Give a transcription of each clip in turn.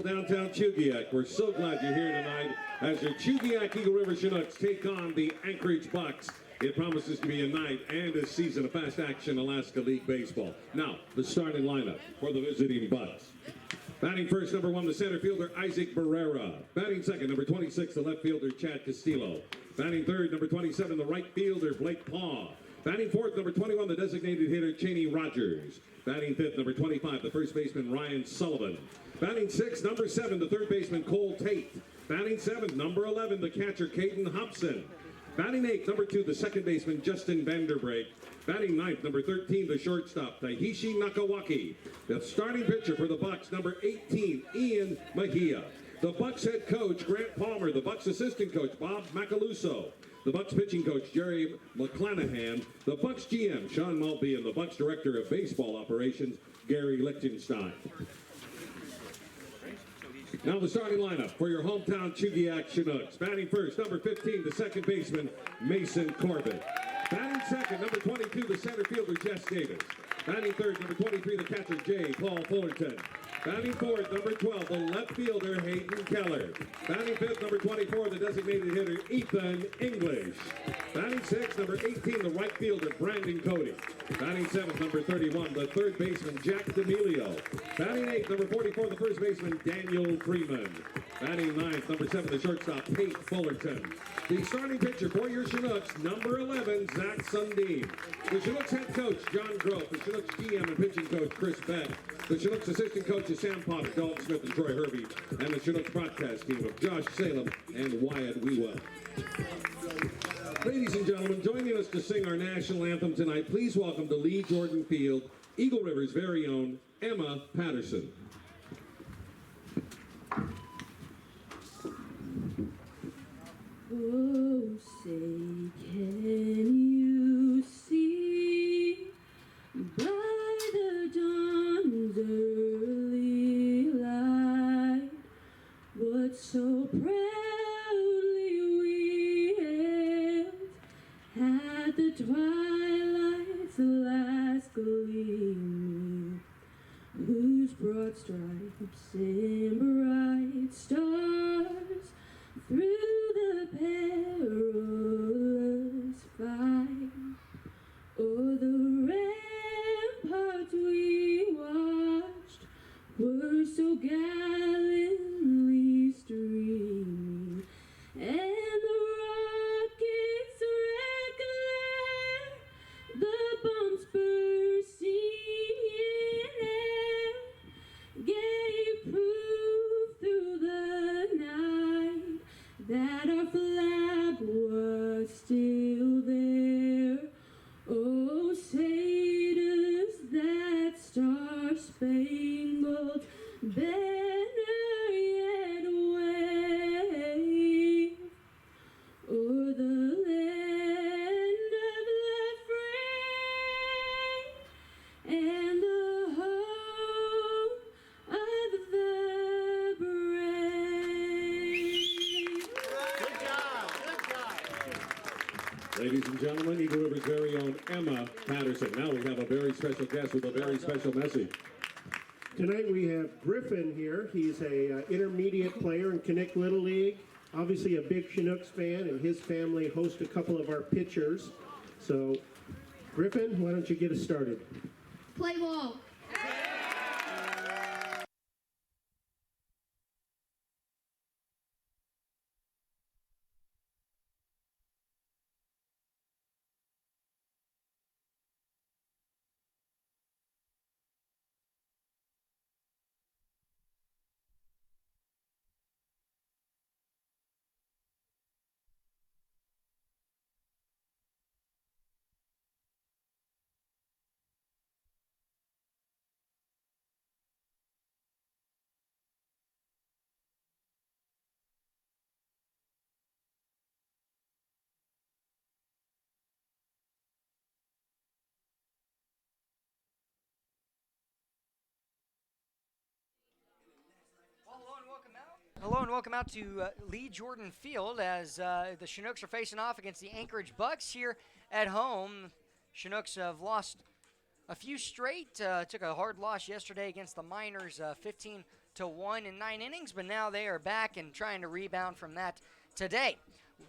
downtown Chugiak. We're so glad you're here tonight as your Chugiak Eagle River Chinooks take on the Anchorage Bucs. It promises to be a night and a season of fast-action Alaska League baseball. Now, the starting lineup for the visiting Bucs. Batting first, number 1, the center fielder, Isaac Barrera. Batting second, number 26, the left fielder, Chad Castillo. Batting third, number 27, the right fielder, Blake Paw. Batting fourth, number 21, the designated hitter, Cheney Rogers. Batting fifth, number 25, the first baseman, Ryan Sullivan. Batting sixth, number 7, the third baseman, Cole Tate. Batting seventh, number 11, the catcher, Caden Hobson. Batting eighth, number 2, the second baseman, Justin Vanderbrake. Batting ninth, number 13, the shortstop, Tahishi Nakawaki. The starting pitcher for the Bucs, number 18, Ian Mejia. The Bucs head coach, Grant Palmer. The Bucs assistant coach, Bob Macaluso. The Bucs pitching coach, Jerry McClanahan. The Bucs GM, Sean Mulvey. And the Bucs director of baseball operations, Gary Lichtenstein. Now the starting lineup for your hometown Chugiak Chinooks. Batting first, number 15, the second baseman, Mason Corbett. Batting second, number 22, the center fielder, Jess Davis. Batting third, number 23, the catcher, J. Paul Fullerton. Batting fourth, number 12, the left fielder, Hayden Keller. Batting fifth, number 24, the designated hitter, Ethan English. Batting sixth, number 18, the right fielder, Brandon Cody. Batting seventh, number 31, the third baseman, Jack D'Amelio. Batting eighth, number 44, the first baseman, Daniel Freeman. Batting ninth, number 7, the shortstop, Pete Fullerton. The starting pitcher for your Chinooks, number 11, Zach Sundin. The Chinooks head coach, John Groth. The Chinooks GM and pitching coach, Chris Beck. The Chinooks assistant coaches, Sam Potter, Dalton Smith, and Troy Hervey. And the Chinooks broadcast team of Josh Salem and Wyatt Wewell. Ladies and gentlemen, joining us to sing our national anthem tonight, please welcome to Lee Jordan Field, Eagle River's very own Emma Patterson. Oh, say, can you see by the dawn's early light what so proudly we hailed at the twilight's last gleaming, whose broad stripes and bright stars through the perilous fight, o'er the ramparts we watched were so gallantly streaming, and the rocket's red glare, the bombs bursting in air, gave proof through the night that our flag was still there. Oh, say does that star-spangled banner yet wave o'er the land of the free and the home of the brave. Ladies and gentlemen, Eagle River's very own Emma Patterson. Now we have a very special guest with a very special message. Tonight we have Griffin here. He's a intermediate player in Connect Little League. Obviously a big Chinooks fan, and his family host a couple of our pitchers. So, Griffin, why don't you get us started? Play ball. Hello and welcome out to Lee Jordan Field as the Chinooks are facing off against the Anchorage Bucs here at home. Chinooks have lost a few straight. Took a hard loss yesterday against the Miners, 15 6-1 in 9 innings, but now they are back and trying to rebound from that today.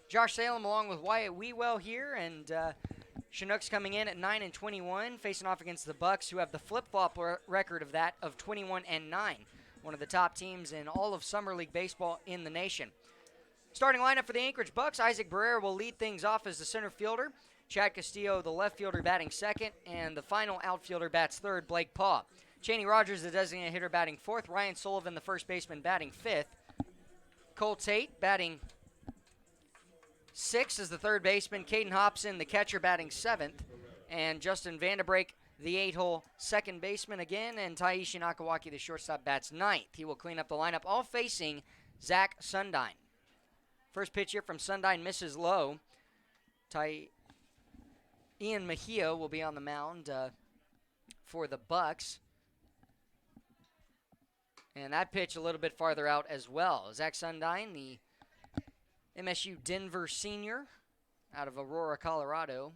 Josh Salem along with Wyatt Wewell here, and Chinooks coming in at 9-21, facing off against the Bucs, who have the flip-flop record of that of 21-9, one of the top teams in all of Summer League baseball in the nation. Starting lineup for the Anchorage Bucs, Isaac Barrera will lead things off as the center fielder. Chad Castillo, the left fielder, batting second, and the final outfielder bats third, Blake Paw. Cheney Rogers, the designated hitter, batting fourth. Ryan Sullivan, the first baseman, batting fifth. Cole Tate batting sixth as the third baseman. Caden Hobson, the catcher, batting seventh. And Justin Vandebrake, the 8-hole second baseman again. And Taishi Nakawaki, the shortstop, bats ninth. He will clean up the lineup, all facing Zach Sundine. First pitch here from Sundine misses low. Ian Mejia will be on the mound for the Bucs. And that pitch a little bit farther out as well. Zach Sundine, the MSU Denver senior out of Aurora, Colorado.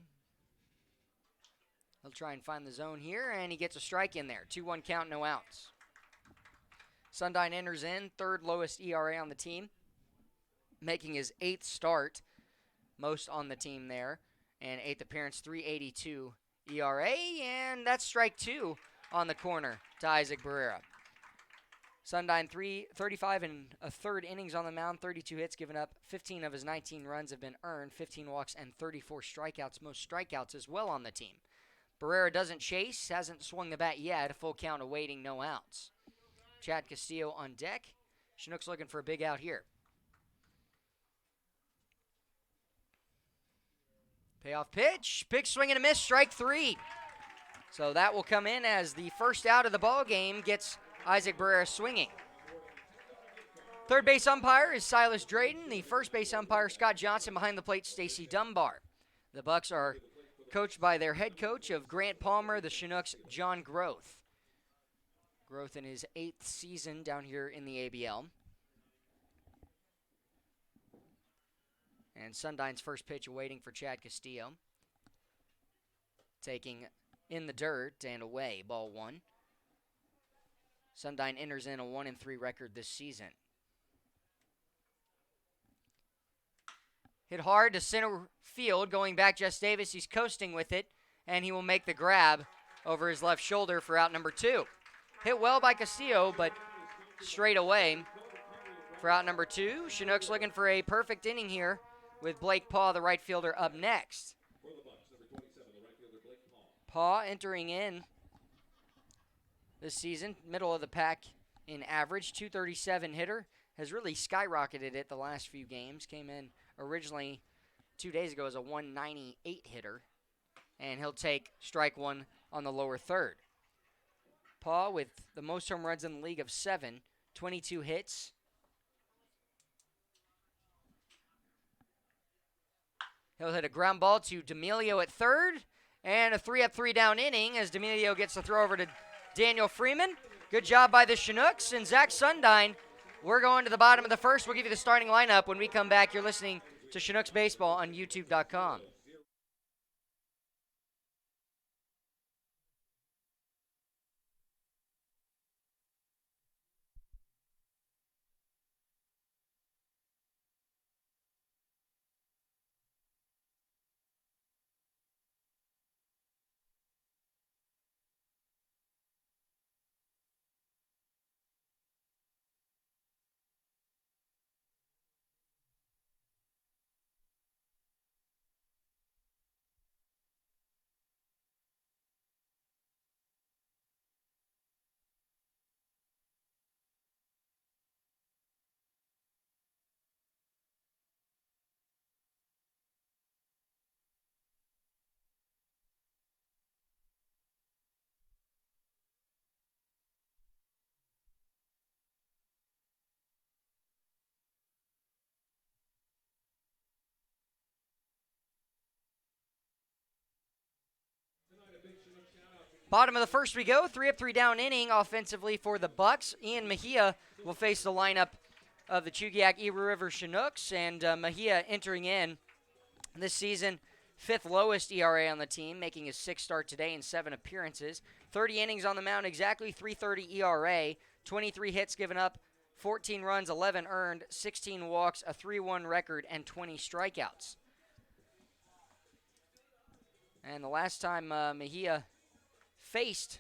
He'll try and find the zone here, and he gets a strike in there. 2-1 count, no outs. Sundine enters in, third lowest ERA on the team, making his 8th start, most on the team there. And 8th appearance, 3.82 ERA, and that's strike 2 on the corner to Isaac Barrera. Sundine 35 and a third innings on the mound, 32 hits given up, 15 of his 19 runs have been earned, 15 walks and 34 strikeouts, most strikeouts as well on the team. Barrera doesn't chase, hasn't swung the bat yet, a full count awaiting, no outs. Chad Castillo on deck. Chinooks looking for a big out here. Payoff pitch. Big swing and a miss. Strike 3. So that will come in as the first out of the ball game gets Isaac Barrera swinging. Third base umpire is Silas Drayden. The first base umpire, Scott Johnson. Behind the plate, Stacy Dunbar. The Bucs are coached by their head coach of Grant Palmer, the Chinooks, John Groth. Groth in his 8th season down here in the ABL. And Sundine's first pitch awaiting for Chad Castillo. Taking in the dirt and away, ball 1. Sundine enters in a 1-3 record this season. Hit hard to center field, going back Jess Davis. He's coasting with it, and he will make the grab over his left shoulder for out number 2. Hit well by Castillo, but straight away for out number 2. Chinooks looking for a perfect inning here with Blake Paw, the right fielder, up next. Paw entering in this season, middle of the pack in average, 237 hitter, has really skyrocketed it the last few games. Came in originally 2 days ago as a 198 hitter, and he'll take strike 1 on the lower third. Paw with the most home runs in the league of 7, 22 hits. He'll hit a ground ball to D'Amelio at third, and a 3-up, 3-down inning as D'Amelio gets the throw over to Daniel Freeman. Good job by the Chinooks, and Zach Sundine. We're going to the bottom of the first. We'll give you the starting lineup when we come back. You're listening to Chinooks Baseball on YouTube.com. Bottom of the first we go. 3-up, 3-down inning offensively for the Bucs. Ian Mejia will face the lineup of the Chugiak Erie River Chinooks, and Mejia entering in this season, 5th lowest ERA on the team, making his 6th start today in 7 appearances. 30 innings on the mound, exactly 3.30 ERA, 23 hits given up, 14 runs, 11 earned, 16 walks, a 3-1 record, and 20 strikeouts. And the last time Mejia faced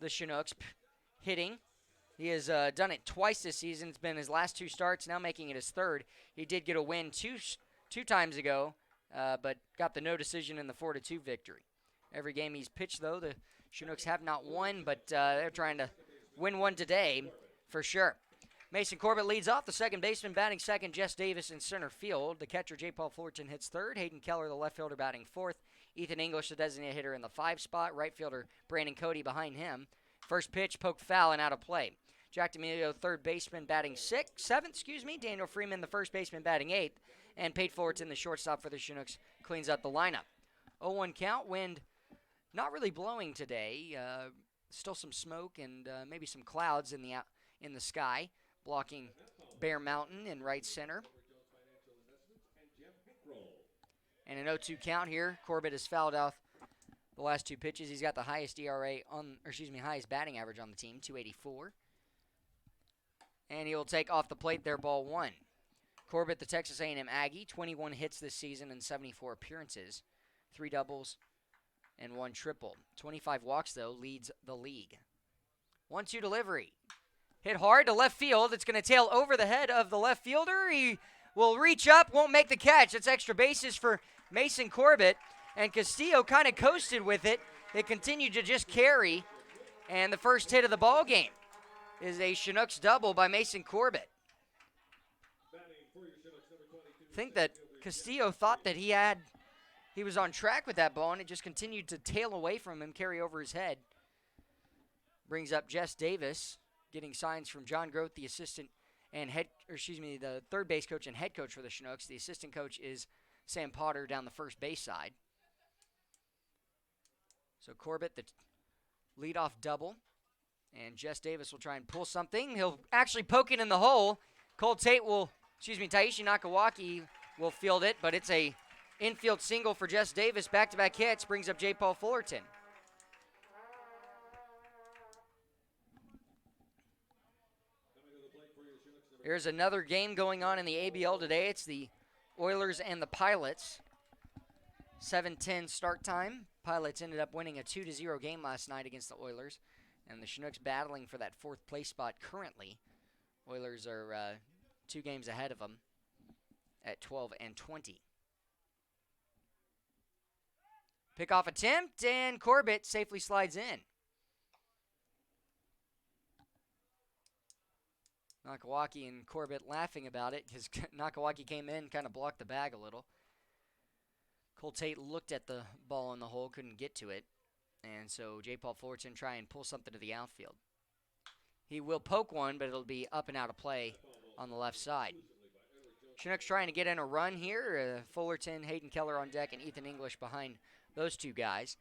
the Chinooks hitting, he has done it twice this season. It's been his last 2 starts, now making it his third. He did get a win two times ago, but got the no decision in the 4-2 victory. Every game he's pitched, though, the Chinooks have not won, but they're trying to win one today for sure. Mason Corbett leads off. The second baseman batting second, Jess Davis in center field. The catcher, J. Paul Fullerton, hits third. Hayden Keller, the left fielder, batting fourth. Ethan English, the designated hitter, in the 5 spot. Right fielder, Brandon Cody, behind him. First pitch, poked foul and out of play. Jack D'Amelio, third baseman, batting seventh. Daniel Freeman, the first baseman, batting 8th. And Pate Fullerton, the shortstop for the Chinooks, cleans up the lineup. 0-1 count. Wind not really blowing today. Still some smoke and maybe some clouds in the sky, blocking Bear Mountain in right center. And an 0-2 count here. Corbett has fouled off the last 2 pitches. He's got the highest highest batting average on the team, 284. And he will take off the plate there, ball 1. Corbett, the Texas A&M Aggie, 21 hits this season and 74 appearances, 3 doubles and 1 triple. 25 walks, though, leads the league. 1-2 delivery. Hit hard to left field. It's going to tail over the head of the left fielder. He will reach up, won't make the catch. It's extra bases for Mason Corbett. And Castillo kind of coasted with it. It continued to just carry. And the first hit of the ball game is a Chinooks double by Mason Corbett. I think that Castillo thought that he was on track with that ball, and it just continued to tail away from him, carry over his head. Brings up Jess Davis, getting signs from John Groth, the assistant and the third base coach and head coach for the Chinooks. The assistant coach is Sam Potter down the first base side. So Corbett, the leadoff double, and Jess Davis will try and pull something. He'll actually poke it in the hole. Taishi Nakawaki will field it, but it's a infield single for Jess Davis. Back-to-back hits brings up J. Paul Fullerton. There's another game going on in the ABL today. It's the Oilers and the Pilots. 7:10 start time. Pilots ended up winning a 2-0 game last night against the Oilers, and the Chinooks battling for that 4th place spot currently. Oilers are 2 games ahead of them at 12-20. Pickoff attempt, and Corbett safely slides in. Nakawaki and Corbett laughing about it because Nakawaki came in, kind of blocked the bag a little. Cole Tate looked at the ball in the hole, couldn't get to it. And so J. Paul Fullerton try and pull something to the outfield. He will poke one, but it'll be up and out of play on the left side. Chinooks trying to get in a run here. Fullerton, Hayden Keller on deck, and Ethan English behind those 2 guys.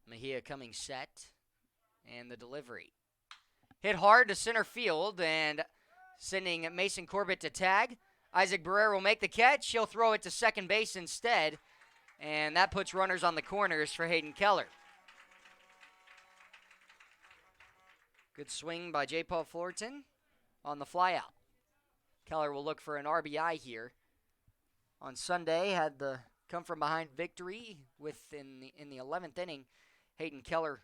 Mejia coming set, and the delivery. Hit hard to center field, and sending Mason Corbett to tag. Isaac Barrera will make the catch. He'll throw it to second base instead, and that puts runners on the corners for Hayden Keller. Good swing by J. Paul Fullerton on the flyout. Keller will look for an RBI here. On Sunday, had the come-from-behind victory in the 11th inning. Hayden Keller,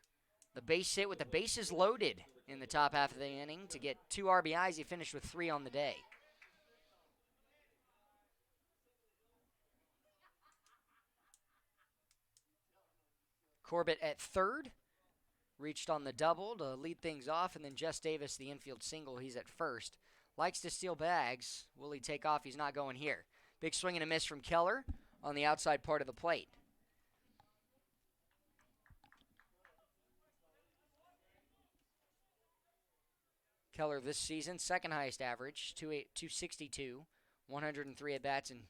the base hit with the bases loaded in the top half of the inning to get 2 RBIs. He finished with 3 on the day. Corbett at third. Reached on the double to lead things off, and then Jess Davis, the infield single, he's at first. Likes to steal bags. Will he take off? He's not going here. Big swing and a miss from Keller on the outside part of the plate. Keller this season, second highest average, 262, 103 at-bats, and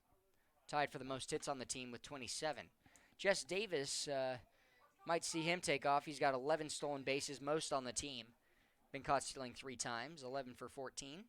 tied for the most hits on the team with 27. Jess Davis, might see him take off. He's got 11 stolen bases, most on the team. Been caught stealing 3 times, 11 for 14.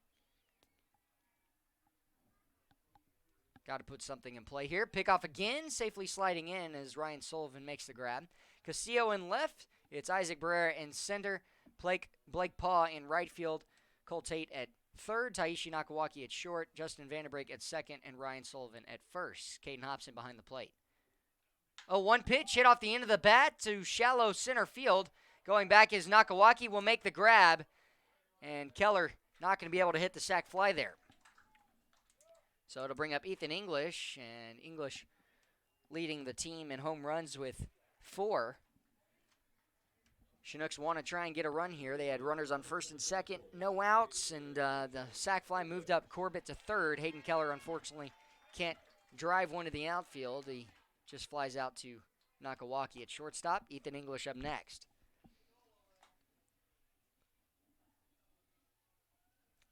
Got to put something in play here. Pick off again, safely sliding in as Ryan Sullivan makes the grab. Castillo in left. It's Isaac Barrera in center. Blake Paw in right field. Cole Tate at third. Taishi Nakawaki at short. Justin Vanderbrake at second. And Ryan Sullivan at first. Caden Hobson behind the plate. Oh, one pitch hit off the end of the bat to shallow center field. Going back is Nakawaki will make the grab. And Keller not going to be able to hit the sac fly there. So it'll bring up Ethan English, and English leading the team in home runs with 4. Chinooks want to try and get a run here. They had runners on first and second, no outs, and the sac fly moved up Corbett to third. Hayden Keller, unfortunately, can't drive one to the outfield. He just flies out to Nakawaki at shortstop. Ethan English up next.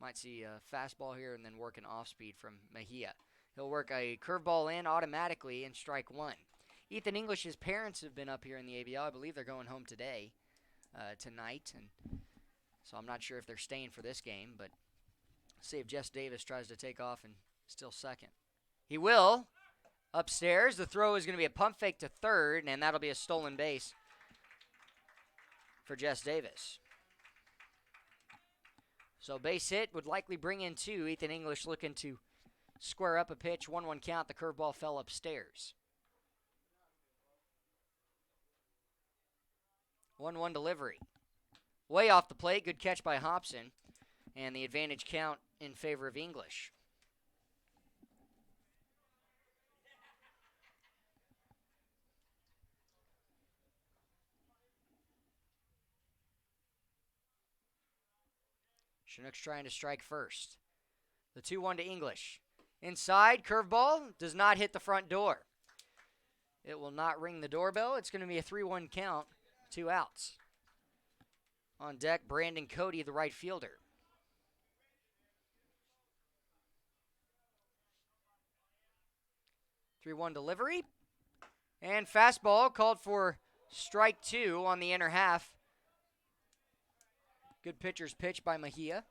Might see a fastball here and then work an off-speed from Mejia. He'll work a curveball in automatically and strike 1. Ethan English's parents have been up here in the ABL. I believe they're going home tonight. And so I'm not sure if they're staying for this game, but see if Jess Davis tries to take off and still second. He will. Upstairs, the throw is going to be a pump fake to third, and that'll be a stolen base for Jess Davis. So base hit would likely bring in 2. Ethan English looking to square up a pitch. 1-1 count. The curveball fell upstairs. 1-1 delivery. Way off the plate. Good catch by Hobson. And the advantage count in favor of English. Chinooks trying to strike first. The 2-1 to English. Inside, curveball, does not hit the front door. It will not ring the doorbell. It's going to be a 3-1 count, 2 outs. On deck, Brandon Cody, the right fielder. (3-1) delivery. And fastball called for strike 2 on the inner half. Good pitcher's pitch by Mejia.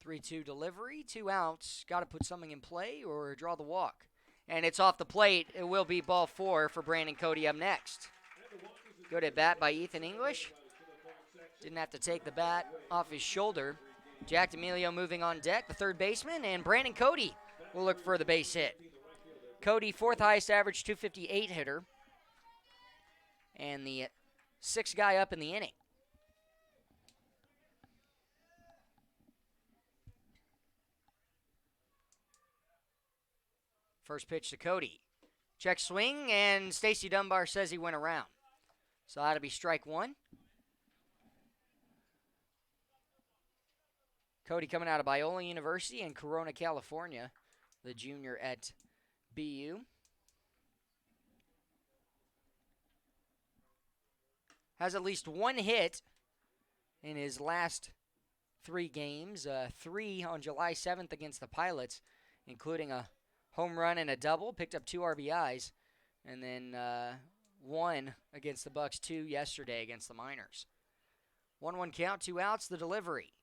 (3-2) delivery, 2 outs. Got to put something in play or draw the walk. And it's off the plate. It will be ball 4 for Brandon Cody up next. Good at bat by Ethan English. Didn't have to take the bat off his shoulder. Jack D'Amelio moving on deck, the third baseman, and Brandon Cody will look for the base hit. Cody, 4th highest average, 258 hitter. And the 6th guy up in the inning. First pitch to Cody. Check swing, and Stacy Dunbar says he went around. So that'll be strike 1. Cody coming out of Biola University in Corona, California, the junior at BU. Has at least 1 hit in his last 3 games. 3 on July 7th against the Pilots, including a home run and a double. Picked up 2 RBIs. And then 1 against the Bucs, 2 yesterday against the Miners. 1-1 count, 2 outs, the delivery.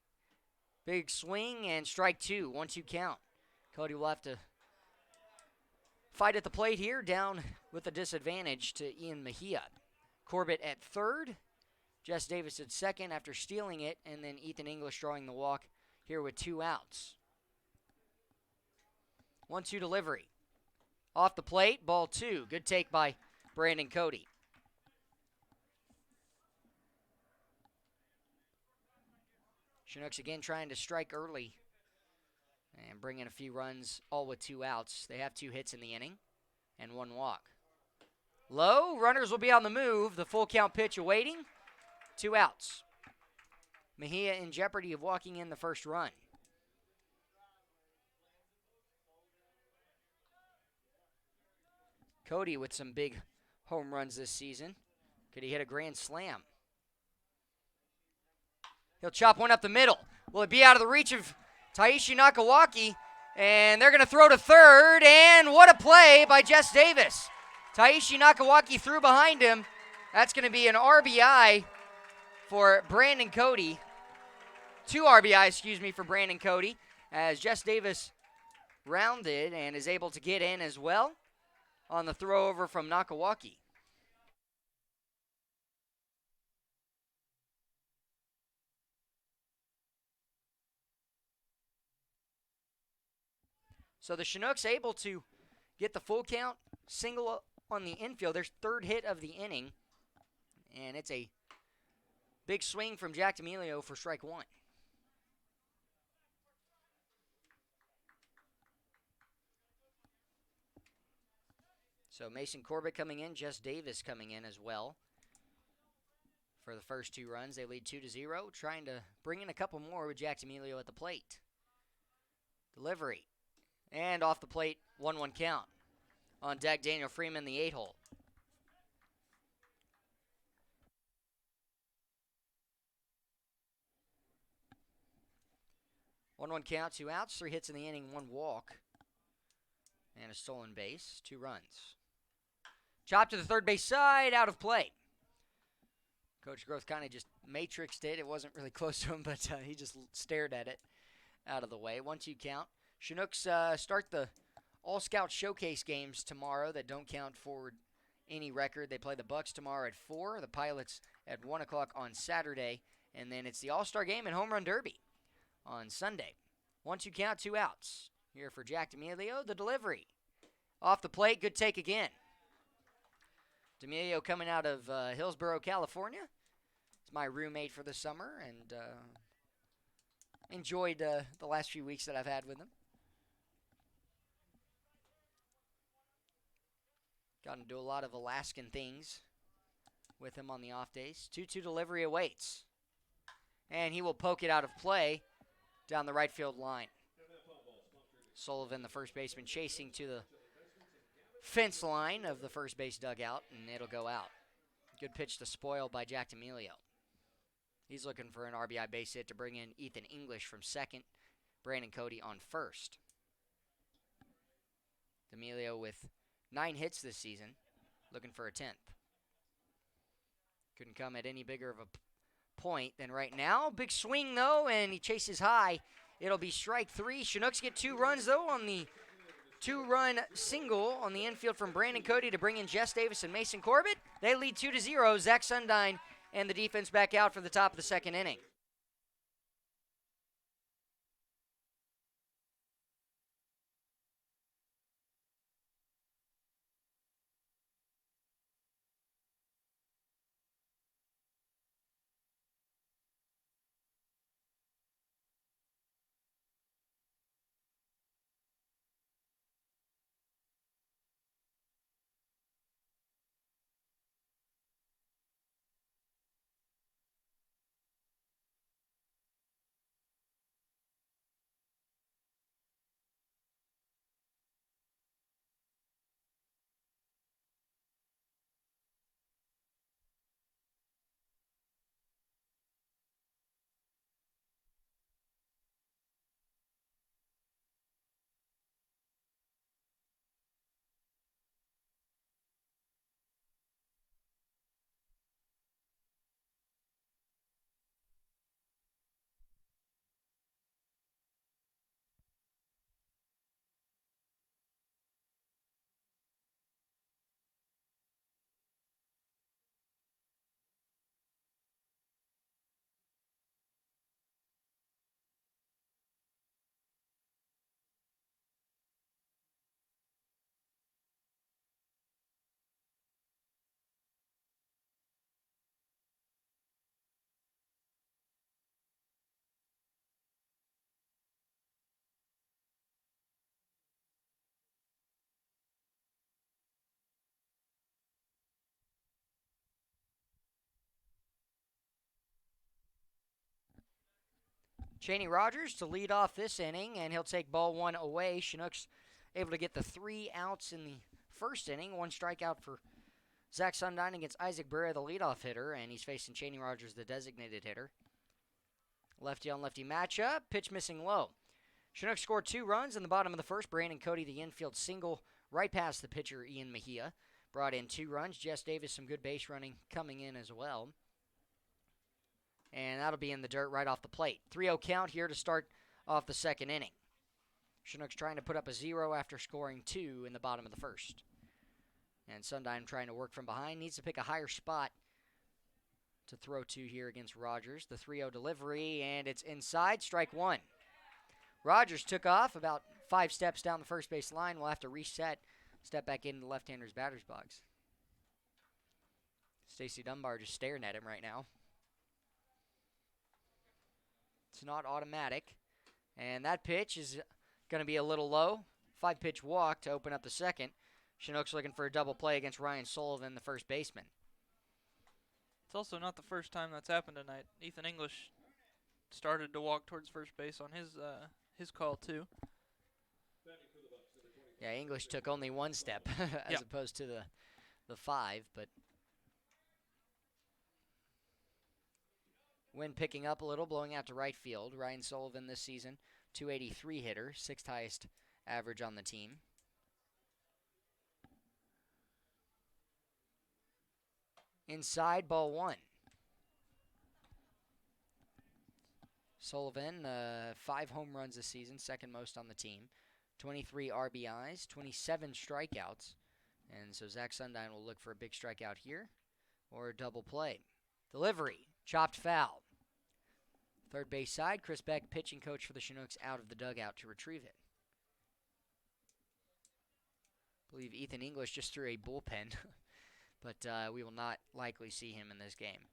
Big swing and strike 2, 1-2 count. Cody will have to fight at the plate here, down with a disadvantage to Ian Mejia. Corbett at third. Jess Davis at second after stealing it, and then Ethan English drawing the walk here with 2 outs. 1-2 delivery. Off the plate, ball 2. Good take by Brandon Cody. Chinooks again trying to strike early and bring in a few runs, all with 2 outs. They have 2 hits in the inning and 1 walk. Low, runners will be on the move. The full count pitch awaiting. 2 outs. Mejia in jeopardy of walking in the first run. Cody with some big home runs this season. Could he hit a grand slam? He'll chop one up the middle. Will it be out of the reach of Taishi Nakawaki? And they're going to throw to third. And what a play by Jess Davis. Taishi Nakawaki threw behind him. That's going to be an RBI for Brandon Cody. 2 RBI, for Brandon Cody, as Jess Davis rounded and is able to get in as well on the throw over from Nakawaki. So the Chinooks able to get the full count, single on the infield. Their 3rd hit of the inning, and it's a big swing from Jack D'Amelio for strike 1. So Mason Corbett coming in, Jess Davis coming in as well. For the first 2 runs, they lead 2-0, trying to bring in a couple more with Jack D'Amelio at the plate. Delivery. And off the plate, 1-1 count. On deck, Daniel Freeman, the 8-hole. One count, 2 outs, 3 hits in the inning, 1 walk. And a stolen base, 2 runs. Chop to the third base side, out of play. Coach Groth kind of just matrixed it. It wasn't really close to him, but he just stared at it out of the way. 1-2 count. Chinooks start the All-Scout Showcase games tomorrow that don't count for any record. They play the Bucs tomorrow at 4, the Pilots at 1 o'clock on Saturday, and then it's the All-Star Game and Home Run Derby on Sunday. 1-2 count, 2 outs. Here for Jack D'Amelio, the delivery. Off the plate, good take again. D'Amelio coming out of Hillsborough, California. He's my roommate for the summer, and enjoyed the last few weeks that I've had with him. Gotten to do a lot of Alaskan things with him on the off days. 2-2 delivery awaits. And he will poke it out of play down the right field line. Sullivan, the first baseman, chasing to the fence line of the first base dugout, and it'll go out. Good pitch to spoil by Jack D'Amelio. He's looking for an RBI base hit to bring in Ethan English from second. Brandon Cody on first. D'Amelio with 9 hits this season, looking for a 10th. Couldn't come at any bigger of a point than right now. Big swing, though, and he chases high. It'll be strike 3. Chinooks get 2 runs, though, on the 2-run single on the infield from Brandon Cody to bring in Jess Davis and Mason Corbett. They lead 2-0. Zach Sundine and the defense back out for the top of the 2nd inning. Cheney Rogers to lead off this inning, and he'll take ball 1 away. Chinooks able to get the 3 outs in the first inning. 1 strikeout for Zach Sundine against Isaac Burra, the leadoff hitter, and he's facing Cheney Rogers, the designated hitter. Lefty on lefty matchup. Pitch missing low. Chinooks scored 2 runs in the bottom of the first. Brandon Cody, the infield single, right past the pitcher Ian Mejia. brought in 2 runs. Jess Davis, some good base running coming in as well. And that'll be in the dirt right off the plate. 3-0 count here to start off the second inning. Chinooks trying to put up a 0 after scoring 2 in the bottom of the first. And Sundine trying to work from behind. Needs to pick a higher spot to throw to here against Rogers. The 3-0 delivery, and it's inside. Strike 1. Rogers took off about 5 steps down the first base line. We'll have to reset. Step back into the left-hander's batter's box. Stacy Dunbar just staring at him right now. It's not automatic. And that pitch is going to be a little low. 5-pitch walk to open up the second. Chinooks looking for a double play against Ryan Sullivan, the first baseman. It's also not the first time that's happened tonight. Ethan English started to walk towards first base on his call too. Yeah, English took only 1 step as opposed to the 5, but wind picking up a little, blowing out to right field. Ryan Sullivan this season, 283 hitter, 6th highest average on the team. Inside, ball 1. Sullivan, 5 home runs this season, second most on the team. 23 RBIs, 27 strikeouts. And so Zach Sundine will look for a big strikeout here or a double play. Delivery, chopped foul. Third base side, Chris Beck, pitching coach for the Chinooks, out of the dugout to retrieve it. I believe Ethan English just threw a bullpen, but we will not likely see him in this game.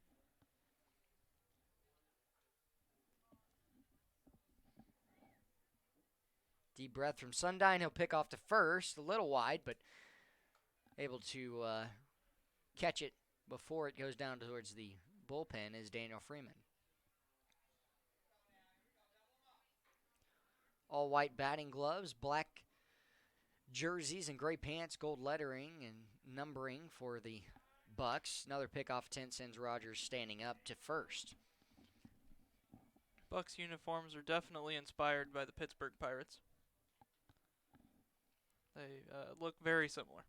Deep breath from Sundine. He'll pick off to first, a little wide, but able to catch it before it goes down towards the bullpen is Daniel Freeman. All white batting gloves, black jerseys and gray pants, gold lettering and numbering for the Bucs. Another pickoff attempt sends Rogers standing up to first. Bucs uniforms are definitely inspired by the Pittsburgh Pirates. They look very similar.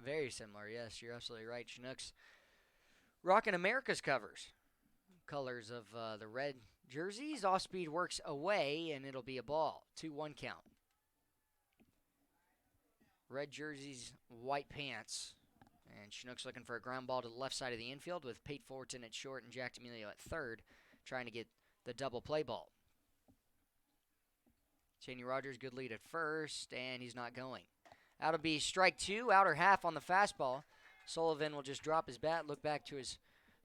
Very similar, yes, you're absolutely right. Chinooks rocking America's colors of the red jerseys. Off-speed works away, and it'll be a ball. 2-1 count. Red jerseys, white pants. And Chinooks looking for a ground ball to the left side of the infield with Pate Fullerton at short and Jack D'Amelio at third, trying to get the double play ball. Cheney Rogers, good lead at first, and he's not going. That'll be strike 2, outer half on the fastball. Sullivan will just drop his bat, look back to his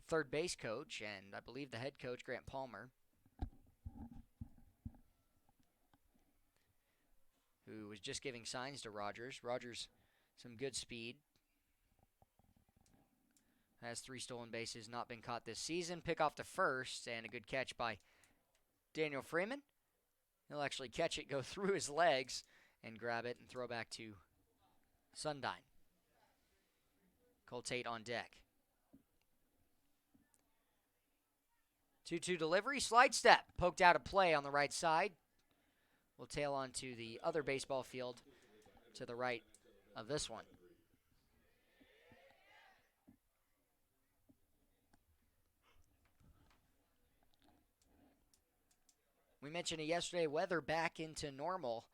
third base coach, and I believe the head coach, Grant Palmer, who was just giving signs to Rogers. Rogers, some good speed. Has 3 stolen bases, not been caught this season. Pick off to first, and a good catch by Daniel Freeman. He'll actually catch it, go through his legs, and grab it and throw back to Sundine. Cole Tate on deck. 2-2 delivery, slide step, poked out of play on the right side. We'll tail on to the other baseball field to the right of this one. We mentioned it yesterday, weather back into normal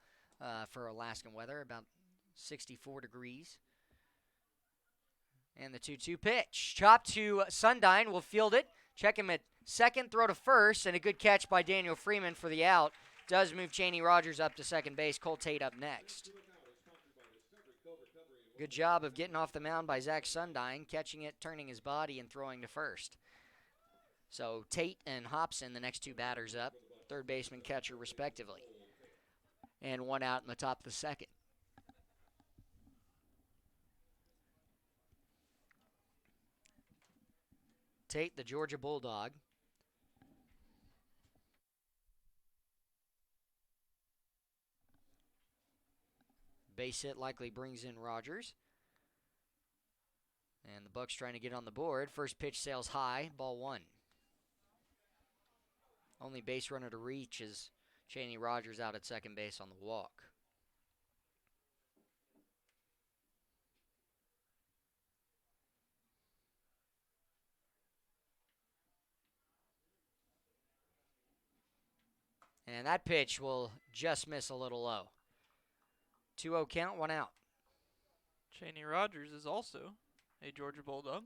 for Alaskan weather, about 64 degrees. And the 2-2 pitch. Chop to Sundine, will field it. Check him at second, throw to first, and a good catch by Daniel Freeman for the out. Does move Cheney Rogers up to second base. Cole Tate up next. Good job of getting off the mound by Zach Sundine, catching it, turning his body, and throwing to first. So Tate and Hobson, the next 2 batters up. Third baseman, catcher, respectively. And 1 out in the top of the second. Tate, the Georgia Bulldog. Base hit likely brings in Rogers. And the Bucs trying to get on the board. First pitch sails high, ball 1. Only base runner to reach is Cheney Rogers out at second base on the walk. And that pitch will just miss a little low. 2-0 count, 1 out. Cheney Rogers is also a Georgia Bulldog,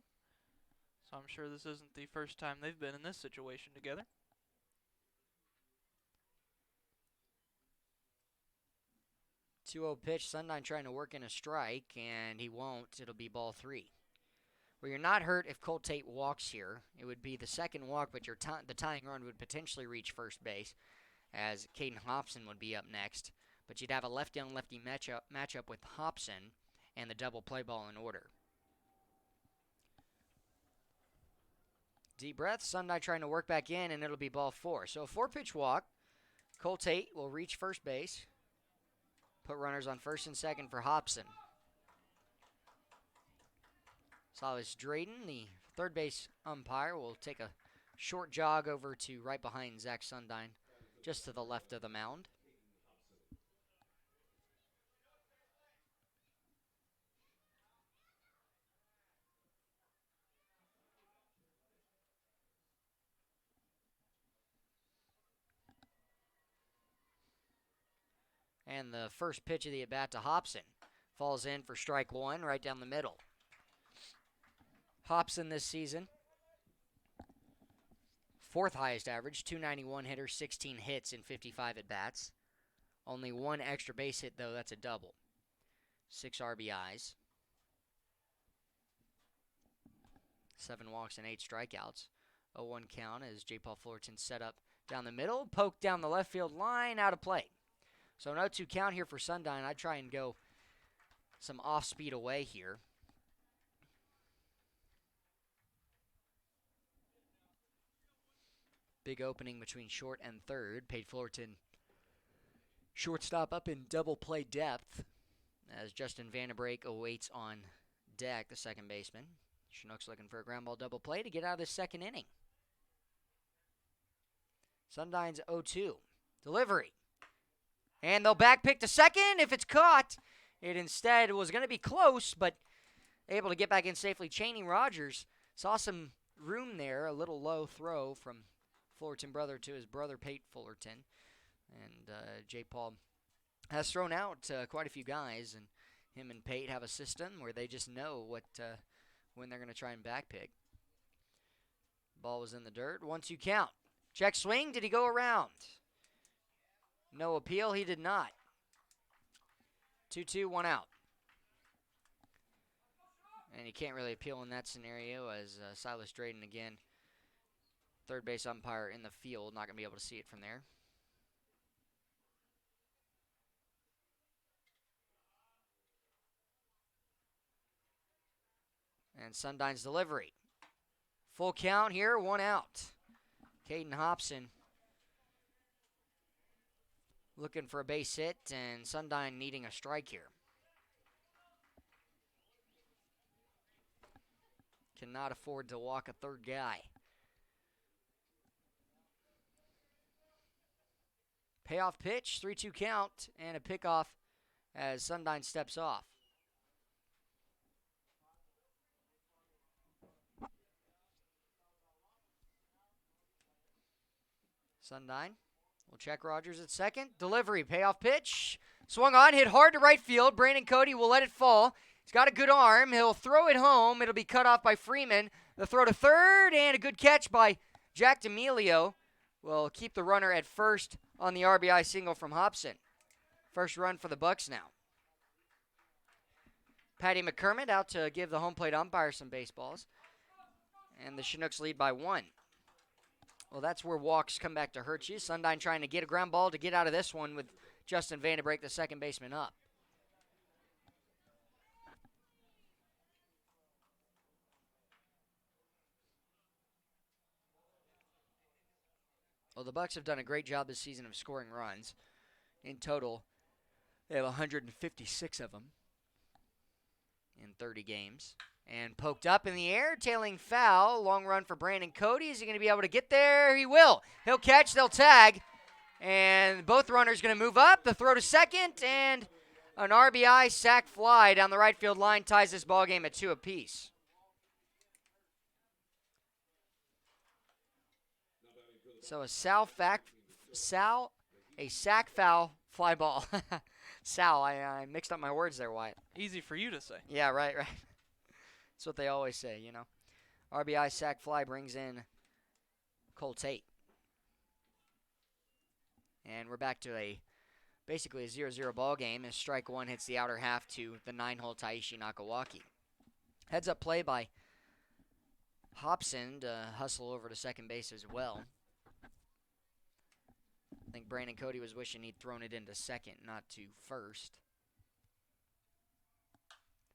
so I'm sure this isn't the first time they've been in this situation together. 2-0 pitch. Sundyne trying to work in a strike, and he won't. It'll be ball 3. Well, you're not hurt if Cole Tate walks here. It would be the second walk, but the tying run would potentially reach first base, as Caden Hobson would be up next. But you'd have a lefty-on-lefty matchup with Hobson and the double play ball in order. Deep breath. Sundyne trying to work back in, and it'll be ball 4. So a 4-pitch walk. Cole Tate will reach first base. Put runners on first and second for Hobson. Silas Drayden, the third base umpire, will take a short jog over to right behind Zach Sundyne, just to the left of the mound. And the first pitch of the at-bat to Hobson falls in for strike 1 right down the middle. Hobson this season, 4th highest average, 291 hitter, 16 hits in 55 at-bats. Only 1 extra base hit, though. That's a double. 6 RBIs. 7 walks and 8 strikeouts. 0-1 count as J. Paul Fullerton set up down the middle, poked down the left field line, out of play. So an 0-2 count here for Sundyne. I'd try and go some off-speed away here. Big opening between short and third. Paid Fullerton shortstop up in double play depth as Justin Vandenbrake awaits on deck, the second baseman. Chinooks looking for a ground ball double play to get out of the second inning. Sundyne's 0-2. Delivery. And they'll backpick to second if it's caught. It instead was going to be close, but able to get back in safely. Cheney Rogers saw some room there, a little low throw from Fullerton brother to his brother Pate Fullerton. And J. Paul has thrown out quite a few guys, and him and Pate have a system where they just know when they're going to try and backpick. Ball was in the dirt. 1-2 count. Check swing. Did he go around? No appeal. He did not. 2-2, 1 out. And you can't really appeal in that scenario as Silas Drayden again, third base umpire in the field, not going to be able to see it from there. And Sundyne's delivery. Full count here, 1 out. Caden Hobson looking for a base hit, and Sundyne needing a strike here. Cannot afford to walk a third guy. Payoff pitch, 3-2 count, and a pickoff as Sundyne steps off. Sundyne will check Rogers at second. Delivery, payoff pitch. Swung on, hit hard to right field. Brandon Cody will let it fall. He's got a good arm. He'll throw it home. It'll be cut off by Freeman. The throw to third, and a good catch by Jack D'Amelio will keep the runner at first on the RBI single from Hobson. First run for the Bucs now. Patty McCormick out to give the home plate umpire some baseballs. And the Chinooks lead by 1. Well, that's where walks come back to hurt you. Sundyne trying to get a ground ball to get out of this one with Justin Vandenbrake, the second baseman, up. Well, the Bucs have done a great job this season of scoring runs. In total, they have 156 of them in 30 games. And poked up in the air, tailing foul. Long run for Brandon Cody. Is he going to be able to get there? He will. He'll catch, they'll tag. And both runners going to move up. The throw to second, and an RBI sac fly down the right field line ties this ball game at 2 apiece. So a Sal A sack, foul, fly ball. Sal, I mixed up my words there, Wyatt. Easy for you to say. Yeah, right. That's what they always say, you know. RBI sack fly brings in Cole Tate. And we're back to basically a 0-0 ball game as strike one hits the outer half to the 9-hole Taishi Nakawaki. Heads up play by Hobson to hustle over to second base as well. I think Brandon Cody was wishing he'd thrown it into second, not to first.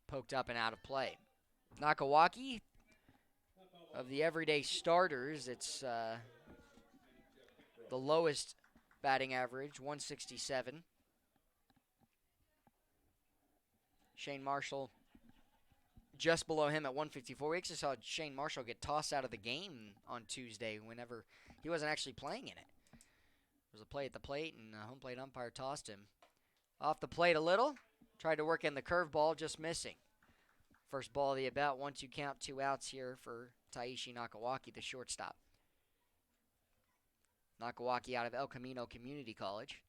Poked up and out of play. Nakawaki, of the everyday starters, it's the lowest batting average, 167. Shane Marshall just below him at 154. We actually saw Shane Marshall get tossed out of the game on Tuesday whenever he wasn't actually playing in it. There was a play at the plate, and the home plate umpire tossed him. Off the plate a little. Tried to work in the curveball, just missing. First ball of the at-bat, 1-2 count, 2 outs here for Taishi Nakawaki, the shortstop. Nakawaki out of El Camino Community College.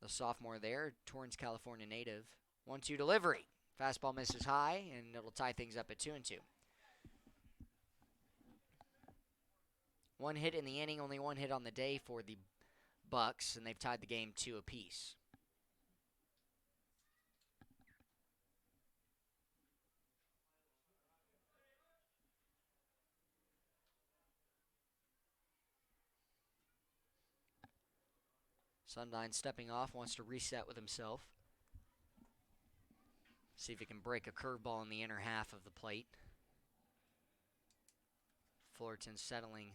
The sophomore there, Torrance, California native. 1-2 delivery. Fastball misses high, and it'll tie things up at 2-2. One hit in the inning, only one hit on the day for the Bucs, and they've tied the game 2 apiece. Sundine stepping off, wants to reset with himself. See if he can break a curveball in the inner half of the plate. Fullerton settling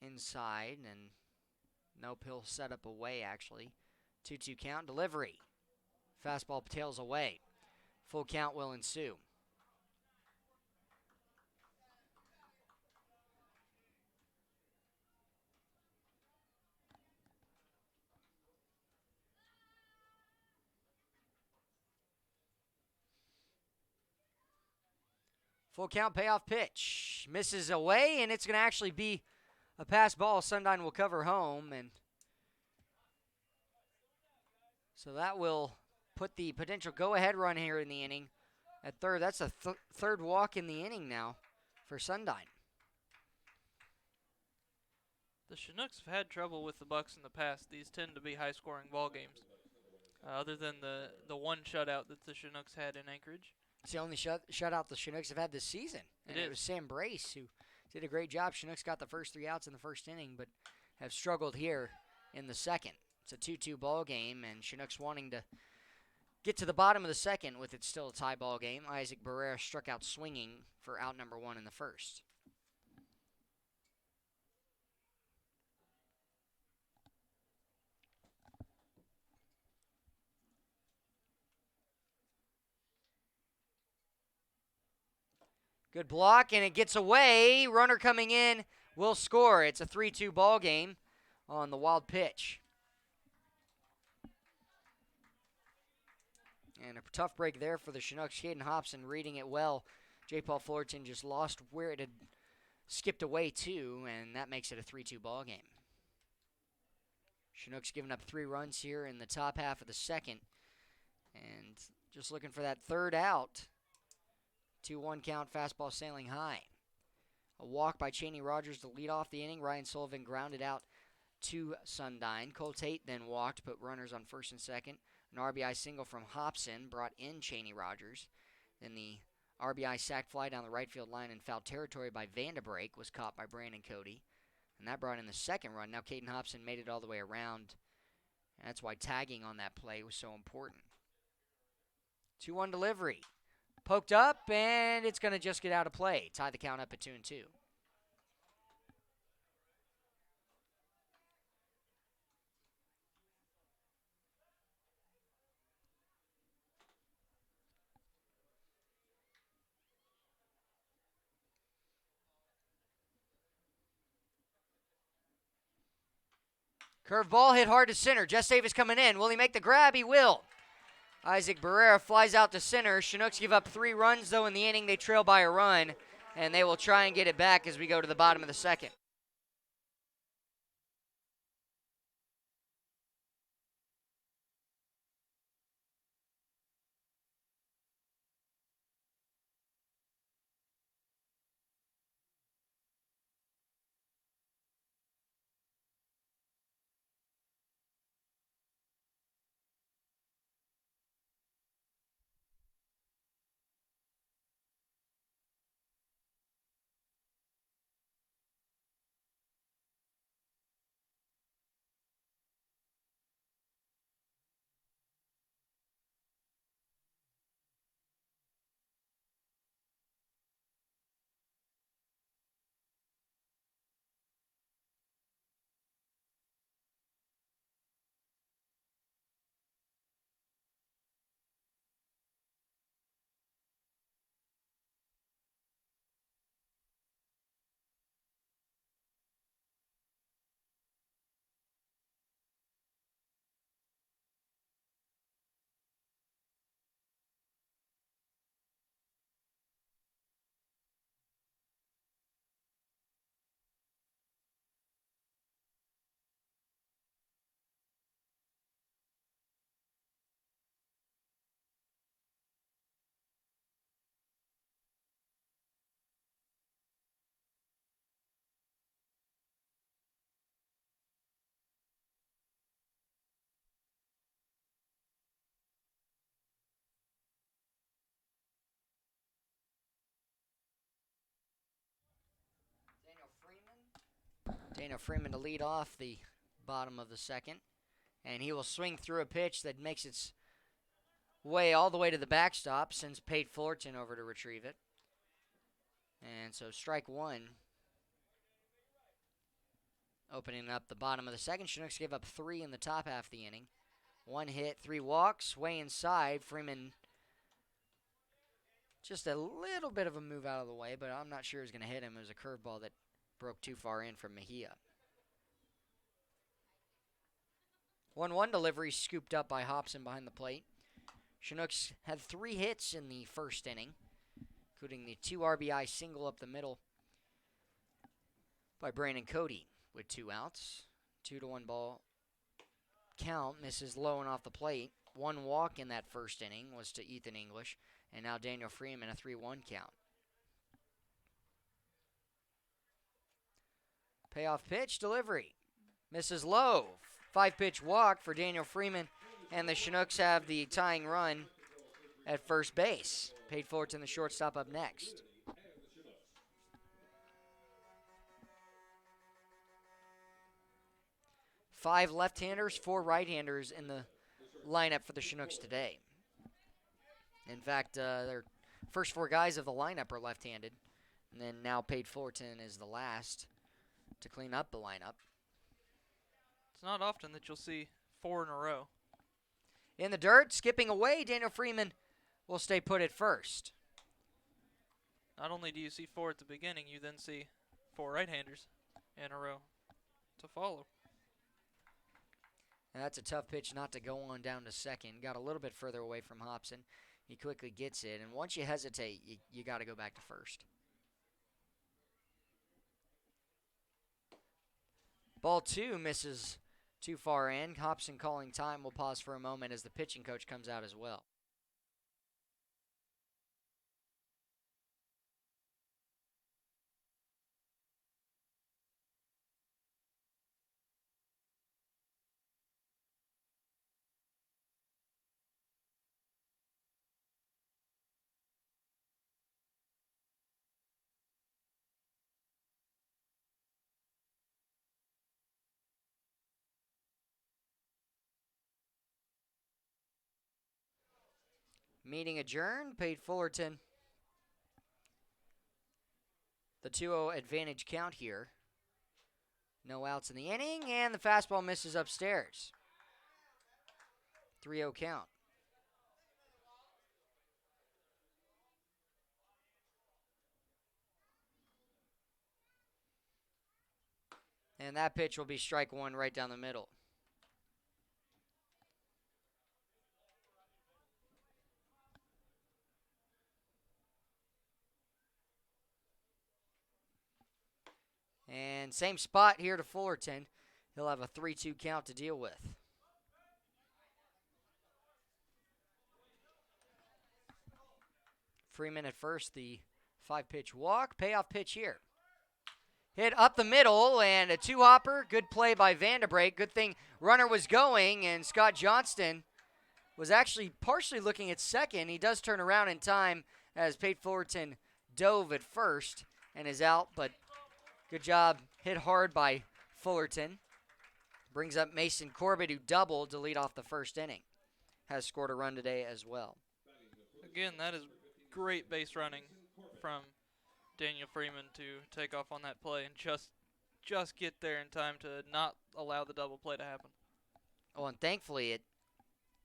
inside, and nope, he'll set up away actually. 2-2 count, delivery. Fastball tails away. Full count will ensue. Full count payoff pitch. Misses away, and it's going to actually be a pass ball. Sundine will cover home, and so that will put the potential go-ahead run here in the inning at third. That's a third walk in the inning now for Sundine. The Chinooks have had trouble with the Bucs in the past. These tend to be high-scoring ball games. Other than the one shutout that the Chinooks had in Anchorage. It's the only shutout the Chinooks have had this season. And it was Sam Brace who did a great job. Chinooks got the first 3 outs in the first inning, but have struggled here in the second. It's a 2-2 ball game, and Chinooks wanting to get to the bottom of the second with it still a tie ball game. Isaac Barrera struck out swinging for out number 1 in the first. Good block, and it gets away. Runner coming in will score. It's a 3-2 ball game on the wild pitch. And a tough break there for the Chinooks. Caden Hobson reading it well. J. Paul Fullerton just lost where it had skipped away to, and that makes it a 3-2 ball game. Chinooks giving up 3 runs here in the top half of the second. And just looking for that third out. 2-1 count, fastball sailing high. A walk by Cheney Rogers to lead off the inning. Ryan Sullivan grounded out to Sundine. Cole Tate then walked, put runners on first and second. An RBI single from Hobson brought in Cheney Rogers. Then the RBI sac fly down the right field line in foul territory by Vandebrake was caught by Brandon Cody. And that brought in the second run. Now Caden Hobson made it all the way around. And that's why tagging on that play was so important. 2-1 delivery. Poked up, and it's going to just get out of play. Tie the count up at 2-2. Curveball hit hard to center. Jess Davis coming in. Will he make the grab? He will. Isaac Barrera flies out to center. Chinooks give up 3 runs, though, in the inning. They trail by a run, and they will try and get it back as we go to the bottom of the second. Daniel Freeman to lead off the bottom of the second. And he will swing through a pitch that makes its way all the way to the backstop, sends Pate Fullerton over to retrieve it. And so strike one. Opening up the bottom of the second, Chinooks gave up 3 in the top half of the inning. 1 hit, 3 walks, way inside. Freeman just a little bit of a move out of the way, but I'm not sure it was going to hit him. It was a curveball that broke too far in from Mejia. 1-1 delivery scooped up by Hobson behind the plate. Chinooks had 3 hits in the first inning, including the 2 RBI single up the middle by Brandon Cody with 2 outs. 2-1 ball count, misses low and off the plate. 1 walk in that first inning was to Ethan English, and now Daniel Freeman, a 3-1 count. Payoff pitch, delivery. Misses low. 5-pitch walk for Daniel Freeman, and the Chinooks have the tying run at first base. Pate Fullerton, the shortstop, up next. Five left-handers, 4 right-handers in the lineup for the Chinooks today. In fact, their first 4 guys of the lineup are left-handed, and then now Pate Fullerton is the last to clean up the lineup. It's not often that you'll see 4 in a row. In the dirt, skipping away, Daniel Freeman will stay put at first. Not only do you see 4 at the beginning, you then see 4 right-handers in a row to follow. And that's a tough pitch not to go on down to second. Got a little bit further away from Hobson. He quickly gets it, and once you hesitate, you got to go back to first. Ball 2 misses too far in. Hobson calling time. We'll pause for a moment as the pitching coach comes out as well. Meeting adjourned. Pate Fullerton. The 2-0 advantage count here. No outs in the inning, and the fastball misses upstairs. 3-0 count. And that pitch will be strike 1 right down the middle. And same spot here to Fullerton. He'll have a 3-2 count to deal with. Freeman at first, the 5-pitch walk. Payoff pitch here. Hit up the middle and a 2-hopper. Good play by Vanderbrake. Good thing runner was going, and Scott Johnston was actually partially looking at second. He does turn around in time as Pate Fullerton dove at first and is out, but good job, hit hard by Fullerton. Brings up Mason Corbett, who doubled to lead off the first inning. Has scored a run today as well. Again, that is great base running from Daniel Freeman to take off on that play and just get there in time to not allow the double play to happen. Oh, and thankfully it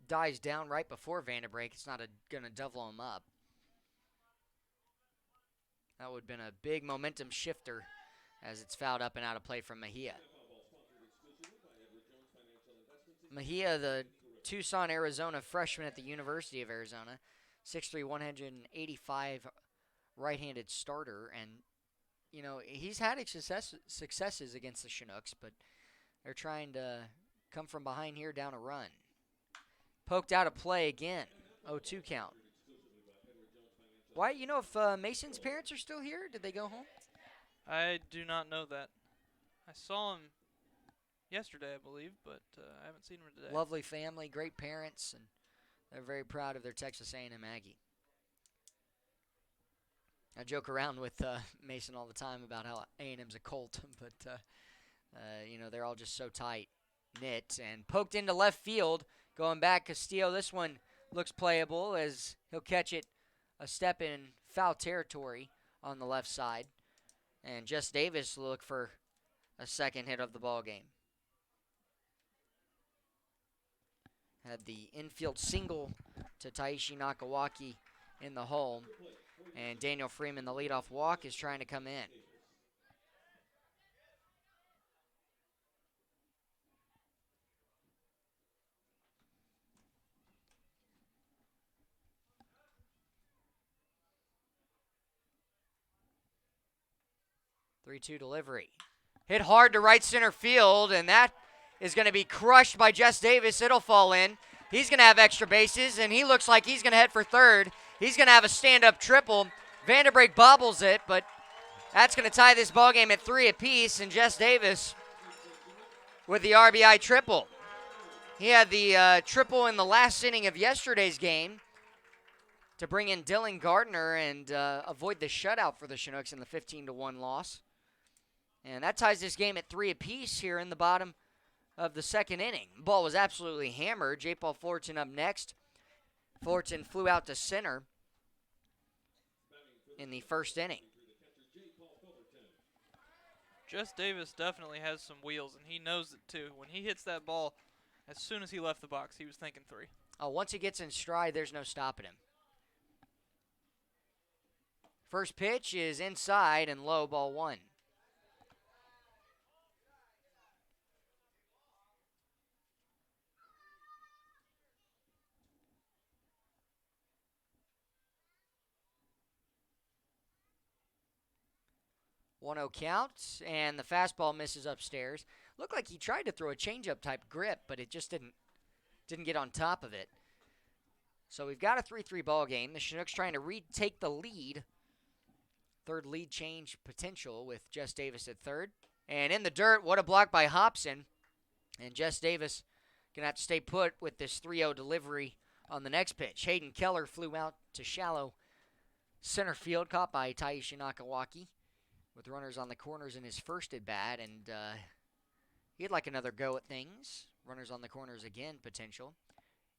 dies down right before Vanderbrake. It's not going to double him up. That would have been a big momentum shifter as it's fouled up and out of play from Mejia. Mejia, the Tucson, Arizona freshman at the University of Arizona, 6'3", 185 right-handed starter, and you know he's had successes against the Chinooks, but they're trying to come from behind here down a run. Poked out of play again, 0-2 count. Why? You know if Mason's parents are still here? Did they go home? I do not know that. I saw him yesterday, I believe, but I haven't seen him today. Lovely family, great parents, and they're very proud of their Texas A&M Aggie. I joke around with Mason all the time about how A&M's a cult, but They're all just so tight knit. And poked into left field. Going back, Castillo. This one looks playable as he'll catch it a step in foul territory on the left side. And Jess Davis will look for a second hit of the ball game. Had the infield single to Taishi Nakawaki in the hole. And Daniel Freeman, the leadoff walk, is trying to come in. Three-two delivery. Hit hard to right center field, and that is going to be crushed by Jess Davis. It'll fall in. He's going to have extra bases, and he looks like he's going to head for third. He's going to have a stand-up triple. Vanderbrake bobbles it, but that's going to tie this ballgame at 3 apiece, and Jess Davis with the RBI triple. He had the triple in the last inning of yesterday's game to bring in Dylan Gardner and avoid the shutout for the Chinooks in the 15-1 loss. And that ties this game at 3 apiece here in the bottom of the second inning. Ball was absolutely hammered. J. Paul Fullerton up next. Fullerton flew out to center in the first inning. Jess Davis definitely has some wheels, and he knows it too. When he hits that ball, as soon as he left the box, he was thinking 3. Oh, once he gets in stride, there's no stopping him. First pitch is inside and low, ball 1. One-0 count, and the fastball misses upstairs. Looked like he tried to throw a changeup type grip, but it just didn't get on top of it. So we've got a 3-3 ball game. The Chinooks trying to retake the lead. Third lead change potential with Jess Davis at third. And in the dirt, what a block by Hobson. And Jess Davis going to have to stay put with this 3-0 delivery on the next pitch. Hayden Keller flew out to shallow center field, caught by Taishi Nakawaki with runners on the corners in his first at-bat. And he'd like another go at things. Runners on the corners again, potential.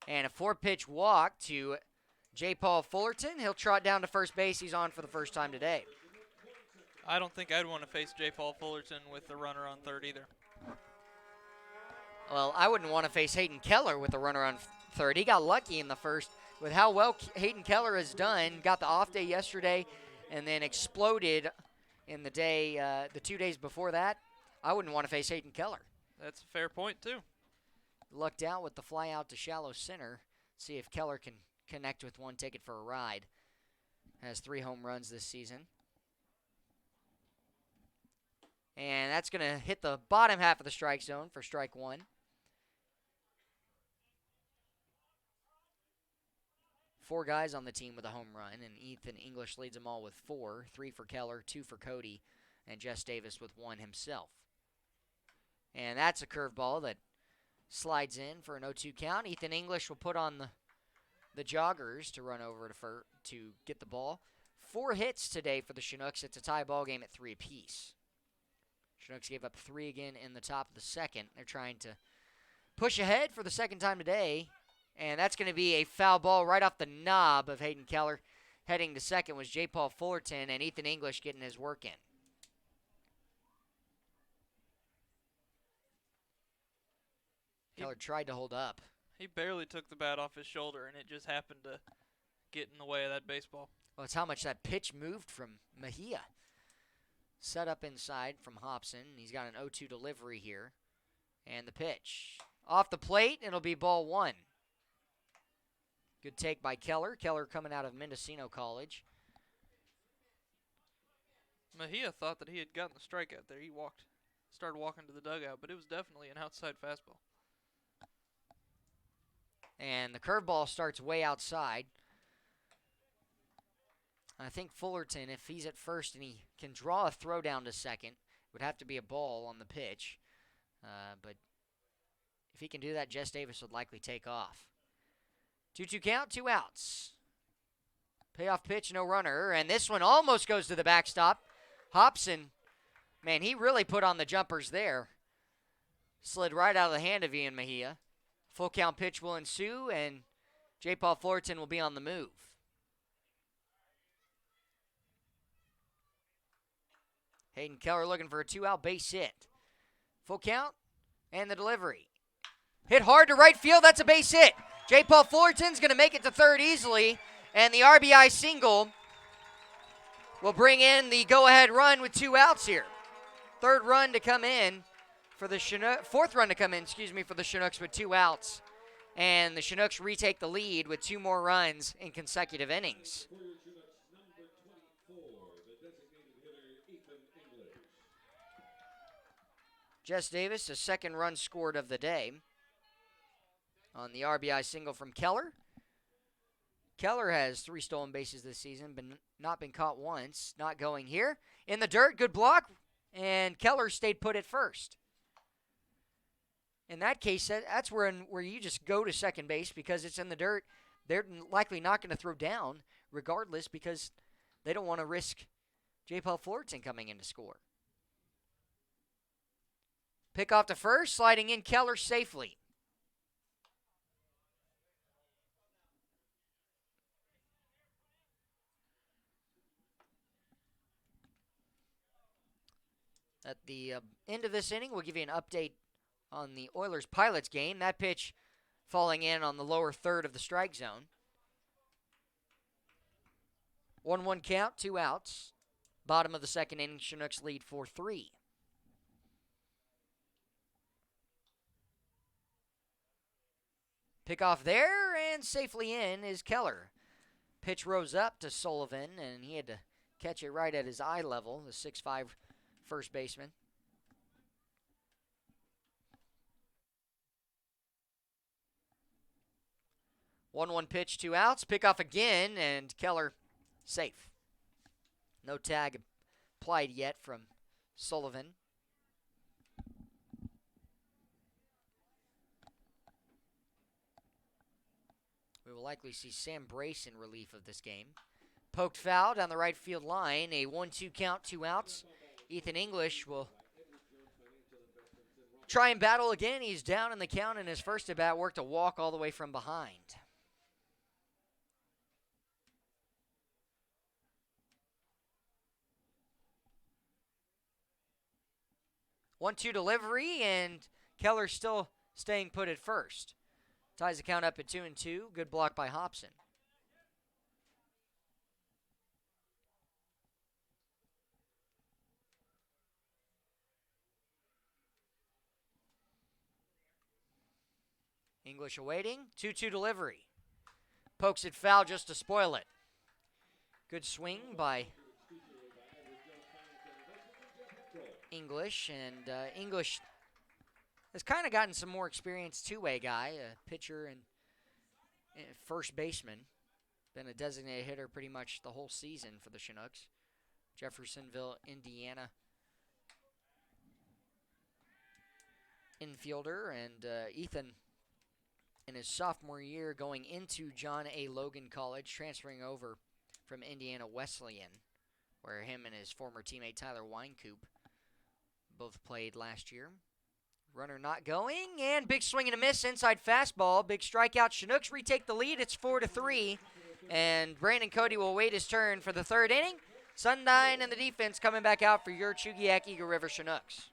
And a 4-pitch walk to J. Paul Fullerton. He'll trot down to first base. He's on for the first time today. I don't think I'd want to face J. Paul Fullerton with the runner on third either. Well, I wouldn't want to face Hayden Keller with a runner on third. He got lucky in the first with how well Hayden Keller has done. Got the off day yesterday and then exploded in the day, the 2 days before that. I wouldn't want to face Hayden Keller. That's a fair point, too. Lucked out with the fly out to shallow center. See if Keller can connect with one, take it for a ride. Has 3 home runs this season. And that's going to hit the bottom half of the strike zone for strike 1. Four guys on the team with a home run, and Ethan English leads them all with 4. 3 for Keller, 2 for Cody, and Jess Davis with 1 himself. And that's a curveball that slides in for an 0-2 count. Ethan English will put on the joggers to run over to get the ball. 4 hits today for the Chinooks. It's a tie ball game at 3 apiece. Chinooks gave up 3 again in the top of the second. They're trying to push ahead for the second time today. And that's going to be a foul ball right off the knob of Hayden Keller. Heading to second was J. Paul Fullerton and Ethan English getting his work in. Keller tried to hold up. He barely took the bat off his shoulder, and it just happened to get in the way of that baseball. Well, it's how much that pitch moved from Mejia. Set up inside from Hobson. He's got an 0-2 delivery here. And the pitch. Off the plate, it'll be ball 1. Good take by Keller. Keller coming out of Mendocino College. Mejia thought that he had gotten the strikeout there. He started walking to the dugout, but it was definitely an outside fastball. And the curveball starts way outside. I think Fullerton, if he's at first and he can draw a throw down to second, would have to be a ball on the pitch. But if he can do that, Jess Davis would likely take off. 2-2 count, 2 outs. Payoff pitch, no runner. And this one almost goes to the backstop. Hobson, man, he really put on the jumpers there. slid right out of the hand of Ian Mejia. Full count pitch will ensue, and J. Paul Fullerton will be on the move. Hayden Keller looking for a 2-out base hit. Full count, and the delivery. Hit hard to right field. That's a base hit. J. Paul Fullerton's going to make it to third easily, and the RBI single will bring in the go-ahead run with 2 outs here. Fourth run to come in, for the Chinooks with 2 outs. And the Chinooks retake the lead with 2 more runs in consecutive innings. Jess Davis, a second run scored of the day on the RBI single from Keller. Keller has 3 stolen bases this season, but not been caught once. Not going here. In the dirt, good block, and Keller stayed put at first. In that case, that's where you just go to second base because it's in the dirt. They're likely not going to throw down regardless because they don't want to risk J. Paul Fullerton coming in to score. Pick off to first, sliding in Keller safely. At the end of this inning, we'll give you an update on the Oilers-Pilots game. That pitch falling in on the lower third of the strike zone. 1-1 count, 2 outs. Bottom of the second inning, Chinooks lead 4-3. Pick off there, and safely in is Keller. Pitch rose up to Sullivan, and he had to catch it right at his eye level, the 6'5" first baseman. One pitch, 2 outs. Pick off again, and Keller safe. No tag applied yet from Sullivan. We will likely see Sam Brace in relief of this game. Poked foul down the right field line. A 1-2 count, 2 outs. Ethan English will try and battle again. He's down in the count in his first at-bat. Worked a walk all the way from behind. 1-2 delivery, and Keller still staying put at first. Ties the count up at 2-2. Good block by Hobson. English awaiting. 2-2 delivery. Pokes it foul just to spoil it. Good swing by English, and English has kind of gotten some more experience, two-way guy, a pitcher and first baseman. Been a designated hitter pretty much the whole season for the Chinooks. Jeffersonville, Indiana infielder, and Ethan in his sophomore year going into John A. Logan College, transferring over from Indiana Wesleyan, where him and his former teammate Tyler Weinkoop both played last year. Runner not going, and big swing and a miss, inside fastball, big strikeout. Chinooks retake the lead. It's 4-3, and Brandon Cody will wait his turn for the third inning. Sundine and the defense coming back out for your Chugiak Eagle River Chinooks.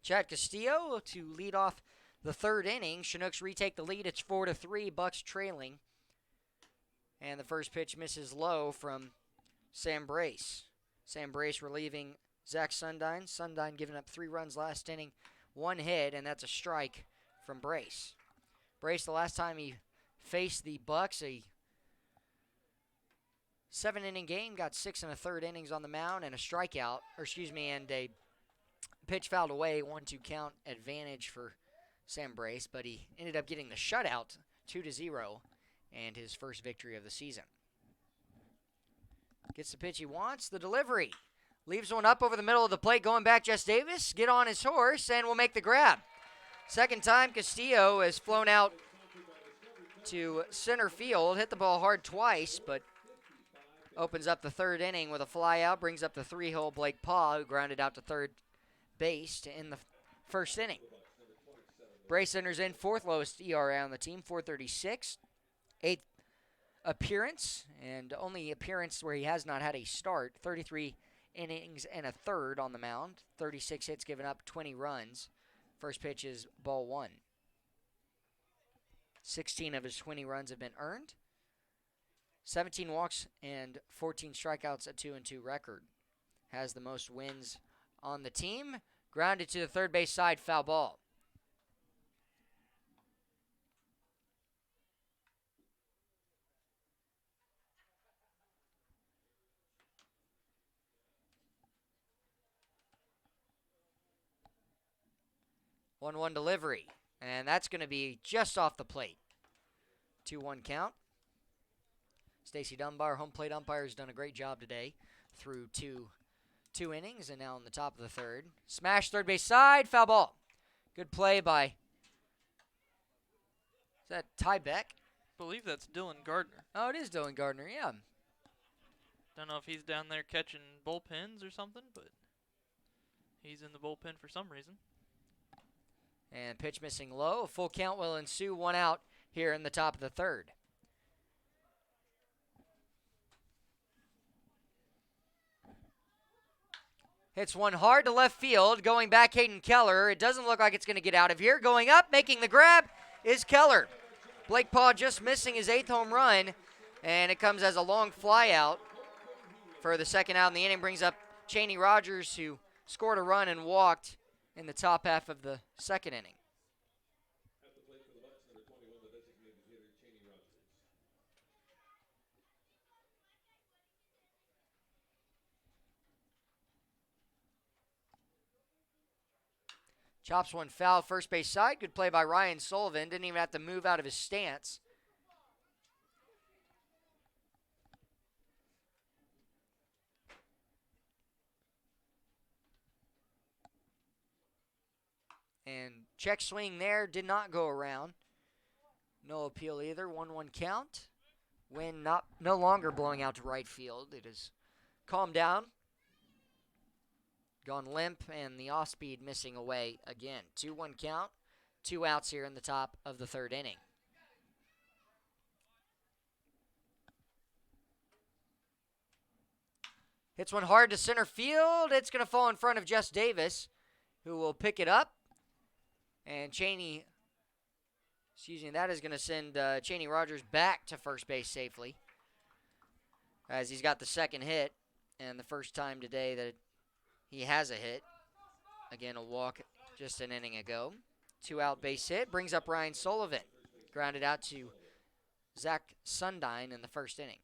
Chad Castillo to lead off the third inning. Chinooks retake the lead. It's 4-3. Bucs trailing. And the first pitch misses low from Sam Brace. Sam Brace relieving Zach Sundine. Sundine giving up 3 runs last inning, 1 hit, and that's a strike from Brace. Brace, the last time he faced the Bucs, a 7-inning game, got 6 1/3 innings on the mound and a strikeout, and a pitch fouled away, 1-2 count advantage for Sam Brace, but he ended up getting the shutout 2-0 and his first victory of the season. Gets the pitch he wants, the delivery. Leaves one up over the middle of the plate, going back Jess Davis, get on his horse, and will make the grab. Second time Castillo has flown out to center field, hit the ball hard twice, but opens up the third inning with a fly out, brings up the 3-hole Blake Paw, who grounded out to third base to end the first inning. Brace enters in 4th lowest ERA on the team, 4.36. 8th appearance, and only appearance where he has not had a start. 33 innings and a third on the mound. 36 hits given up, 20 runs. First pitch is ball 1. 16 of his 20 runs have been earned. 17 walks and 14 strikeouts, a 2-2 record. Has the most wins on the team. Grounded to the third base side, foul ball. One delivery, and that's going to be just off the plate. 2-1 count. Stacy Dunbar, home plate umpire, has done a great job today through two innings, and now on the top of the third. Smash third base side, foul ball. Good play by, is that Ty Beck? I believe that's Dylan Gardner. Oh, it is Dylan Gardner, yeah. Don't know if he's down there catching bullpens or something, but he's in the bullpen for some reason. And pitch missing low. A full count will ensue, 1 out here in the top of the third. Hits one hard to left field. Going back, Hayden Keller. It doesn't look like it's going to get out of here. Going up, making the grab is Keller. Blake Paw just missing his 8th home run, and it comes as a long fly out for the second out in the inning. Brings up Cheney Rogers, who scored a run and walked in the top half of the second inning. At the plate for the Bucs, number 21, the designated hitter, Cheney Rogers. Chops one foul, first base side. Good play by Ryan Sullivan. Didn't even have to move out of his stance. And check swing there, did not go around. No appeal either, 1-1 count. Wind no longer blowing out to right field. It has calmed down. Gone limp, and the off-speed missing away again. 2-1 count, 2 outs here in the top of the third inning. Hits one hard to center field. It's going to fall in front of Jess Davis, who will pick it up. And Cheney, that is going to send Cheney Rogers back to first base safely, as he's got the second hit and the first time today that he has a hit. Again, a walk just an inning ago. 2-out base hit brings up Ryan Sullivan. Grounded out to Zach Sundine in the first inning.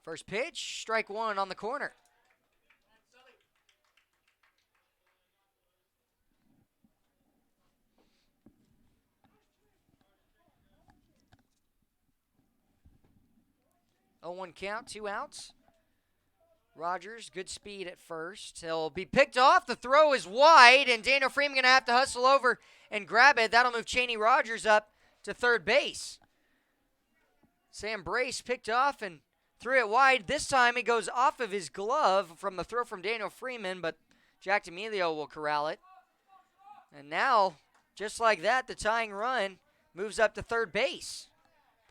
First pitch, strike 1 on the corner. Oh, 1 count, 2 outs. Rogers, good speed at first. He'll be picked off. The throw is wide, and Daniel Freeman going to have to hustle over and grab it. That'll move Cheney Rogers up to third base. Sam Brace picked off and threw it wide. This time it goes off of his glove from the throw from Daniel Freeman, but Jack D'Amelio will corral it. And now, just like that, the tying run moves up to third base.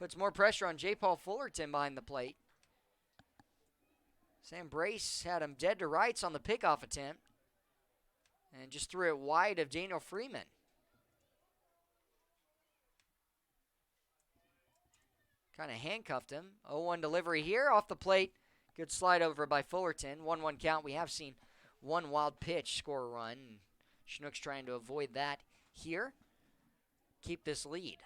Puts more pressure on J. Paul Fullerton behind the plate. Sam Brace had him dead to rights on the pickoff attempt and just threw it wide of Daniel Freeman. Kind of handcuffed him. 0-1 delivery here off the plate. Good slide over by Fullerton. 1-1 count. We have seen one wild pitch score a run. Chinooks trying to avoid that here. Keep this lead.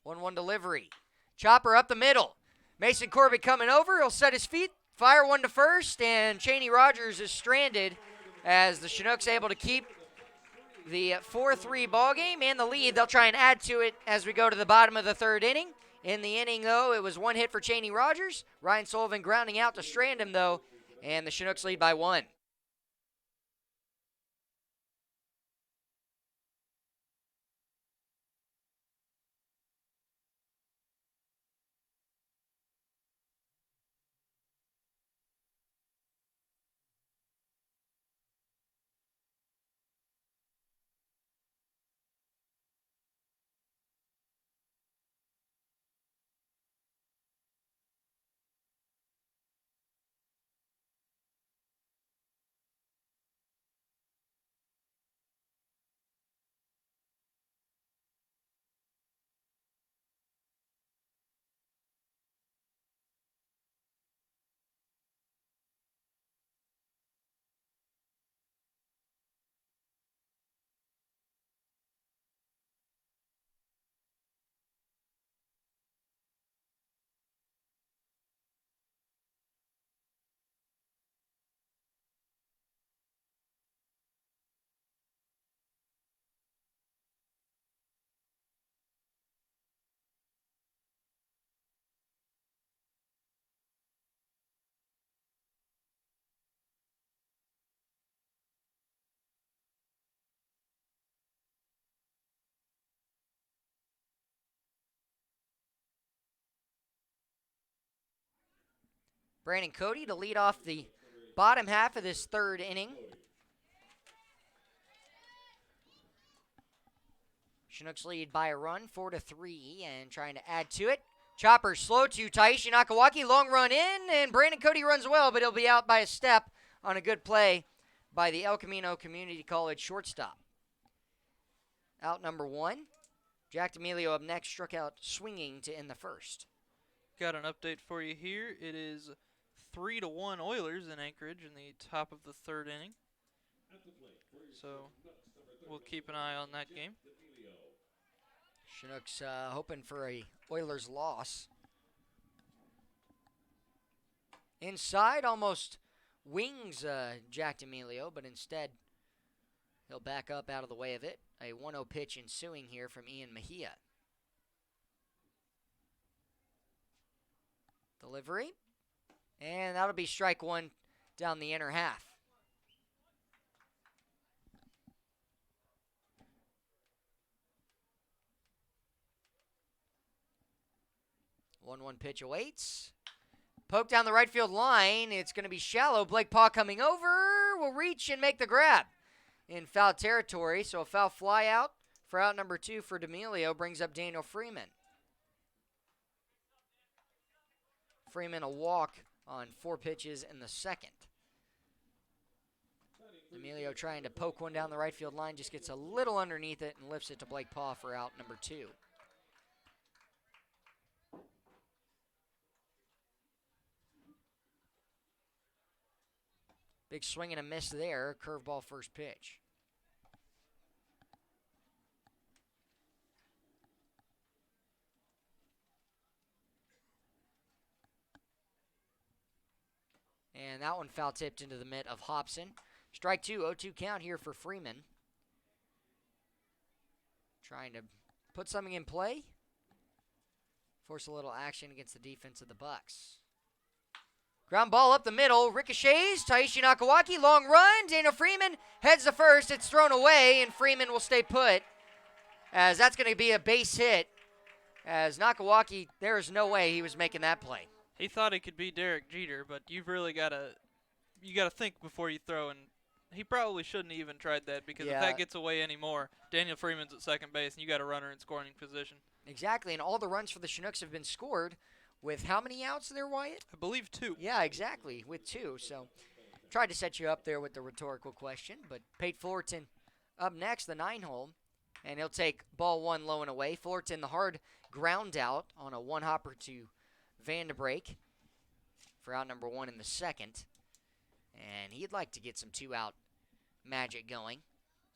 One delivery. Chopper up the middle. Mason Corbett coming over. He'll set his feet. Fire one to first, and Cheney Rogers is stranded as the Chinooks able to keep the 4-3 ball game and the lead. They'll try and add to it as we go to the bottom of the third inning. In the inning, though, it was one hit for Cheney Rogers. Ryan Sullivan grounding out to strand him, though, and the Chinooks lead by 1. Brandon Cody to lead off the bottom half of this third inning. Chinooks lead by a run, 4-3, and trying to add to it. Chopper slow to Taishi Nakawaki, long run in, and Brandon Cody runs well, but he'll be out by a step on a good play by the El Camino Community College shortstop. Out number 1. Jack D'Amelio up next, struck out swinging to end the first. Got an update for you here. It is 3-1 Oilers in Anchorage in the top of the third inning. So we'll keep an eye on that game. Chinooks hoping for a Oilers loss. Inside almost wings Jack D'Amelio, but instead he'll back up out of the way of it. A 1-0 pitch ensuing here from Ian Mejia. Delivery. And that'll be strike 1 down the inner half. One pitch awaits. Poke down the right field line. It's going to be shallow. Blake Paw coming over. Will reach and make the grab in foul territory. So a foul fly out for out number 2 for D'Amelio brings up Daniel Freeman. Freeman a walk on 4 pitches in the second. D'Amelio trying to poke one down the right field line, just gets a little underneath it and lifts it to Blake Paw for out number 2. Big swing and a miss there, curveball first pitch. And that one foul tipped into the mitt of Hobson. Strike 2, 0-2 count here for Freeman. Trying to put something in play. Force a little action against the defense of the Bucs. Ground ball up the middle, ricochets, Taishi Nakawaki, long run, Daniel Freeman heads to first, it's thrown away, and Freeman will stay put, as that's going to be a base hit, as Nakawaki, there is no way he was making that play. He thought he could be Derek Jeter, but you've really got to you got to think before you throw, and he probably shouldn't have even tried that because if Yeah. that gets away anymore, Daniel Freeman's at second base, and you got a runner in scoring position. Exactly, and all the runs for the Chinooks have been scored with how many outs there, Wyatt? I believe 2. Yeah, exactly, with 2. So tried to set you up there with the rhetorical question, but Pate Fullerton up next, the 9-hole, and he'll take ball 1 low and away. Fullerton, the hard ground out on a 1-hopper to Van de Break for out number 1 in the second. And he'd like to get some 2-out magic going.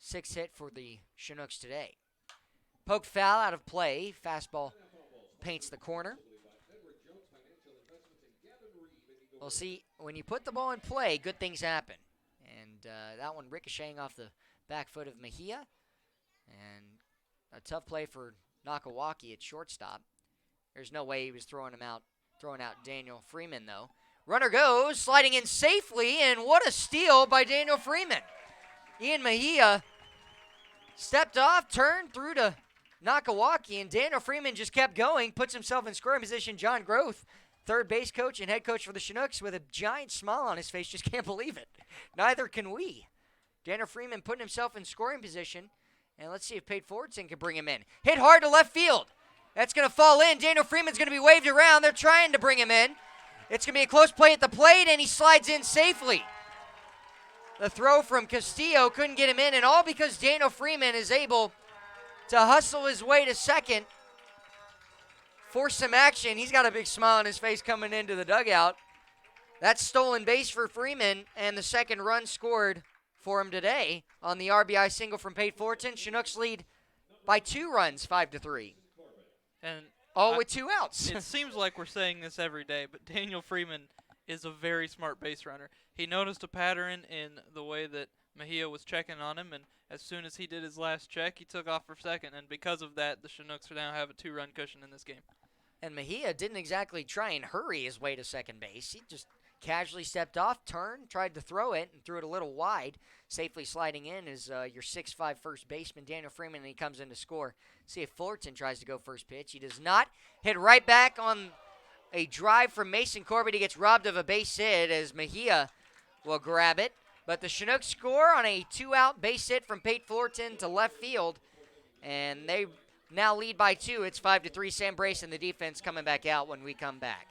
6th hit for the Chinooks today. Poke foul out of play. Fastball paints the corner. Well, see, when you put the ball in play, good things happen. And that one ricocheting off the back foot of Mejia. And a tough play for Nakawaki at shortstop. There's no way he was throwing out Daniel Freeman, though. Runner goes, sliding in safely, and what a steal by Daniel Freeman. Ian Mejia stepped off, turned through to Nakawaki, and Daniel Freeman just kept going, puts himself in scoring position. John Groth, third base coach and head coach for the Chinooks, with a giant smile on his face, just can't believe it. Neither can we. Daniel Freeman putting himself in scoring position, and let's see if Pate Fullerton can bring him in. Hit hard to left field. That's going to fall in. Daniel Freeman's going to be waved around. They're trying to bring him in. It's going to be a close play at the plate, and he slides in safely. The throw from Castillo couldn't get him in, and all because Daniel Freeman is able to hustle his way to second, force some action. He's got a big smile on his face coming into the dugout. That's stolen base for Freeman, and the second run scored for him today on the RBI single from Pate Fullerton. Chinooks lead by 2 runs, 5-3. And All with 2 outs. it seems like we're saying this every day, but Daniel Freeman is a very smart base runner. He noticed a pattern in the way that Mejia was checking on him, and as soon as he did his last check, he took off for second, and because of that, the Chinooks now have a 2-run cushion in this game. And Mejia didn't exactly try and hurry his way to second base. He just casually stepped off, turned, tried to throw it, and threw it a little wide. Safely sliding in is your 6'5" first baseman, Daniel Freeman, and he comes in to score. See if Fullerton tries to go first pitch. He does not. Hit right back on a drive from Mason Corbett. He gets robbed of a base hit as Mejia will grab it. But the Chinooks score on a 2-out base hit from Pate Fullerton to left field. And they now lead by 2. It's 5-3. Sam Brace and the defense coming back out when we come back.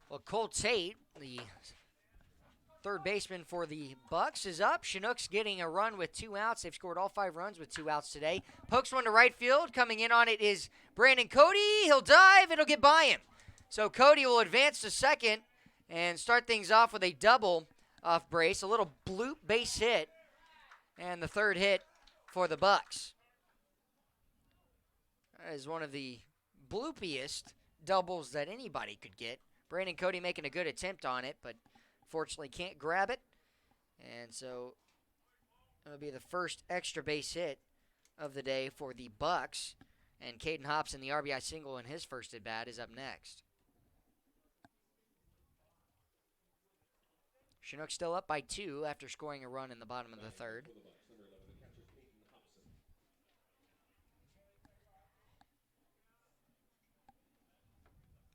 Well, Cole Tate, the third baseman for the Bucs, is up. Chinooks getting a run with 2 outs. They've scored all 5 runs with 2 outs today. Pokes one to right field. Coming in on it is Brandon Cody. He'll dive. It'll get by him. So Cody will advance to second and start things off with a double off Brace. A little bloop base hit. And the third hit for the Bucs. That is one of the bloopiest doubles that anybody could get. Brandon Cody making a good attempt on it, but fortunately can't grab it. And so it'll be the first extra base hit of the day for the Bucs. And Caden Hobson, the RBI single in his first at-bat, is up next. Chinooks still up by 2 after scoring a run in the bottom of the third.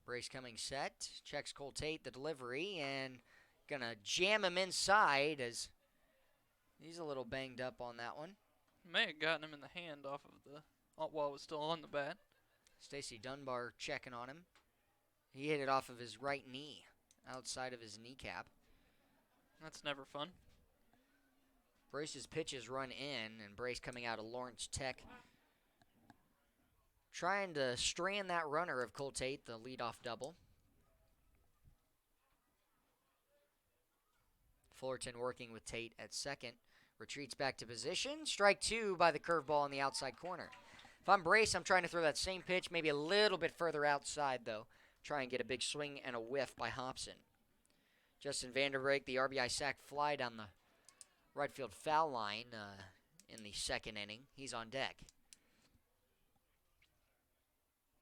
Brace coming set, checks Cole Tate, the delivery, and gonna jam him inside as he's a little banged up on that one. May have gotten him in the hand off of the while it was still on the bat. Stacy Dunbar checking on him. He hit it off of his right knee, outside of his kneecap. That's never fun. Brace's pitches run in, and Brace coming out of Lawrence Tech, trying to strand that runner of Cole Tate, the leadoff double. Fullerton working with Tate at second. Retreats back to position. Strike 2 by the curveball in the outside corner. If I'm Brace, I'm trying to throw that same pitch, maybe a little bit further outside, though. Try and get a big swing and a whiff by Hobson. Justin Vanderbeek, the RBI sac fly down the right field foul line in the second inning. He's on deck.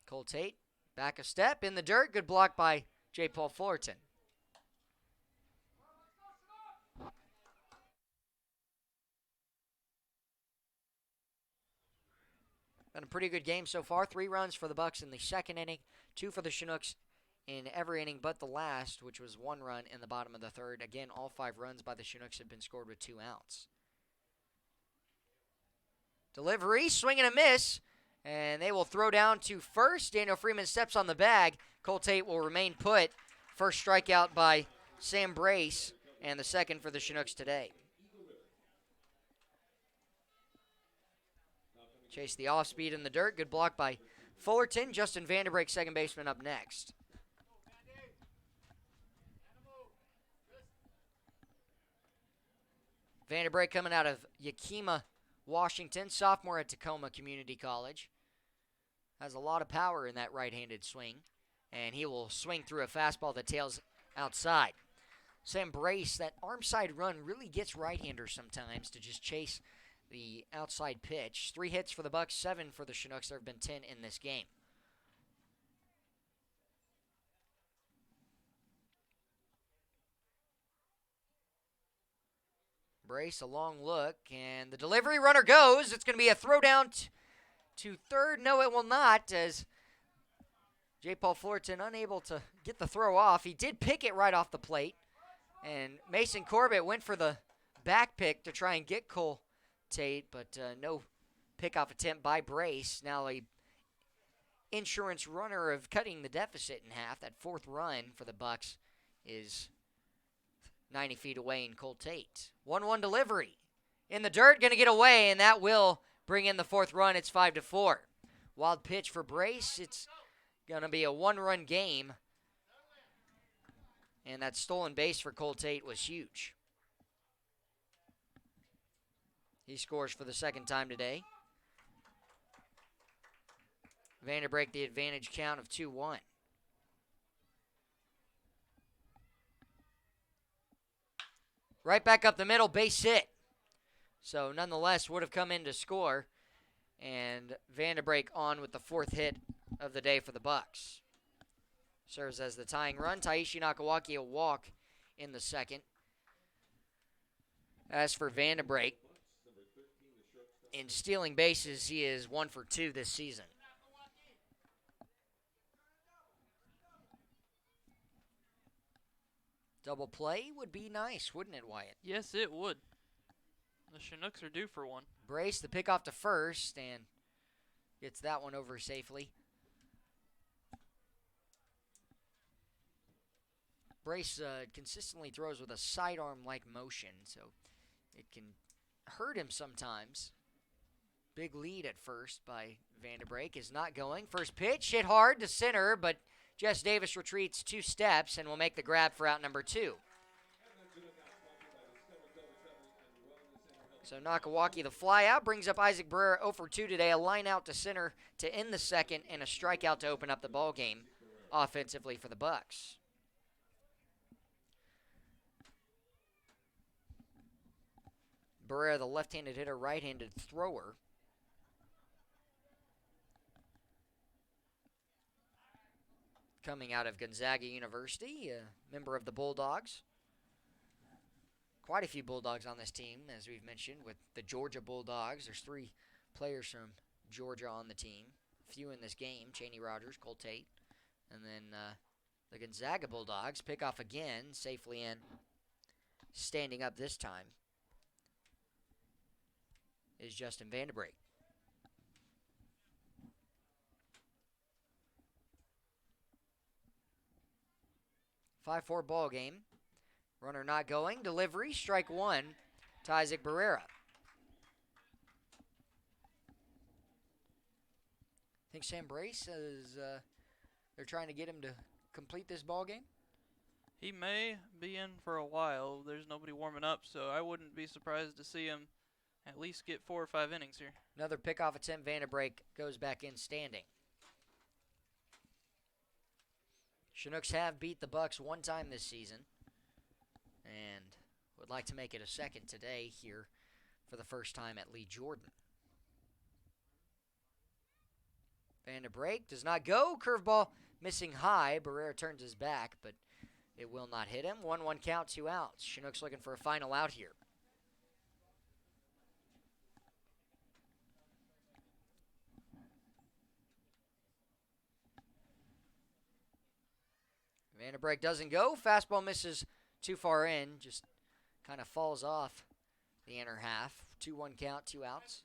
Cole Tate, back a step in the dirt. Good block by J. Paul Fullerton. Been a pretty good game so far. 3 runs for the Bucs in the second inning, 2 for the Chinooks in every inning but the last, which was 1 run in the bottom of the third. Again, all 5 runs by the Chinooks have been scored with 2 outs. Delivery, swing and a miss, and they will throw down to first. Daniel Freeman steps on the bag. Cole Tate will remain put. First strikeout by Sam Brace, and the second for the Chinooks today. Chase the off-speed in the dirt. Good block by Fullerton. Justin Vanderbeek, second baseman, up next. Vanderbeek coming out of Yakima, Washington, sophomore at Tacoma Community College. Has a lot of power in that right-handed swing, and he will swing through a fastball that tails outside. Sam Brace, that arm side run really gets right-handers sometimes to just chase the outside pitch. 3 hits for the Bucs, 7 for the Chinooks. There have been 10 in this game. Brace, a long look, and the delivery runner goes. It's going to be a throw down to third. No, it will not, as J. Paul Fullerton unable to get the throw off. He did pick it right off the plate, and Mason Corbett went for the back pick to try and get Cole Tate, but no pickoff attempt by Brace. Now a insurance runner of cutting the deficit in half. That 4th run for the Bucs is 90 feet away in Cole Tate. 1-1 delivery. In the dirt, going to get away, and that will bring in the 4th run. It's 5-4. Wild pitch for Brace. It's going to be a 1-run game. And that stolen base for Cole Tate was huge. He scores for the 2nd time today. Vanderbeek, the advantage count of 2-1. Right back up the middle, base hit. So nonetheless, would have come in to score. And Vanderbeek on with the 4th hit of the day for the Bucs. Serves as the tying run. Taishi Nakawaki a walk in the second. As for Vanderbeek, in stealing bases, he is 1 for 2 this season. Double play would be nice, wouldn't it, Wyatt? Yes, it would. The Chinooks are due for one. Brace the pickoff to first and gets that one over safely. Brace consistently throws with a sidearm-like motion, so it can hurt him sometimes. Big lead at first by Vanderbeek is not going. First pitch hit hard to center, but Jess Davis retreats 2 steps and will make the grab for out number 2. So Nakawaki, the flyout, brings up Isaac Barrera 0 for 2 today. A line out to center to end the second and a strikeout to open up the ball game offensively for the Bucs. Barrera, the left-handed hitter, right-handed thrower. coming out of Gonzaga University, a member of the Bulldogs. Quite a few Bulldogs on this team, as we've mentioned, with the Georgia Bulldogs. There's 3 players from Georgia on the team. A few in this game, Cheney Rogers, Cole Tate. And then the Gonzaga Bulldogs pick off again, safely in, standing up this time, is Justin Vanderbrake. Five 5-4 ball game. Runner not going. Delivery. Strike 1 to Isaac Barrera. Think Sam Brace is they're trying to get him to complete this ball game? He may be in for a while. There's nobody warming up, so I wouldn't be surprised to see him at least get 4 or 5 innings here. Another pickoff attempt. Vanderbrake goes back in standing. Chinooks have beat the Bucs 1 time this season and would like to make it a second today here for the first time at Lee Jordan. Vanderbrake does not go. Curveball missing high. Barrera turns his back, but it will not hit him. 1-1 count, 2 outs. Chinooks looking for a final out here. Vanderbrake doesn't go. Fastball misses too far in. Just kind of falls off the inner half. 2-1 count, 2 outs.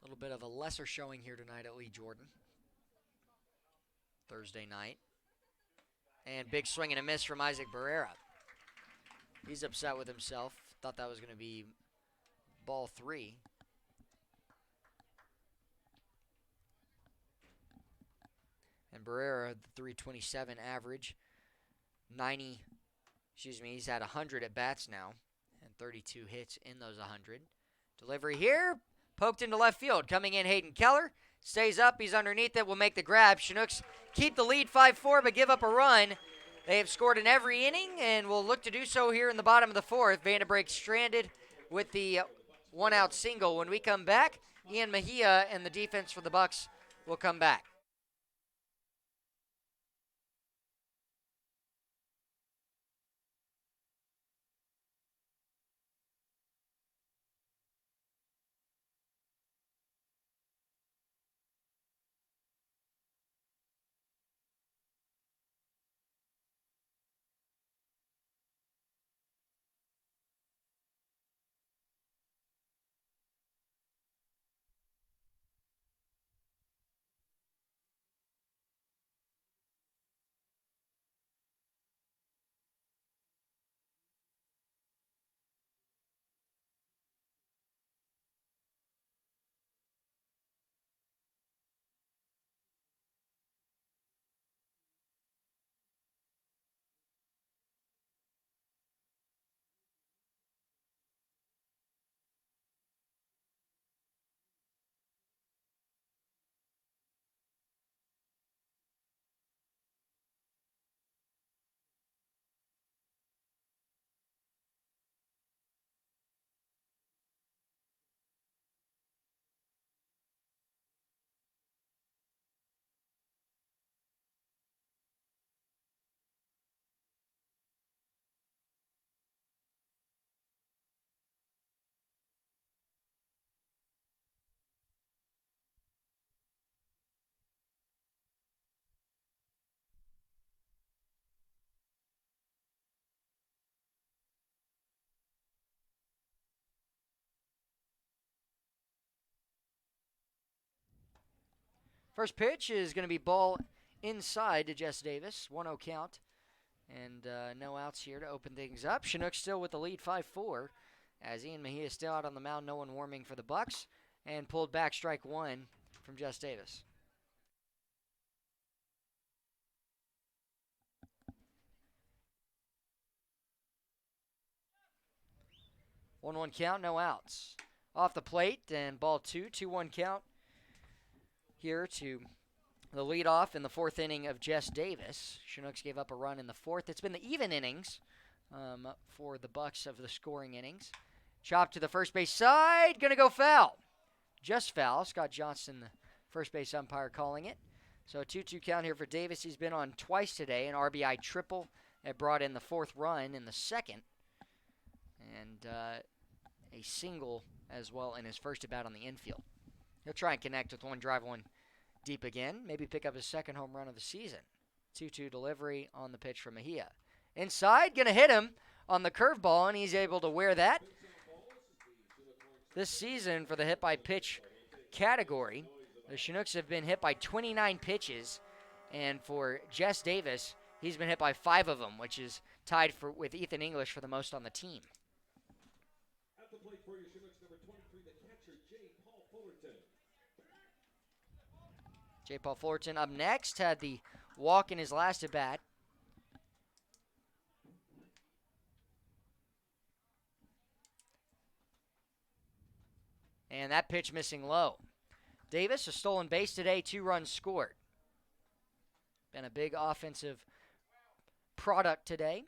A little bit of a lesser showing here tonight at Lee Jordan. Thursday night. And big swing and a miss from Isaac Barrera. He's upset with himself. Thought that was going to be ball 3. And Barrera, the 327 average. He's had 100 at bats now. And 32 hits in those 100. Delivery here. Poked into left field. Coming in, Hayden Keller. Stays up. He's underneath it. Will make the grab. Chinooks keep the lead 5-4, but give up a run. They have scored in every inning and will look to do so here in the bottom of the 4th. Vanderbrake stranded with the 1-out single. When we come back, Ian Mejia and the defense for the Bucs will come back. First pitch is going to be ball inside to Jess Davis. 1-0 count. And no outs here to open things up. Chinooks still with the lead 5-4. As Ian Mejia is still out on the mound. No one warming for the Bucs. And pulled back strike 1 from Jess Davis. One count, no outs. Off the plate and ball 2. 2-1 count. Here to the leadoff in the 4th inning of Jess Davis. Chinooks gave up a run in the 4th. It's been the even innings for the Bucs of the scoring innings. Chop to the first base side. Going to go foul. just foul. Scott Johnston, the first base umpire, calling it. So a 2-2 count here for Davis. He's been on twice today, an RBI triple. It brought in the 4th run in the 2nd. And a single as well in his first at bat on the infield. He'll try and connect with one drive, one deep again. Maybe pick up his 2nd home run of the season. 2-2 delivery on the pitch from Mejia. Inside, going to hit him on the curveball, and he's able to wear that. This season for the hit by pitch category, the Chinooks have been hit by 29 pitches, and for Jess Davis, he's been hit by 5 of them, which is tied with Ethan English for the most on the team. At the plate for your Chinooks, number 23, the catcher, J. Paul Fullerton. J. Paul Fullerton up next, had the walk in his last at bat. And that pitch missing low. Davis, a stolen base today, 2 runs scored. Been a big offensive product today.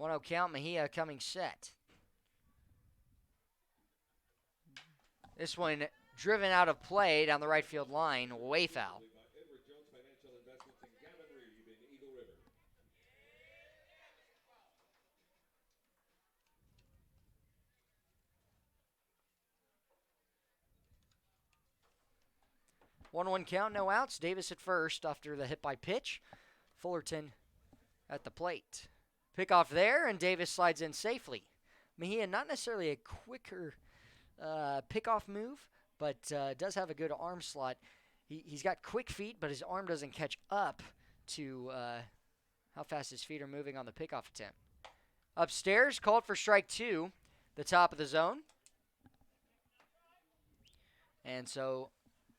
1-0 count, Mejia coming set. This one driven out of play down the right field line, way foul. 1-1 count, no outs. Davis at first after the hit by pitch. Fullerton at the plate. Pick off there, and Davis slides in safely. Mejia, not necessarily a quicker pickoff move, but does have a good arm slot. He's got quick feet, but his arm doesn't catch up to how fast his feet are moving on the pickoff attempt. Upstairs, called for strike 2, the top of the zone. And so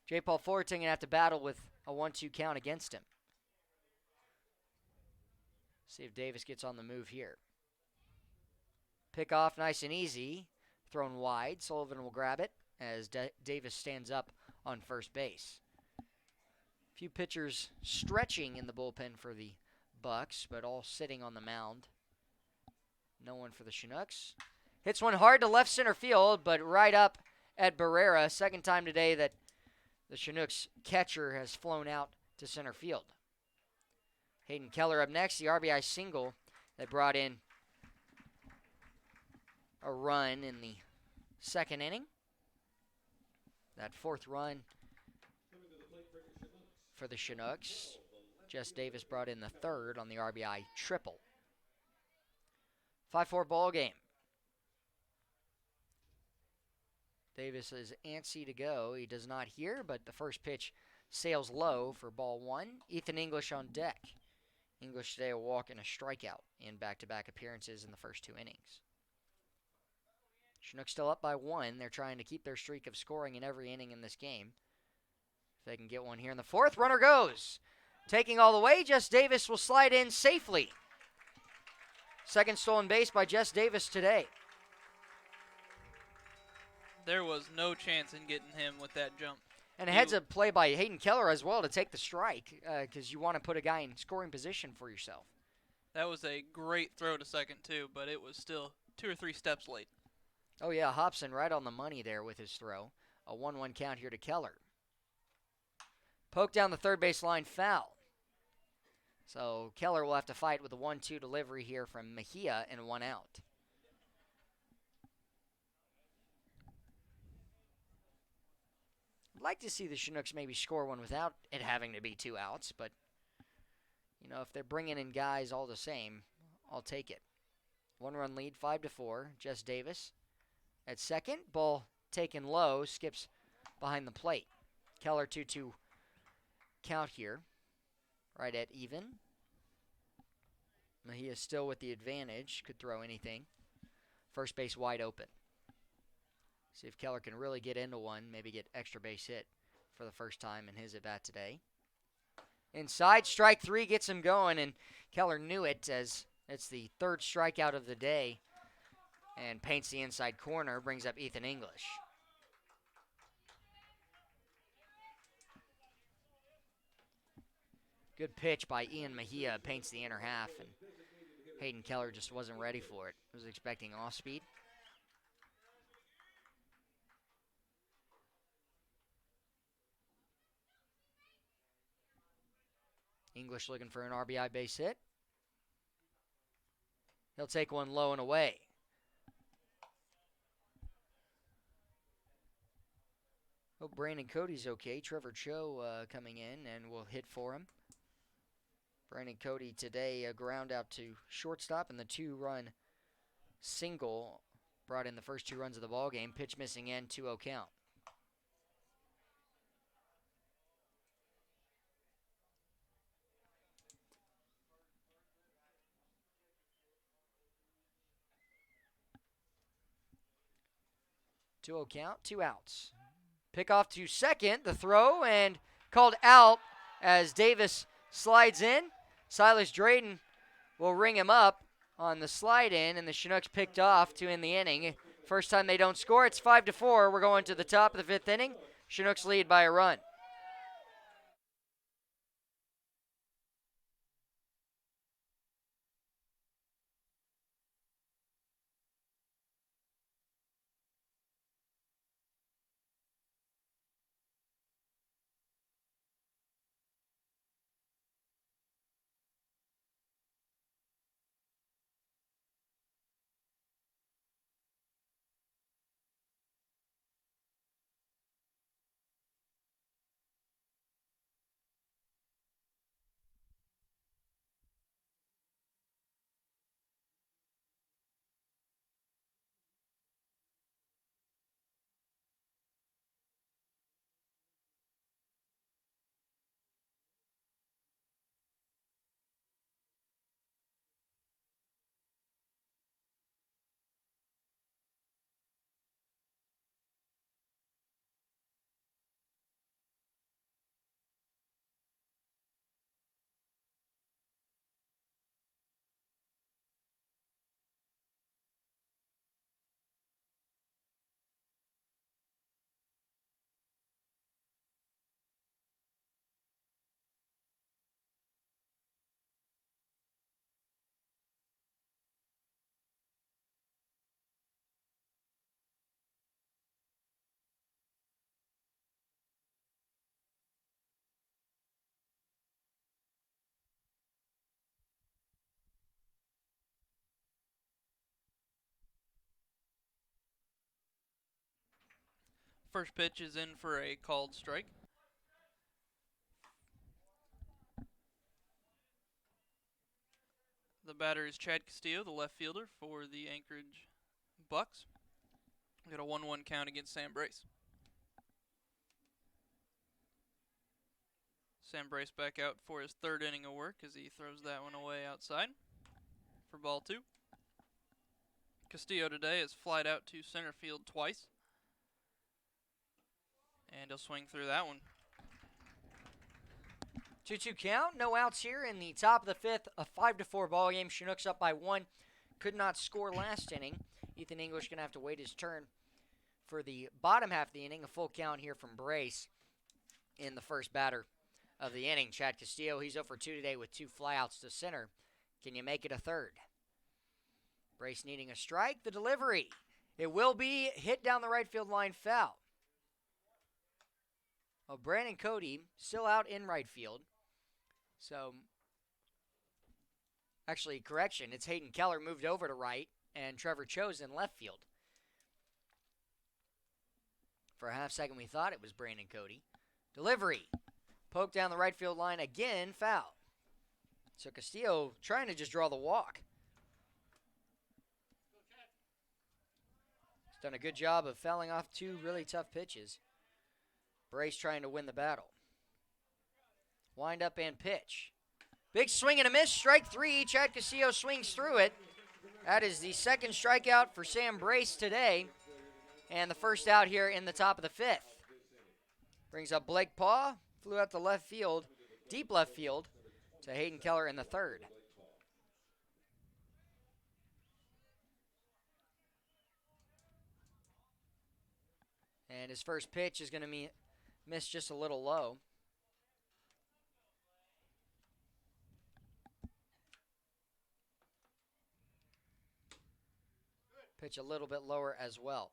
J. Paul Fullerton going to have to battle with a 1-2 count against him. See if Davis gets on the move here. Pick off nice and easy. Thrown wide. Sullivan will grab it as Davis stands up on first base. A few pitchers stretching in the bullpen for the Bucs, but all sitting on the mound. No one for the Chinooks. Hits one hard to left center field, but right up at Barrera. Second time today that the Chinooks catcher has flown out to center field. Hayden Keller up next, the RBI single that brought in a run in the 2nd inning. That 4th run for the Chinooks. Jess Davis brought in the 3rd on the RBI triple. 5-4 ball game. Davis is antsy to go. He does not hear, but the first pitch sails low for ball 1. Ethan English on deck. English today a walk and a strikeout in back-to-back appearances in the first 2 innings. Chinooks still up by 1. They're trying to keep their streak of scoring in every inning in this game. If they can get one here in the 4th, runner goes. Taking all the way, Jess Davis will slide in safely. 2nd stolen base by Jess Davis today. There was no chance in getting him with that jump. And a heads-up play by Hayden Keller as well to take the strike because you want to put a guy in scoring position for yourself. That was a great throw to second, too, but it was still 2 or 3 steps late. Oh, yeah, Hobson right on the money there with his throw. A 1-1 count here to Keller. Poke down the third base line, foul. So Keller will have to fight with a 1-2 delivery here from Mejia and 1 out. I'd like to see the Chinooks maybe score one without it having to be 2 outs, but, you know, if they're bringing in guys all the same, I'll take it. 1-run lead, 5-4. Jess Davis at second. Ball taken low, skips behind the plate. Keller 2-2 count here, right at even. Mejia still with the advantage, could throw anything. First base wide open. See if Keller can really get into one, maybe get extra base hit for the first time in his at-bat today. Inside, strike 3 gets him going, and Keller knew it as it's the 3rd strikeout of the day and paints the inside corner, brings up Ethan English. Good pitch by Ian Mejia, paints the inner half, and Hayden Keller just wasn't ready for it. Was expecting off speed. English looking for an RBI base hit. He'll take one low and away. Hope Brandon Cody's okay. Trevor Cho coming in and will hit for him. Brandon Cody today a ground out to shortstop, and the 2-run single brought in the first 2 runs of the ball game. Pitch missing and 2-0 count. Count, 2 outs. Pick off to second, the throw, and called out as Davis slides in. Silas Drayden will ring him up on the slide in, and the Chinooks picked off to end the inning. First time they don't score, it's 5-4. We're going to the top of the 5th inning. Chinooks lead by a run. First pitch is in for a called strike. The batter is Chad Castillo, the left fielder for the Anchorage Bucs. We got a 1-1 count against Sam Brace. Sam Brace back out for his 3rd inning of work as he throws that one away outside for ball 2. Castillo today has flied out to center field twice. And he'll swing through that one. 2-2 count, no outs here in the top of the 5th, a 5-4 ball game. Chinooks up by 1, could not score last inning. Ethan English going to have to wait his turn for the bottom half of the inning. A full count here from Brace in the first batter of the inning. Chad Castillo, he's 0 for 2 today with 2 flyouts to center. Can you make it a 3rd? Brace needing a strike. The delivery, it will be hit down the right field line, foul. Well, Brandon Cody still out in right field. So, actually, correction, it's Hayden Keller moved over to right, and Trevor Cho's in left field. For a half second, we thought it was Brandon Cody. Delivery, poked down the right field line again, foul. So Castillo trying to just draw the walk. He's done a good job of fouling off 2 really tough pitches. Brace trying to win the battle. Wind up and pitch. Big swing and a miss. Strike 3. Chad Castillo swings through it. That is the 2nd strikeout for Sam Brace today. And the first out here in the top of the 5th. Brings up Blake Paw. Flew out to left field. Deep left field to Hayden Keller in the 3rd. And his first pitch is going to miss just a little low. Pitch a little bit lower as well.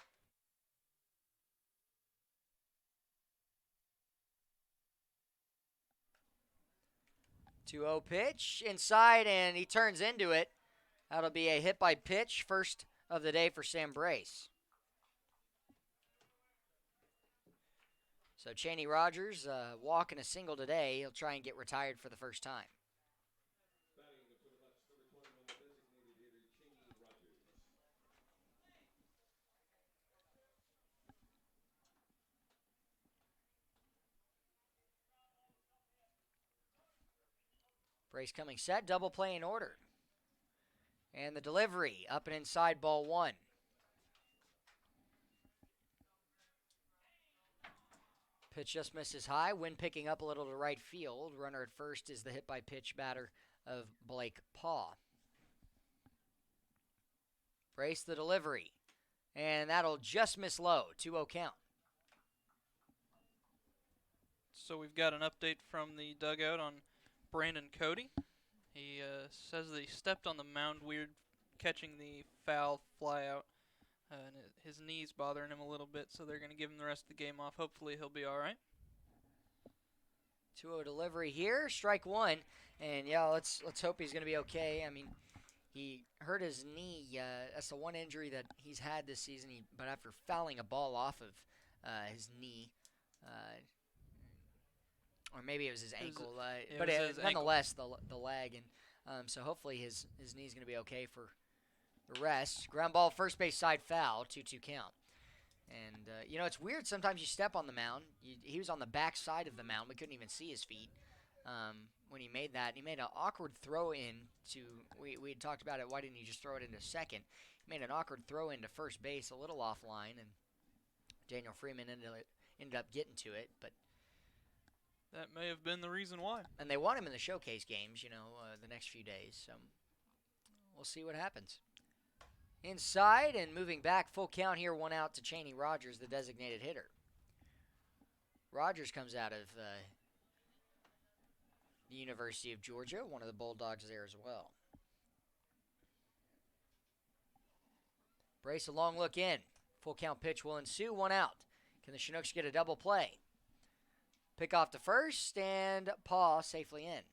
2-0 pitch inside, and he turns into it. That'll be a hit by pitch, first of the day for Sam Brace. So Cheney Rogers walking a single today. He'll try and get retired for the first time. Brace coming set, double play in order. And the delivery, up and inside, ball 1. Pitch just misses high. Wind picking up a little to right field. Runner at first is the hit by pitch batter of Blake Paw. Brace the delivery. And that'll just miss low. 2-0 count. So we've got an update from the dugout on Brandon Cody. He says that he stepped on the mound weird catching the foul fly out. And his knee's bothering him a little bit, so they're going to give him the rest of the game off. Hopefully he'll be all right. 2-0 delivery here, strike 1. And yeah, let's hope he's going to be okay. I mean, he hurt his knee. That's the one injury that he's had this season. But after fouling a ball off of his knee, or maybe it was his ankle. But nonetheless, the leg. And so hopefully his knee's going to be okay for the rest. Ground ball, first base side foul, 2-2 count. And, it's weird. Sometimes you step on the mound. He was on the back side of the mound. We couldn't even see his feet when he made that. He made an awkward throw in to – we had talked about it. Why didn't he just throw it into second? He made an awkward throw into first base, a little offline, and Daniel Freeman ended up getting to it. But that may have been the reason why. And they want him in the showcase games, the next few days. So we'll see what happens. Inside and moving back, full count here, 1 out to Cheney Rogers, the designated hitter. Rogers comes out of the University of Georgia, one of the Bulldogs there as well. Brace a long look in. Full count pitch will ensue, 1 out. Can the Chinooks get a double play? Pick off to first, and Paw safely in.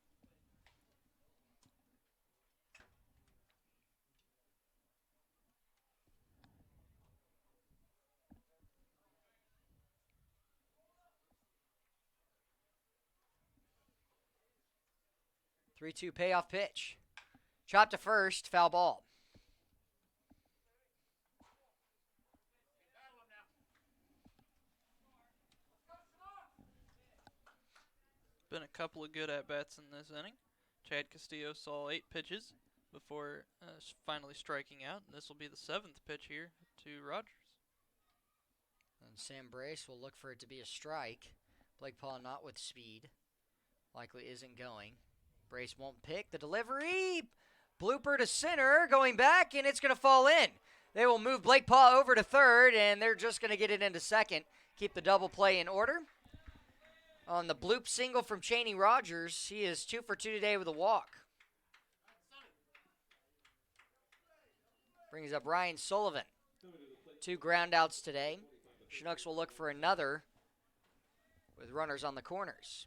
Three-two payoff pitch. Chop to first, foul ball. Been a couple of good at-bats in this inning. Chad Castillo saw 8 pitches before finally striking out. This will be the 7th pitch here to Rogers. And Sam Brace will look for it to be a strike. Blake Paul not with speed. Likely isn't going. Brace won't pick. The delivery. Blooper to center. Going back, and it's going to fall in. They will move Blake Paul over to third, and they're just going to get it into second. Keep the double play in order. On the bloop single from Cheney Rogers, he is 2 for 2 today with a walk. Brings up Ryan Sullivan. 2 groundouts today. Chinooks will look for another with runners on the corners.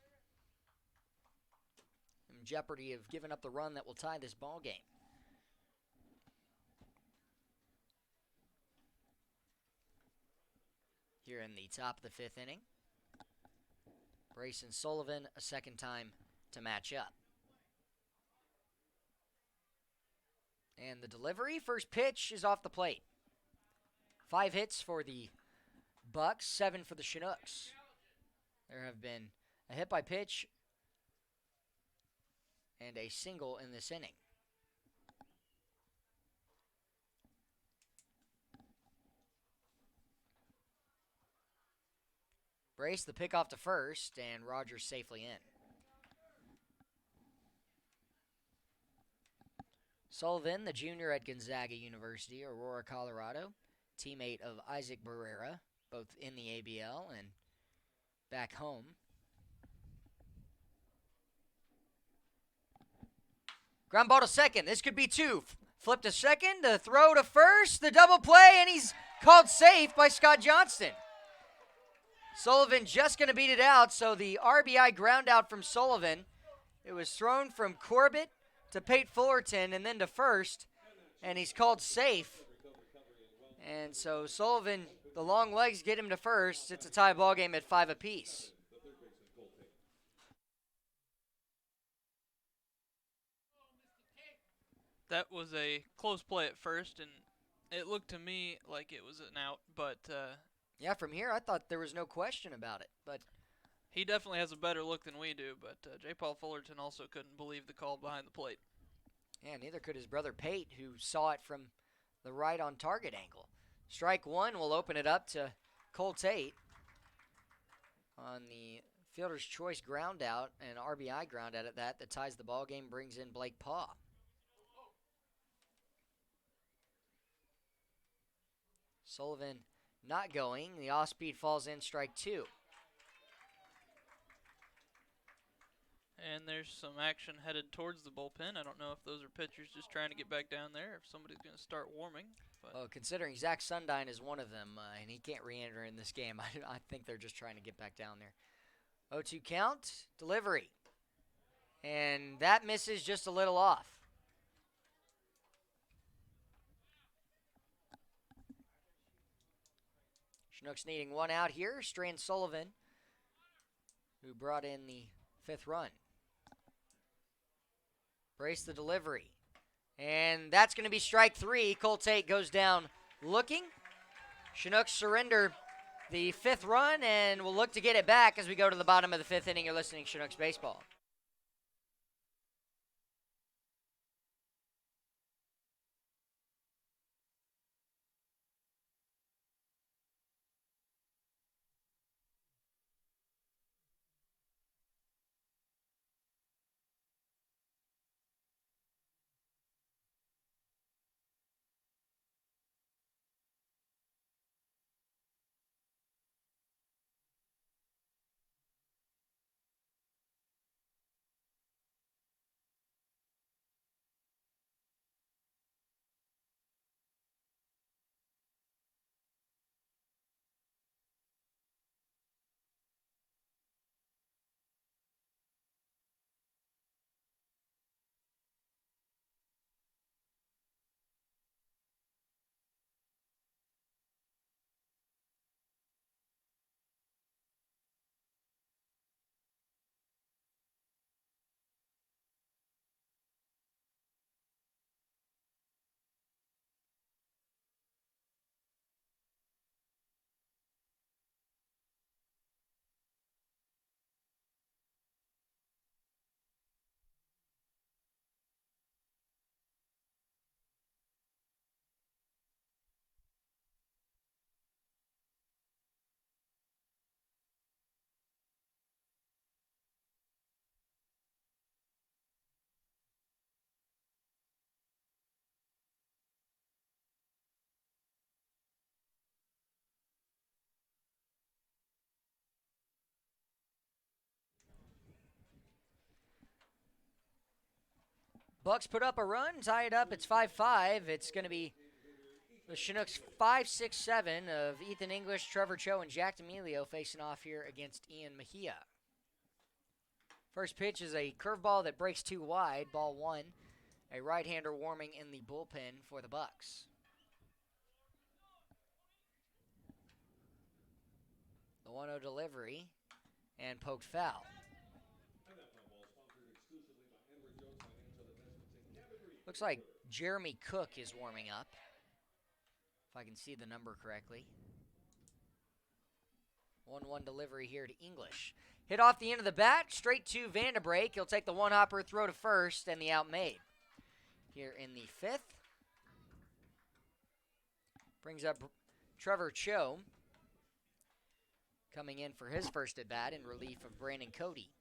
In jeopardy of giving up the run that will tie this ball game. Here in the top of the 5th inning. Brace and Sullivan a second time to match up. And the delivery, first pitch is off the plate. 5 hits for the Bucs, 7 for the Chinooks. There have been a hit by pitch and a single in this inning. Brace the pick off to first, and Rogers safely in. Sullivan, the junior at Gonzaga University, Aurora, Colorado, teammate of Isaac Barrera, both in the ABL and back home. Ground ball to second. This could be 2. Flip to second, the throw to first, the double play, and he's called safe by Scott Johnston. Sullivan just going to beat it out, so the RBI ground out from Sullivan It was thrown from Corbett to Pate Fullerton and then to first, and he's called safe. And so Sullivan, the long legs get him to first. It's a tie ball game at 5 apiece. That was a close play at first, and it looked to me like it was an out, but Yeah, from here I thought there was no question about it. But he definitely has a better look than we do. But J. Paul Fullerton also couldn't believe the call behind the plate. yeah, neither could his brother Pate, who saw it from the right on target angle. Strike one will open it up to Cole Tate on the fielder's choice ground out, and RBI ground out at that ties the ball game, brings in Blake Paw. Sullivan not going. The off-speed falls in, strike two. And there's some action headed towards the bullpen. I don't know if those are pitchers just trying to get back down there, if somebody's going to start warming. But Well, considering Zach Sundine is one of them, and he can't re-enter in this game, I think they're just trying to get back down there. 0-2 count, delivery. And that misses just a little off. Chinooks needing one out here. Strand Sullivan, who brought in the 5th run. Brace the delivery. And that's going to be strike 3. Cole Tate goes down looking. Chinooks surrender the 5th run, and we'll look to get it back as we go to the bottom of the 5th inning. You're listening to Chinooks Baseball. Bucs put up a run, tie it up. It's 5-5. It's going to be the Chinooks 5-6-7 of Ethan English, Trevor Cho, and Jack D'Amelio facing off here against Ian Mejia. First pitch is a curveball that breaks too wide, ball 1. A right-hander warming in the bullpen for the Bucs. The 1-0 delivery and poked foul. Looks like Jeremy Cook is warming up, if I can see the number correctly. 1-1 delivery here to English. Hit off the end of the bat, straight to Vanderbrake. He'll take the one-hopper, throw to first, and the out made. Here in the 5th. Brings up Trevor Cho, coming in for his first at-bat in relief of Brandon Cody.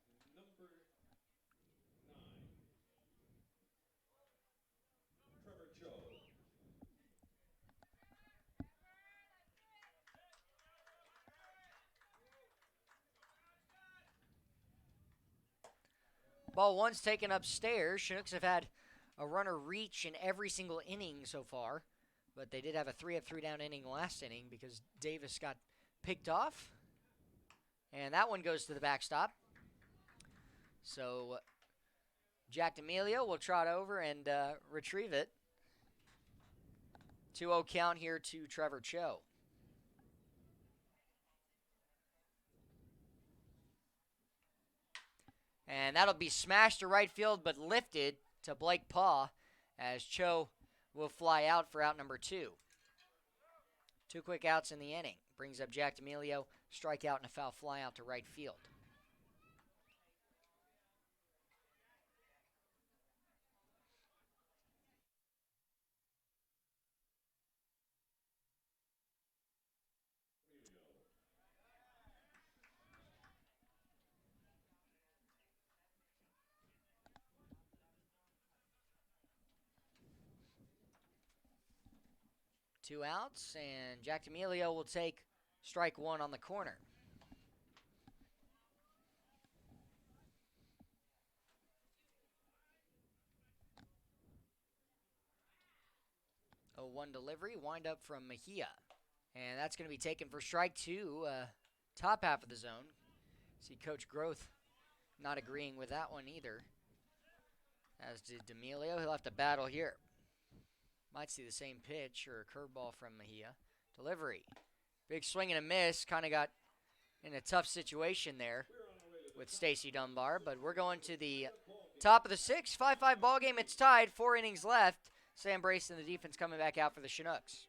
Ball 1's taken upstairs. Chinooks have had a runner reach in every single inning so far, but they did have a 3-up, 3-down inning last inning because Davis got picked off, and that one goes to the backstop. So Jack D'Amelio will trot over and retrieve it. 2-0 count here to Trevor Cho. And that'll be smashed to right field, but lifted to Blake Paw as Cho will fly out for out number 2. 2 quick outs in the inning. Brings up Jack D'Amelio, strikeout and a foul fly out to right field. Two outs, and Jack D'Amelio will take strike 1 on the corner. A 1 delivery, wind up from Mejia. And that's going to be taken for strike 2, top half of the zone. See Coach Groth not agreeing with that one either. As did D'Amelio. He'll have to battle here. Might see the same pitch or a curveball from Mejia. Delivery. Big swing and a miss. Kind of got in a tough situation there with Stacy Dunbar. But we're going to the top of the 6th. 5-5 ball game. It's tied. 4 innings left. Sam Brace and the defense coming back out for the Chinooks.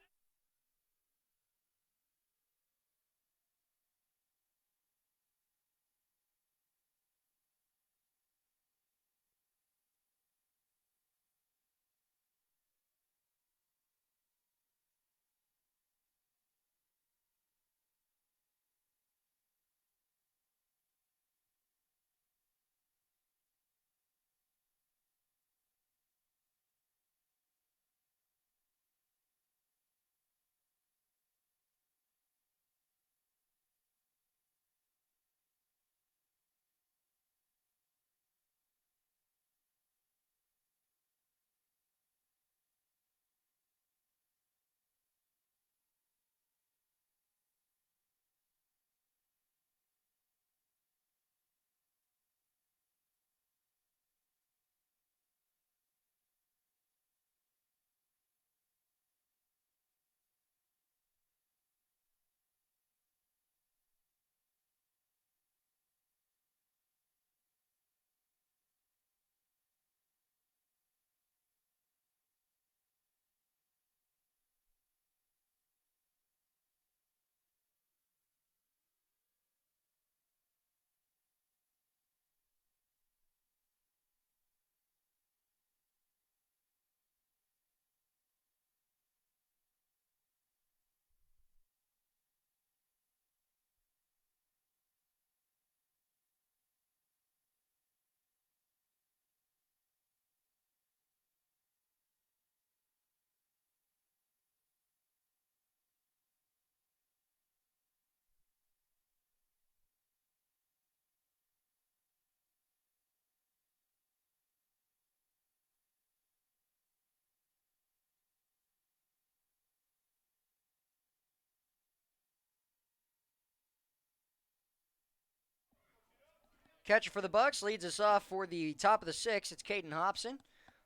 Catcher for the Bucs leads us off for the top of the 6th. It's Caden Hobson.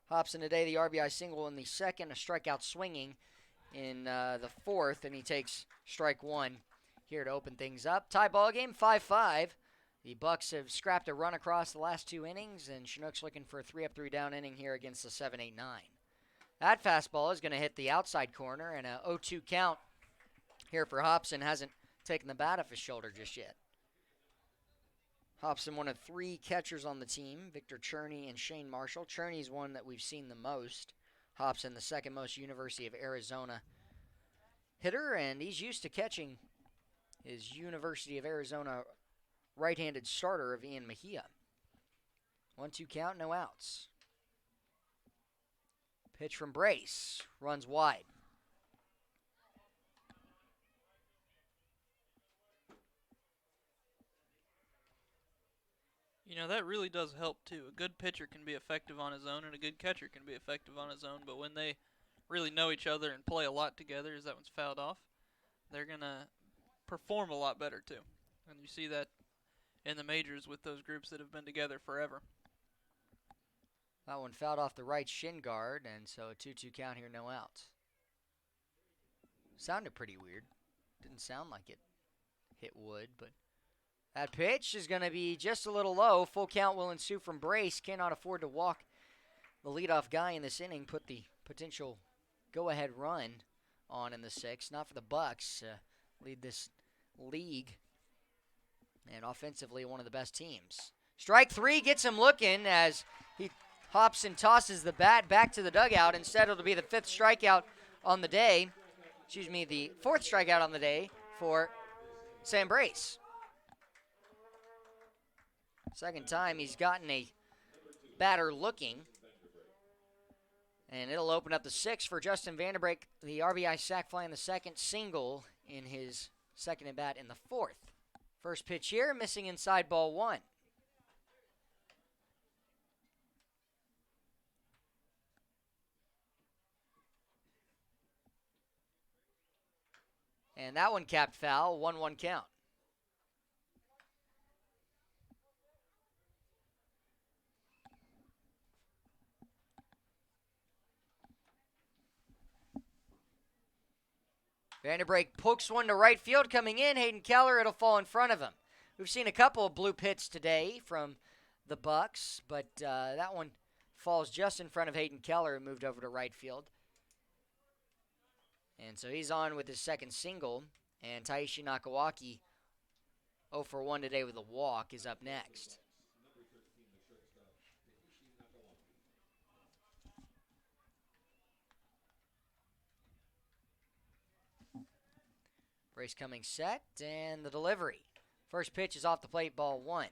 Hobson today, the RBI single in the 2nd, a strikeout swinging in the 4th, and he takes strike 1 here to open things up. Tie ball game, 5-5. The Bucs have scrapped a run across the last 2 innings, and Chinooks looking for a 3-up, 3-down inning here against the 7-8-9. That fastball is going to hit the outside corner, and a 0-2 count here for Hobson. Hasn't taken the bat off his shoulder just yet. Hobson, one of 3 catchers on the team, Victor Cherney and Shane Marshall. Cherney's one that we've seen the most. Hobson, the 2nd most University of Arizona hitter, and he's used to catching his University of Arizona right-handed starter of Ian Mejia. 1-2 count, no outs. Pitch from Brace, runs wide. You know, that really does help, too. A good pitcher can be effective on his own, and a good catcher can be effective on his own. But when they really know each other and play a lot together, as that one's fouled off, they're going to perform a lot better, too. And you see that in the majors with those groups that have been together forever. That one fouled off the right shin guard, and so a 2-2 count here, no outs. Sounded pretty weird. Didn't sound like it hit wood, but that pitch is going to be just a little low. Full count will ensue from Brace. Cannot afford to walk the leadoff guy in this inning. Put the potential go-ahead run on in the sixth. Not for the Bucs. Lead this league. And offensively, one of the best teams. Strike three gets him looking as he hops and tosses the bat back to the dugout. Instead, it'll be the fifth strikeout on the day. The fourth strikeout on the day for Sam Brace. Second time he's gotten a batter looking. And it'll open up the sixth for Justin Vanderbeek. The RBI sac fly in the second, single in his second at bat in the fourth. First pitch here, missing inside, ball one. And that one capped foul, 1-1 count. Vanderbeek pokes one to right field coming in. Hayden Keller, it'll fall in front of him. We've seen a couple of bloop hits today from the Bucs, but that one falls just in front of Hayden Keller and moved over to right field. And so he's on with his second single, and Taishi Nakawaki, 0 for 1 today with a walk, is up next. Brace coming set, and the delivery. First pitch is off the plate, ball one.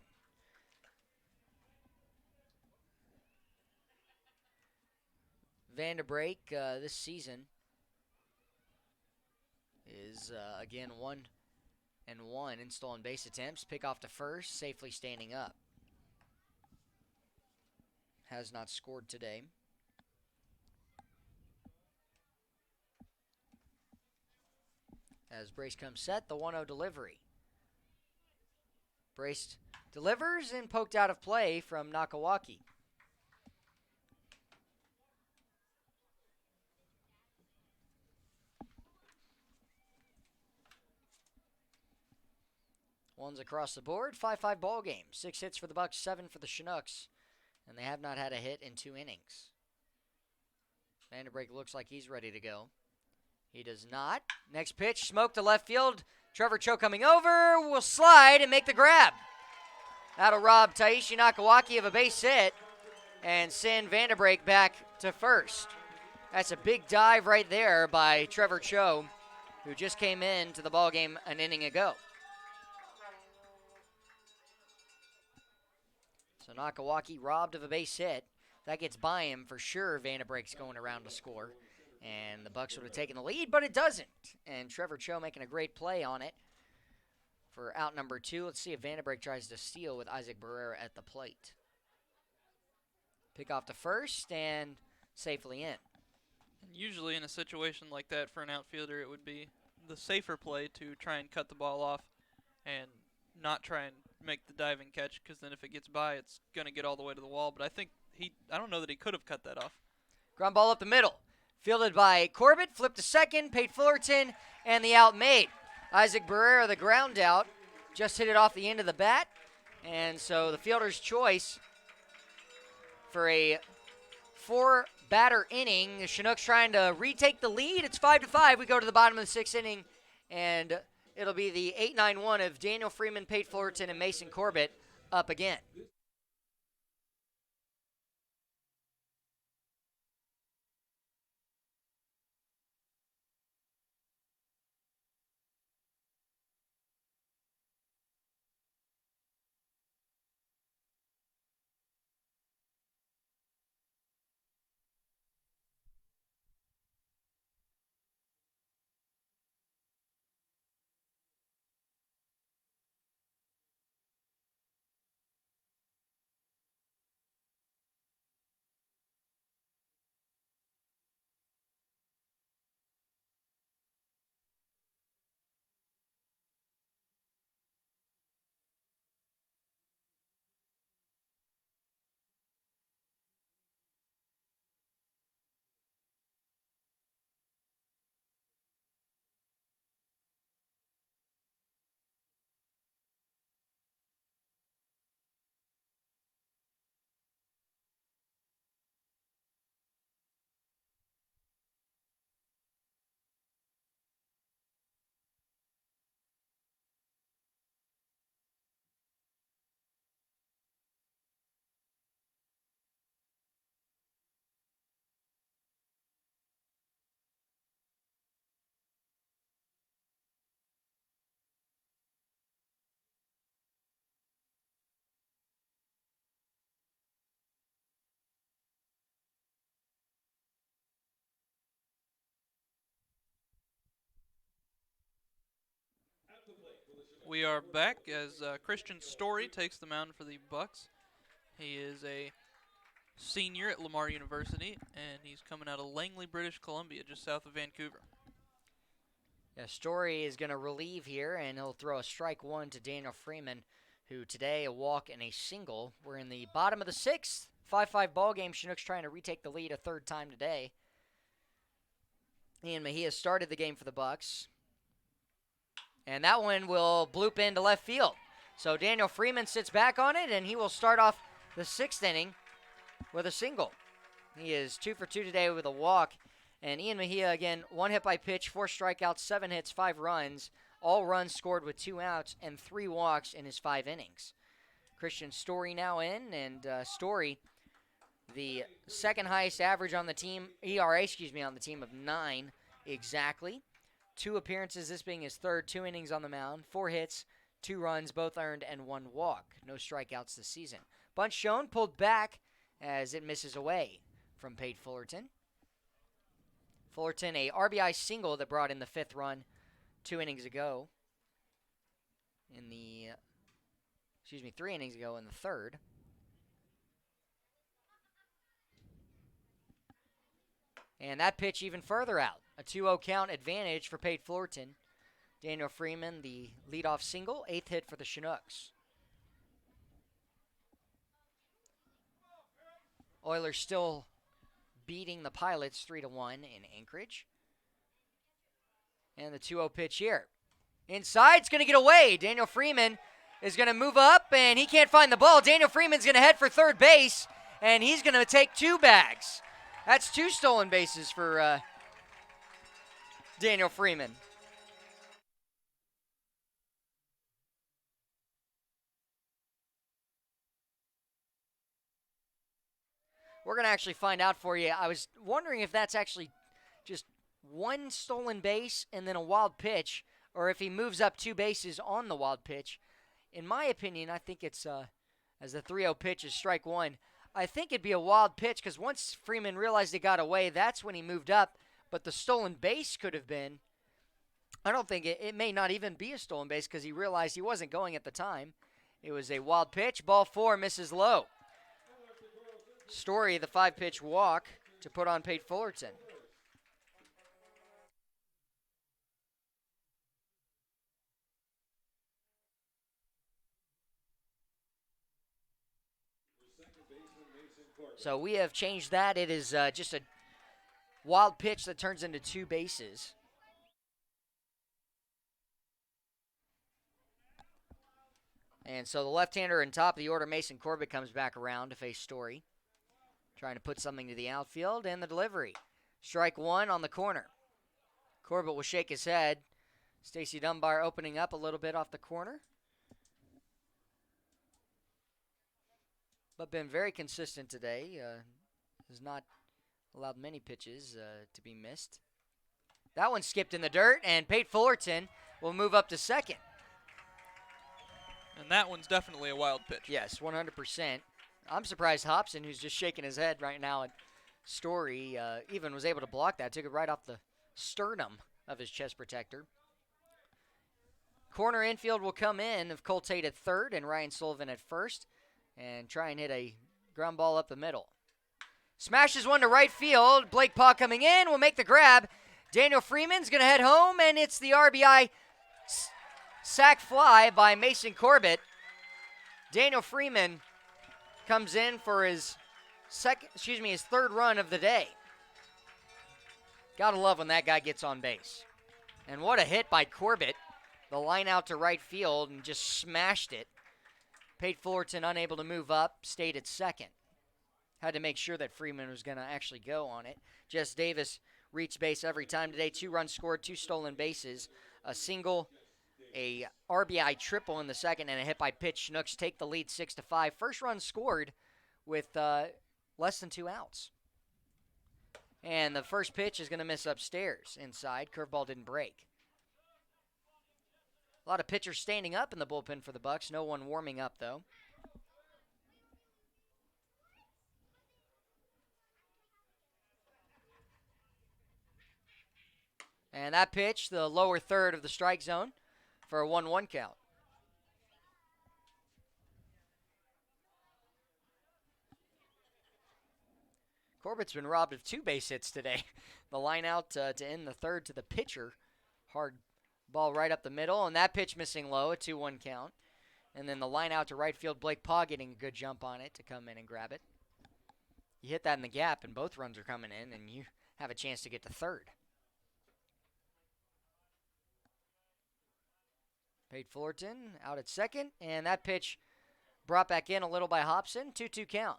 Vanderbeek this season is, again, 1-1 in stolen base attempts. Pick off to first, safely standing up. Has not scored today. As Brace comes set, the 1-0 delivery. Brace delivers and poked out of play from Nakawaki. One's across the board, 5-5 ball game. 6 hits for the Bucs, 7 for the Chinooks, and they have not had a hit in 2 innings. Vanderbeek looks like he's ready to go. He does not. Next pitch, smoke to left field. Trevor Cho coming over, will slide and make the grab. That'll rob Taishi Nakawaki of a base hit and send Vanderbeek back to first. That's a big dive right there by Trevor Cho, who just came into the ballgame an inning ago. So Nakawaki robbed of a base hit. That gets by him for sure. Vanderbeek's going around to score. And the Bucs would have taken the lead, but it doesn't. And Trevor Cho making a great play on it for out number 2. Let's see if Vanderbeek tries to steal with Isaac Barrera at the plate. Pick off to first and safely in. And usually in a situation like that for an outfielder, it would be the safer play to try and cut the ball off and not try and make the diving catch, because then if it gets by, it's going to get all the way to the wall. But I don't know that he could have cut that off. Ground ball up the middle. Fielded by Corbett, flipped to second, Pate Fullerton, and the out made. Isaac Barrera, the ground out, just hit it off the end of the bat. And so the fielder's choice for a 4-batter inning. The Chinooks trying to retake the lead. It's 5-5. We go to the bottom of the 6th inning, and it'll be the 8-9-1 of Daniel Freeman, Pate Fullerton, and Mason Corbett up again. We are back as Christian Story takes the mound for the Bucs. He is a senior at Lamar University, and he's coming out of Langley, British Columbia, just south of Vancouver. Yeah, Story is going to relieve here, and he'll throw a strike one to Daniel Freeman, who today a walk and a single. We're in the bottom of the sixth, 5-5 ball game. Chinooks trying to retake the lead a third time today. Ian Mejia started the game for the Bucs. And that one will bloop into left field. So Daniel Freeman sits back on it, and he will start off the sixth inning with a single. He is 2 for 2 today with a walk. And Ian Mejia, again, 1 hit by pitch, 4 strikeouts, 7 hits, 5 runs. All runs scored with 2 outs and 3 walks in his 5 innings. Christian Story now in, and Story, the second highest average on the team, ERA, on the team of 9 exactly. 2 appearances, this being his third, 2 innings on the mound, 4 hits, 2 runs, both earned, and 1 walk. No strikeouts this season. Bunt shown, pulled back as it misses away from Pate Fullerton. Fullerton, a RBI single that brought in the 5th run 2 innings ago. 3 innings ago in the 3rd. And that pitch even further out. A 2-0 count advantage for Pate Fullerton. Daniel Freeman, the leadoff single, 8th hit for the Chinooks. Oilers still beating the Pilots 3-1 in Anchorage. And the 2-0 pitch here. Inside, it's going to get away. Daniel Freeman is going to move up, and he can't find the ball. Daniel Freeman's going to head for third base, and he's going to take 2 bags. That's 2 stolen bases for Daniel Freeman. We're going to actually find out for you. I was wondering if that's actually just 1 stolen base and then a wild pitch, or if he moves up 2 bases on the wild pitch. In my opinion, I think it's, as the 3-0 pitch is strike 1, I think it'd be a wild pitch because once Freeman realized it got away, that's when he moved up. But the stolen base could have been, I don't think it may not even be a stolen base because he realized he wasn't going at the time. It was a wild pitch. Ball 4 misses low. Story, the 5-pitch walk to put on Pate Fullerton. So we have changed that. It is just a wild pitch that turns into 2 bases. And so the left-hander in top of the order, Mason Corbett, comes back around to face Story. Trying to put something to the outfield, and the delivery. Strike 1 on the corner. Corbett will shake his head. Stacy Dunbar opening up a little bit off the corner. But been very consistent today. Has not allowed many pitches to be missed. That one skipped in the dirt, and Pate Fullerton will move up to second. And that one's definitely a wild pitch. Yes, 100%. I'm surprised Hobson, who's just shaking his head right now at Story, even was able to block that. Took it right off the sternum of his chest protector. Corner infield will come in of Cole Tate at third and Ryan Sullivan at first. And try and hit a ground ball up the middle. Smashes one to right field. Blake Paw coming in will make the grab. Daniel Freeman's going to head home, and it's the RBI sac fly by Mason Corbett. Daniel Freeman comes in for his third run of the day. Gotta love when that guy gets on base. And what a hit by Corbett. The line out to right field and just smashed it. Pate Fullerton unable to move up, stayed at second. Had to make sure that Freeman was going to actually go on it. Jess Davis reached base every time today. 2 runs scored, 2 stolen bases. A single, a RBI triple in the second, and a hit by pitch. Chinooks take the lead 6-5. First run scored with less than 2 outs. And the first pitch is going to miss upstairs inside. Curveball didn't break. A lot of pitchers standing up in the bullpen for the Bucs. No one warming up, though. And that pitch, the lower third of the strike zone. for a 1-1 count. Corbett's been robbed of 2 base hits today. The line out to end the third to the pitcher. Hard ball right up the middle, and that pitch missing low, a 2-1 count. And then the line out to right field, Blake Paw getting a good jump on it to come in and grab it. You hit that in the gap, and both runs are coming in, and you have a chance to get to third. Pate Fullerton out at second, and that pitch brought back in a little by Hobson, 2-2 count.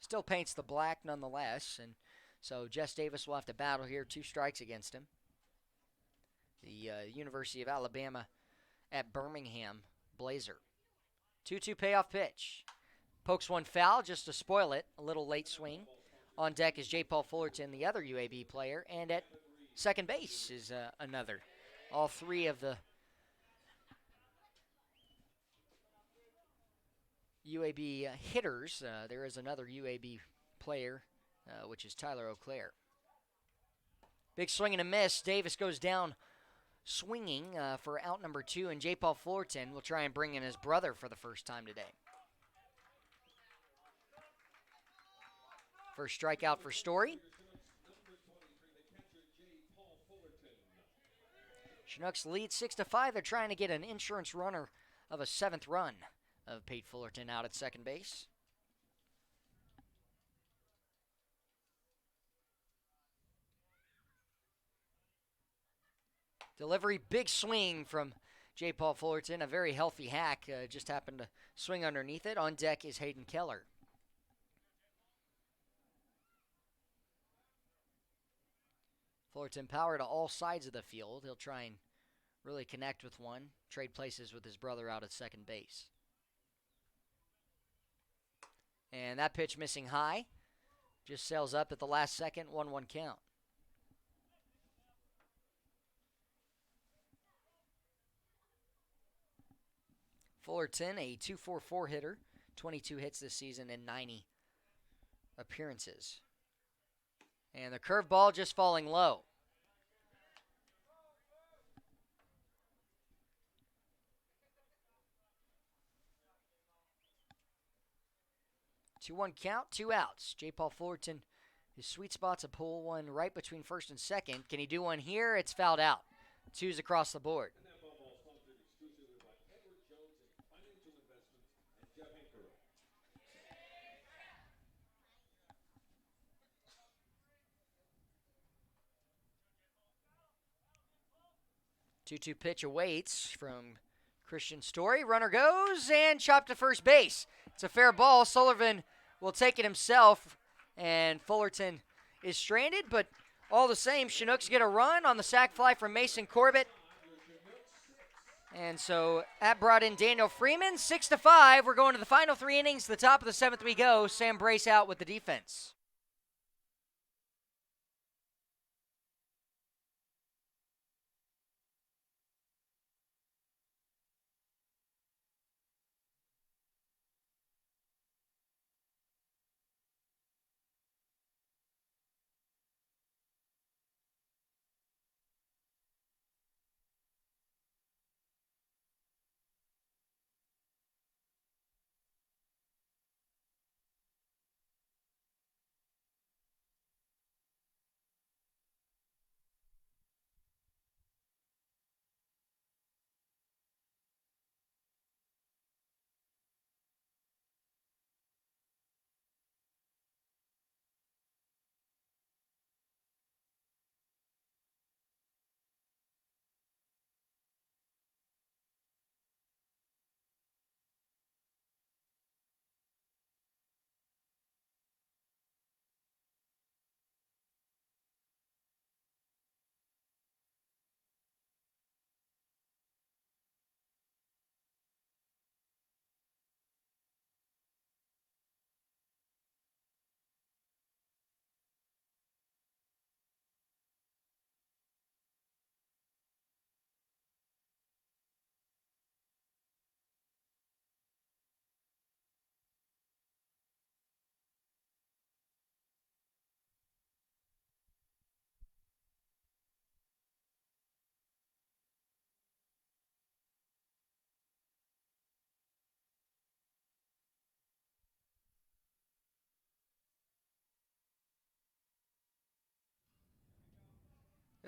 Still paints the black nonetheless, and so Jess Davis will have to battle here, 2 strikes against him. The University of Alabama at Birmingham Blazer. 2-2 payoff pitch. Pokes one foul just to spoil it, a little late swing. On deck is J. Paul Fullerton, the other UAB player, and at second base is another. All 3 of the UAB hitters. There is another UAB player, which is Tyler O'Clair. Big swing and a miss. Davis goes down swinging for out number 2, and J. Paul Fullerton will try and bring in his brother for the first time today. First strikeout for Story. Chinooks lead 6-5. They're trying to get an insurance runner of a 7th run of Pate Fullerton out at second base. Delivery, big swing from J. Paul Fullerton. A very healthy hack. Just happened to swing underneath it. On deck is Hayden Keller. Fullerton power to all sides of the field. He'll try and really connect with one. Trade places with his brother out at second base. And that pitch missing high. Just sails up at the last second. 1-1 count. Fullerton, a .244 hitter. 22 hits this season in 90 appearances. And the curveball just falling low. Two-one count, 2 outs. J. Paul Fullerton, his sweet spot's a pull one right between first and second. Can he do one here? It's fouled out. 2's across the board. 2-2 pitch awaits from Christian Story. Runner goes and chopped to first base. It's a fair ball. Sullivan will take it himself, and Fullerton is stranded, but all the same, Chinooks get a run on the sac fly from Mason Corbett. And so that brought in Daniel Freeman. 6-5. We're going to the final 3 innings. The top of the 7th we go. Sam Brace out with the defense.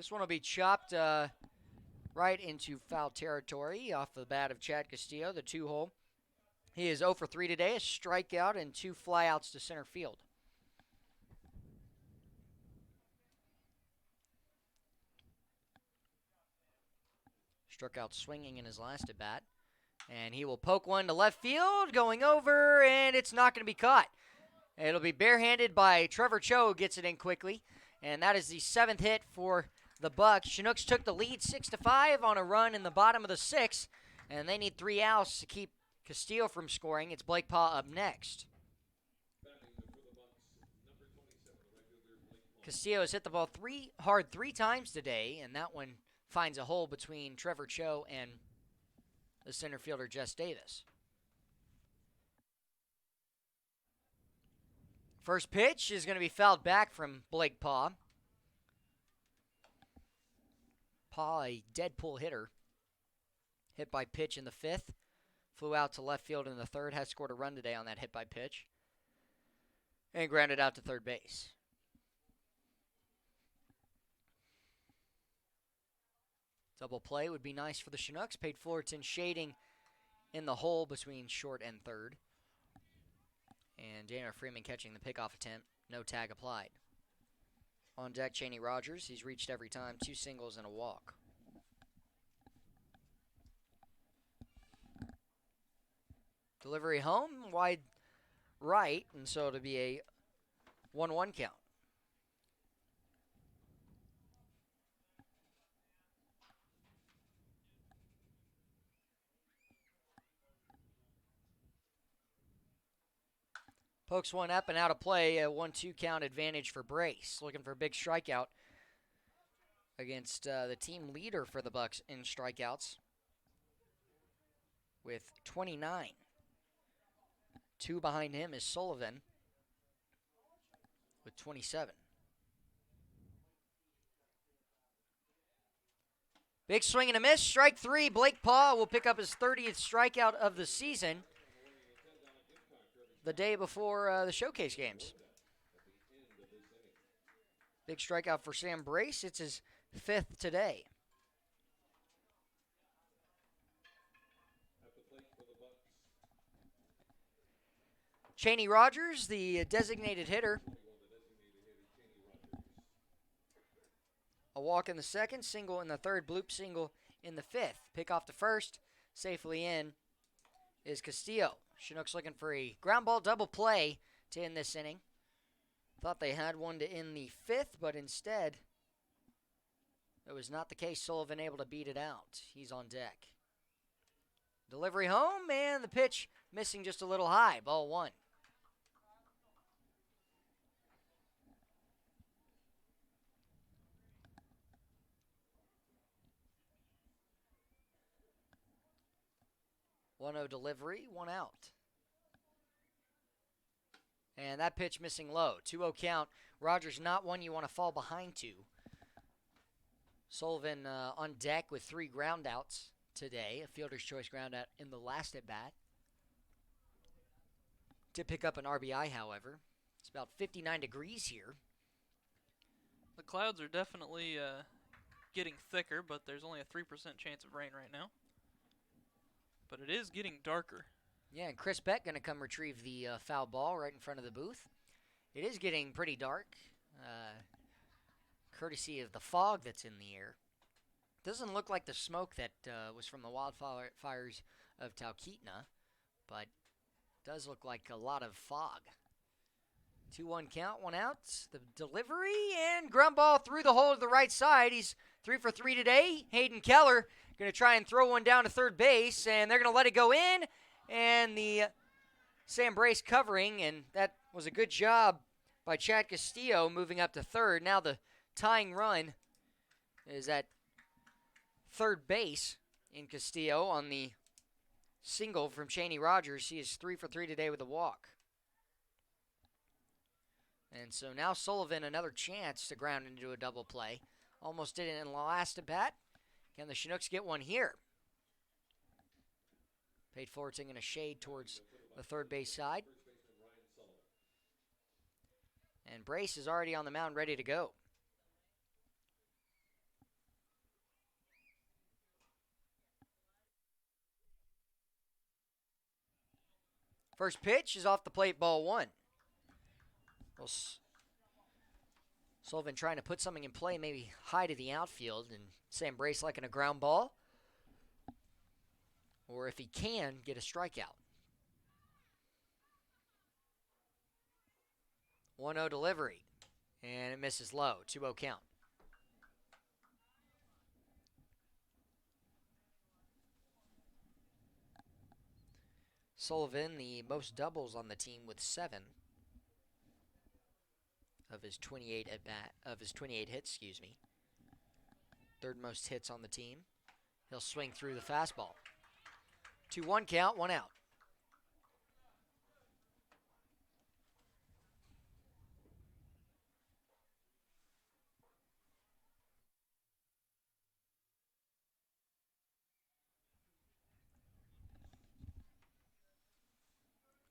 This one will be chopped right into foul territory off the bat of Chad Castillo, the 2-hole. He is 0 for 3 today, a strikeout and 2 flyouts to center field. Struck out swinging in his last at bat. And he will poke one to left field, going over, and it's not going to be caught. It'll be barehanded by Trevor Cho, who gets it in quickly. And that is the 7th hit for the Bucs. Chinooks took the lead 6-5 on a run in the bottom of the 6th, and they need 3 outs to keep Castillo from scoring. It's Blake Paw up next. Castillo has hit the ball hard three times today, and that one finds a hole between Trevor Cho and the center fielder, Jess Davis. First pitch is going to be fouled back from Blake Paw. Paw, a dead pull hitter. Hit by pitch in the 5th. Flew out to left field in the 3rd. Has scored a run today on that hit by pitch. And grounded out to third base. Double play would be nice for the Chinooks. Pate Fullerton shading in the hole between short and third. And Daniel Freeman catching the pickoff attempt. No tag applied. On deck, Cheney Rogers. He's reached every time. 2 singles and a walk. Delivery home, wide right, and so it'll be a 1-1 count. Pokes one up and out of play, a 1-2 count advantage for Brace. Looking for a big strikeout against the team leader for the Bucs in strikeouts with 29. 2 behind him is Sullivan with 27. Big swing and a miss, strike 3. Blake Paw will pick up his 30th strikeout of the season. The day before the showcase games. Big strikeout for Sam Brace. It's his 5th today. Cheney Rogers, the designated hitter. A walk in the 2nd, single in the 3rd, bloop single in the 5th. Pick off the 1st, safely in is Castillo. Chinooks looking for a ground ball double play to end this inning. Thought they had one to end the 5th, but instead, it was not the case. Sullivan able to beat it out. He's on deck. Delivery home, and the pitch missing just a little high. Ball 1. One-0 delivery, 1 out. And that pitch missing low. 2-0 count. Rogers not one you want to fall behind to. Sullivan on deck with 3 ground outs today. A fielder's choice ground out in the last at bat. Did pick up an RBI, however. It's about 59 degrees here. The clouds are definitely getting thicker, but there's only a 3% chance of rain right now. But it is getting darker. Yeah, and Chris Beck going to come retrieve the foul ball right in front of the booth. It is getting pretty dark, courtesy of the fog that's in the air. Doesn't look like the smoke that was from the wildfires of Talkeetna, but does look like a lot of fog. 2-1 count, 1 out. The delivery and ground ball through the hole to the right side. He's 3 for 3 today. Hayden Keller going to try and throw one down to third base, and they're going to let it go in. And the Sam Brace covering, and that was a good job by Chad Castillo moving up to third. Now the tying run is at third base in Castillo on the single from Cheney Rogers. He is 3 for 3 today with a walk. And so now Sullivan another chance to ground into a double play. Almost did it in the last at bat. Can the Chinooks get one here? Pate Fullerton going to shade towards the third base side. And Brace is already on the mound ready to go. First pitch is off the plate, ball 1. Well, Sullivan trying to put something in play, maybe high to the outfield, and Sam Brace liking a ground ball. Or if he can, get a strikeout. 1-0 delivery, and it misses low, 2-0 count. Sullivan, the most doubles on the team with 7 of his 28 hits, Third most hits on the team. He'll swing through the fastball. 2-1 count, 1 out.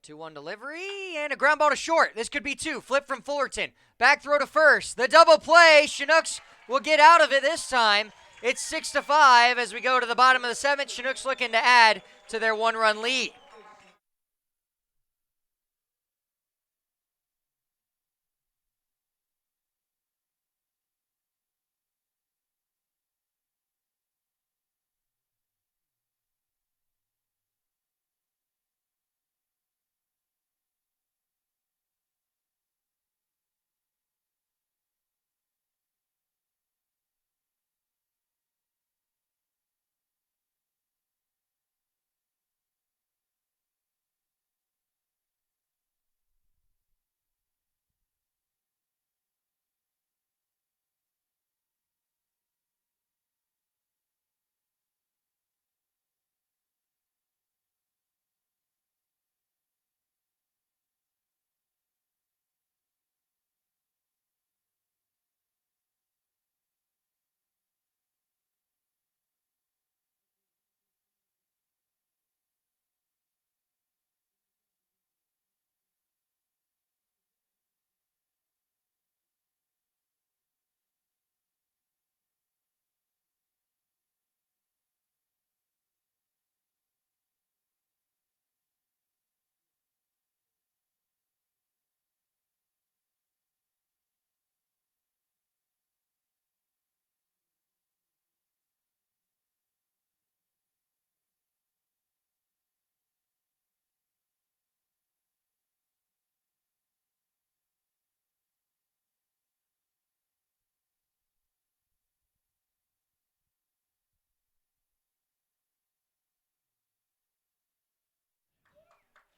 Two-one delivery, and a ground ball to short. This could be 2. Flip from Fullerton. Back throw to first. The double play. Chinooks will get out of it this time. It's 6-5 as we go to the bottom of the 7th. Chinooks looking to add to their 1-run lead.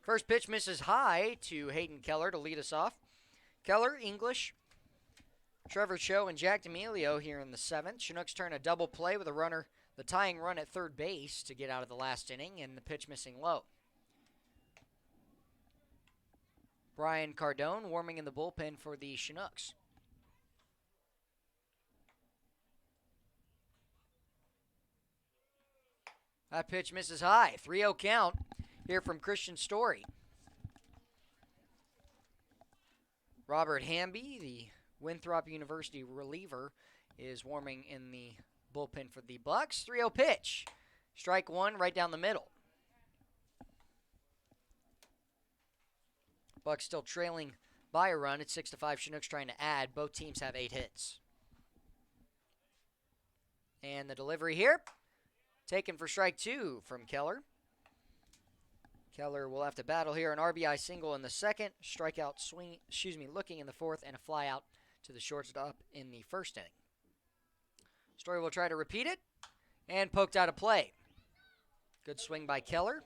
First pitch misses high to Hayden Keller to lead us off. Keller, English, Trevor Cho, and Jack D'Amelio here in the 7th. Chinooks turn a double play with a runner, the tying run at third base to get out of the last inning, and the pitch missing low. Brian Cardone warming in the bullpen for the Chinooks. That pitch misses high. 3-0 count here from Christian Story. Robert Hamby, the Winthrop University reliever, is warming in the bullpen for the Bucs. 3-0 pitch. Strike 1 right down the middle. Bucs still trailing by a run. It's 6-5. Chinooks trying to add. Both teams have 8 hits. And the delivery here, taken for strike 2 from Keller. Keller will have to battle here. An RBI single in the 2nd, strikeout looking in the 4th, and a fly out to the shortstop in the 1st inning. Story will try to repeat it, and poked out of play. Good swing by Keller.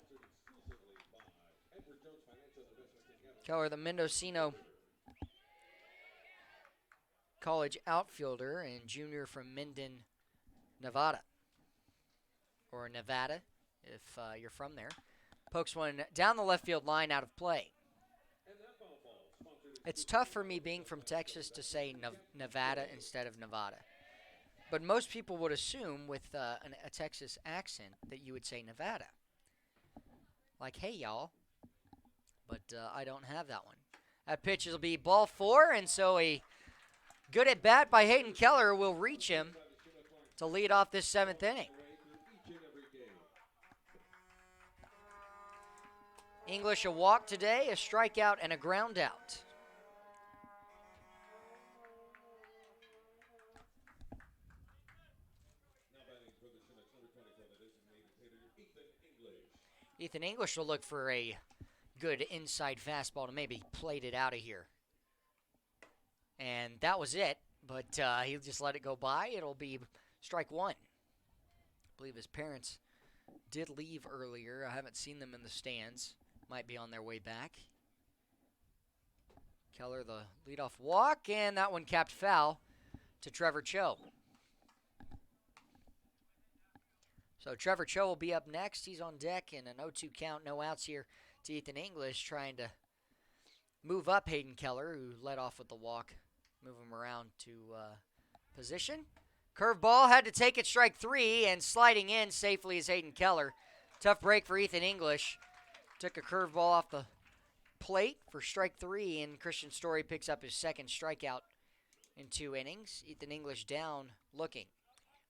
Keller, the Mendocino College outfielder and junior from Minden, Nevada. Or Nevada, if you're from there. Pokes one down the left field line, out of play. It's tough for me being from Texas to say Nevada instead of Nevada. But most people would assume with a Texas accent that you would say Nevada. Like, hey, y'all. But I don't have that one. That pitch will be ball 4, and so a good at bat by Hayden Keller will reach him to lead off this 7th inning. English a walk today, a strikeout, and a ground out. Ethan English will look for a good inside fastball to maybe plate it out of here. And that was it, but he'll just let it go by. It'll be strike one. I believe his parents did leave earlier. I haven't seen them in the stands. Might be on their way back. Keller, the leadoff walk, and that one capped foul to Trevor Cho. So Trevor Cho will be up next. He's on deck in an 0-2 count, no outs here to Ethan English, trying to move up Hayden Keller, who led off with the walk, move him around to position. Curveball, had to take it, strike three, and sliding in safely is Hayden Keller. Tough break for Ethan English. Took a curveball off the plate for strike three, and Christian Story picks up his second strikeout in 2 innings. Ethan English down, looking.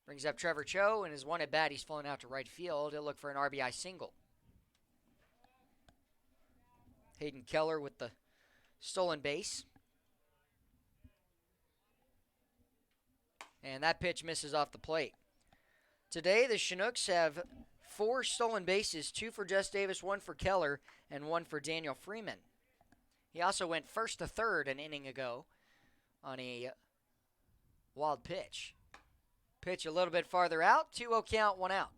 Brings up Trevor Cho, and his one at bat, he's flown out to right field. He'll look for an RBI single. Hayden Keller with the stolen base. And that pitch misses off the plate. Today, the Chinooks have 4 stolen bases, 2 for Jess Davis, 1 for Keller, and 1 for Daniel Freeman. He also went first to third an inning ago on a wild pitch. Pitch a little bit farther out, 2-0 count, 1 out.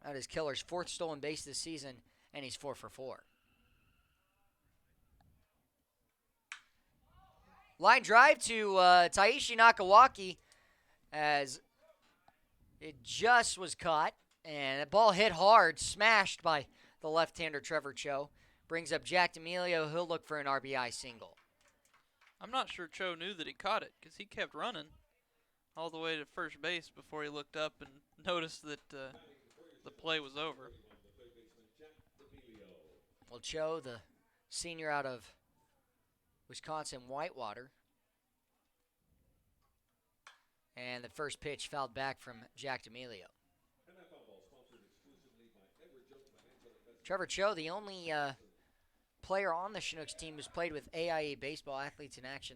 That is Keller's 4th stolen base this season, and he's 4 for 4. Line drive to Taishi Nakawaki as it just was caught, and the ball hit hard, smashed by the left-hander Trevor Cho. Brings up Jack D'Amelio. He'll look for an RBI single. I'm not sure Cho knew that he caught it because he kept running all the way to first base before he looked up and noticed that the play was over. Well, Cho, the senior out of Wisconsin Whitewater. And the first pitch fouled back from Jack D'Amelio. Trevor Cho, the only player on the Chinooks team who's played with AIA baseball, Athletes in Action,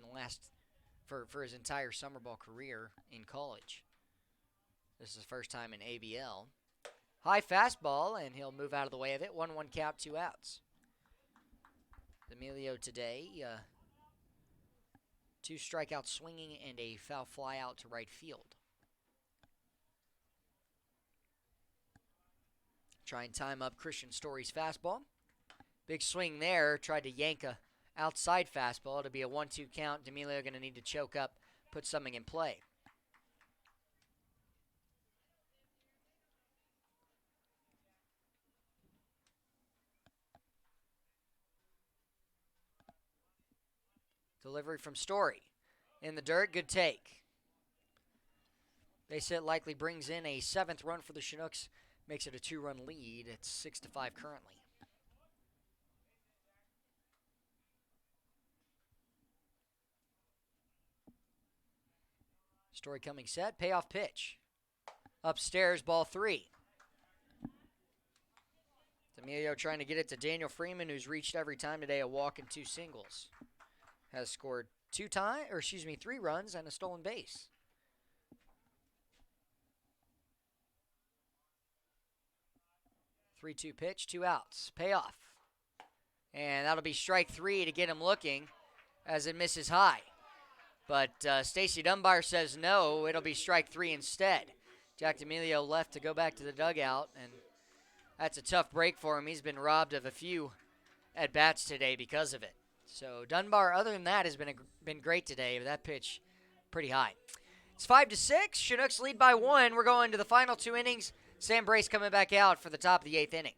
for his entire summer ball career in college. This is the first time in ABL. High fastball, and he'll move out of the way of it. 1-1 count, 2 outs. D'Amelio today, 2 strikeouts swinging and a foul fly out to right field. Try and time up Christian Story's fastball. Big swing there, tried to yank a outside fastball. It'll be a 1-2 count. D'Amelio going to need to choke up, put something in play. Delivery from Story. In the dirt, good take. Base hit likely brings in a 7th run for the Chinooks. Makes it a 2-run lead. It's 6-5 currently. Story coming set. Payoff pitch. Upstairs, ball 3. D'Amelio trying to get it to Daniel Freeman, who's reached every time today a walk and 2 singles. Has scored 3 runs and a stolen base. Three-two pitch, 2 outs. Payoff. And that'll be strike 3 to get him looking as it misses high. But Stacy Dunbar says no, it'll be strike 3 instead. Jack D'Amelio left to go back to the dugout, and that's a tough break for him. He's been robbed of a few at-bats today because of it. So Dunbar, other than that, has been great today, but that pitch pretty high. It's 5-6. Chinooks lead by 1. We're going to the final 2 innings. Sam Brace coming back out for the top of the 8th inning.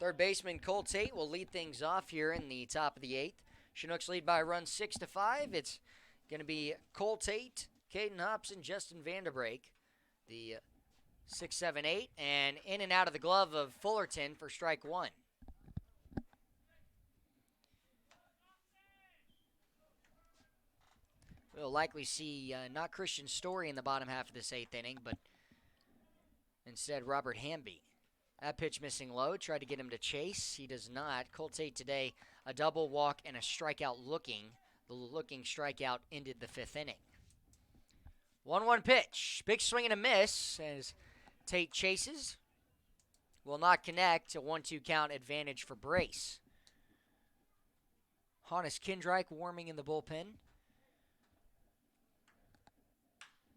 Third baseman Cole Tate will lead things off here in the top of the 8th. Chinooks lead by a run 6-5. It's going to be Cole Tate, Caden Hobson, Justin Vanderbrake. The 6, 7, 8, and in and out of the glove of Fullerton for strike 1. We'll likely see not Christian Story in the bottom half of this 8th inning, but instead Robert Hamby. That pitch missing low, tried to get him to chase. He does not. Cole Tate today, a double walk and a strikeout looking. The looking strikeout ended the 5th inning. 1-1 pitch. Big swing and a miss as Tate chases. Will not connect. A 1-2 count advantage for Brace. Hannes Kindreich warming in the bullpen.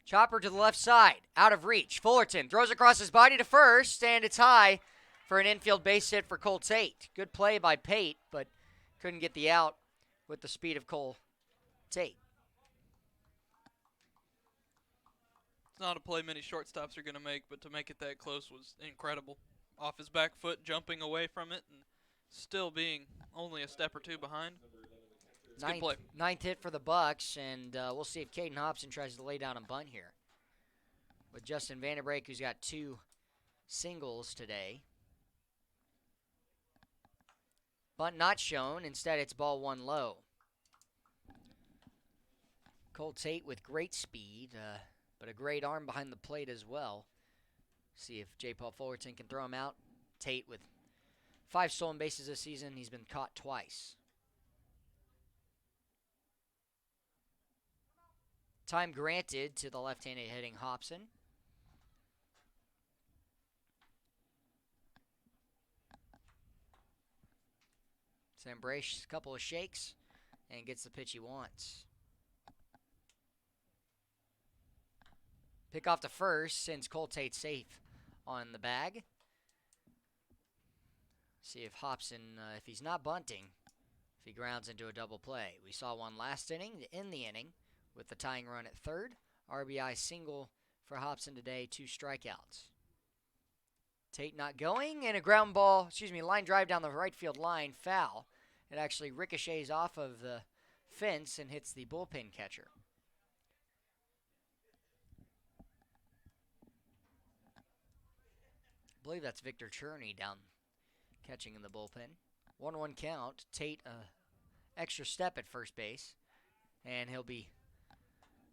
Chopper to the left side. Out of reach. Fullerton throws across his body to first, and it's high for an infield base hit for Cole Tate. Good play by Pate, but couldn't get the out with the speed of Cole Tate. It's not a play many shortstops are going to make, but to make it that close was incredible. Off his back foot, jumping away from it, and still being only a step or two behind. It's a good play. Ninth hit for the Bucs, and we'll see if Caden Hobson tries to lay down and bunt here. With Justin Vanderbrake, who's got 2 singles today. Bunt not shown. Instead, it's ball 1 low. Cole Tate with great speed, but a great arm behind the plate as well. See if J. Paul Fullerton can throw him out. Tate with 5 stolen bases this season. He's been caught twice. Time granted to the left-handed hitting Hobson. Sam Brace, a couple of shakes, and gets the pitch he wants. Pick off to first since Cole Tate's safe on the bag. See if Hobson, if he's not bunting, if he grounds into a double play. We saw one last inning, in the inning, with the tying run at third. RBI single for Hobson today, 2 strikeouts. Tate not going, and a ground ball, line drive down the right field line, foul. It actually ricochets off of the fence and hits the bullpen catcher. I believe that's Victor Cherney down catching in the bullpen. 1-1 count. Tate, extra step at first base, and he'll be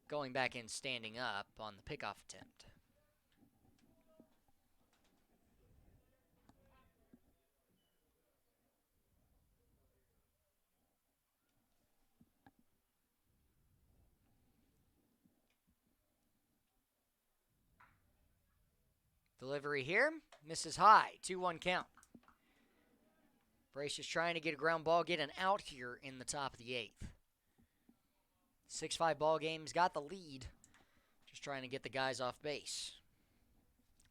going back in standing up on the pickoff attempt. Delivery here, misses high, 2-1 count. Brace is trying to get a ground ball, get an out here in the top of the 8th. 6-5 ball game's got the lead. Just trying to get the guys off base.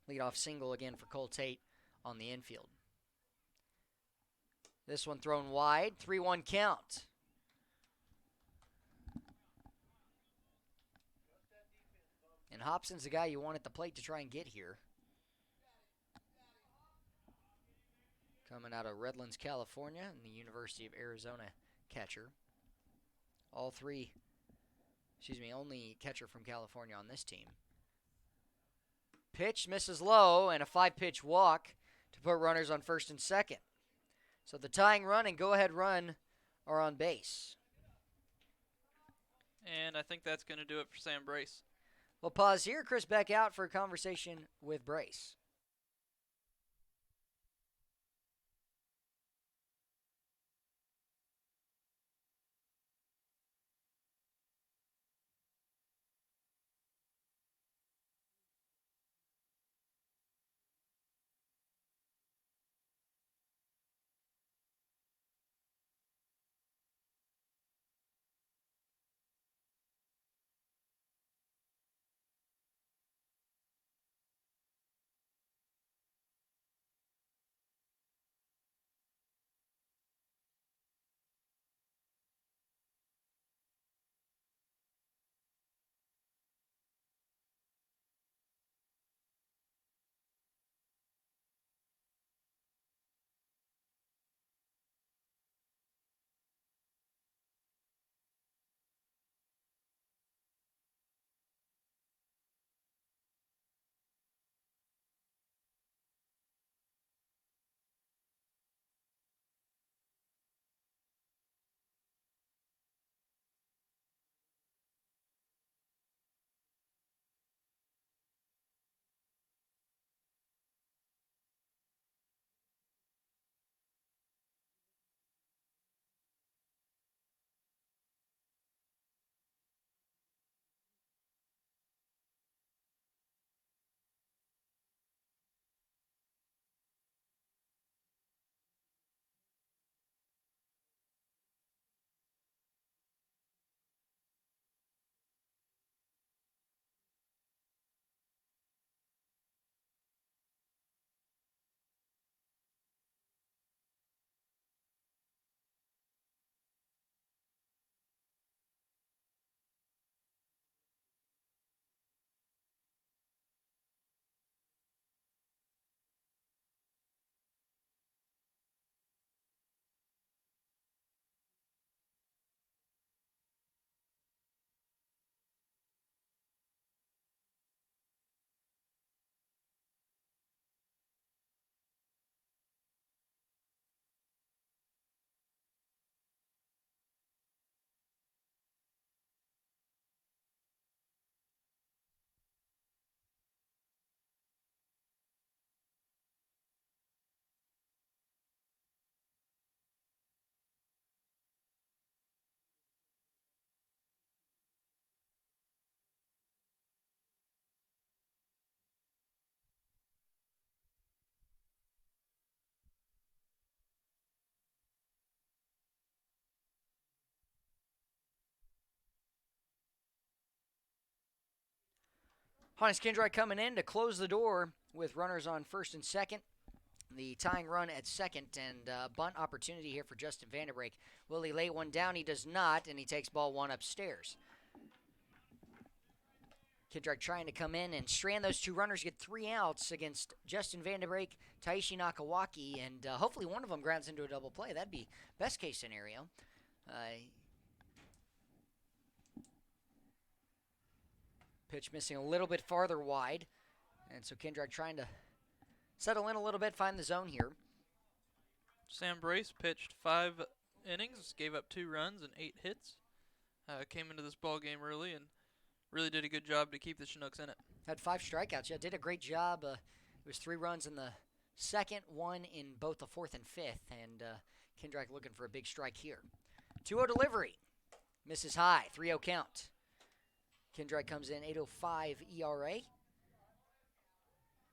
Leadoff single again for Cole Tate on the infield. This one thrown wide, 3-1 count. And Hobson's the guy you want at the plate to try and get here. Coming out of Redlands, California, and the University of Arizona catcher. Only catcher from California on this team. Pitch misses low, and a 5-pitch walk to put runners on first and second. So the tying run and go-ahead run are on base. And I think that's going to do it for Sam Brace. We'll pause here. Chris Beck out for a conversation with Brace. Hannes Kindrei coming in to close the door with runners on first and second. The tying run at second, and bunt opportunity here for Justin Vanderbrake. Will he lay one down? He does not, and he takes ball one upstairs. Kindrei trying to come in and strand those two runners, get 3 outs against Justin Vanderbrake, Taishi Nakawaki, and hopefully one of them grounds into a double play. That'd be best case scenario. Pitch missing a little bit farther wide, and so Kindrei trying to settle in a little bit, find the zone here. Sam Brace pitched 5 innings, gave up 2 runs and 8 hits. Came into this ball game early and really did a good job to keep the Chinooks in it. Had 5 strikeouts. Yeah, did a great job. It was 3 runs in the second, 1 in both the fourth and fifth, and Kindrei looking for a big strike here. 2-0 delivery. Misses high, 3-0 count. Kindrei comes in 8.05 ERA.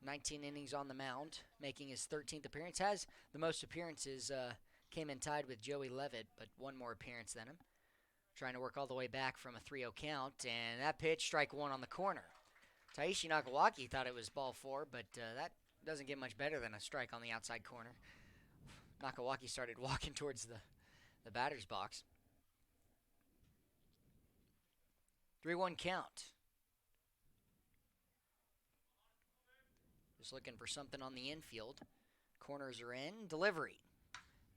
19 innings on the mound, making his 13th appearance. Has the most appearances, came in tied with Joey Levitt, but 1 more appearance than him. Trying to work all the way back from a 3-0 count, and that pitch, strike 1 on the corner. Taishi Nakawaki thought it was ball 4, but that doesn't get much better than a strike on the outside corner. Nakawaki started walking towards the batter's box. 3-1 count. Just looking for something on the infield. Corners are in. Delivery.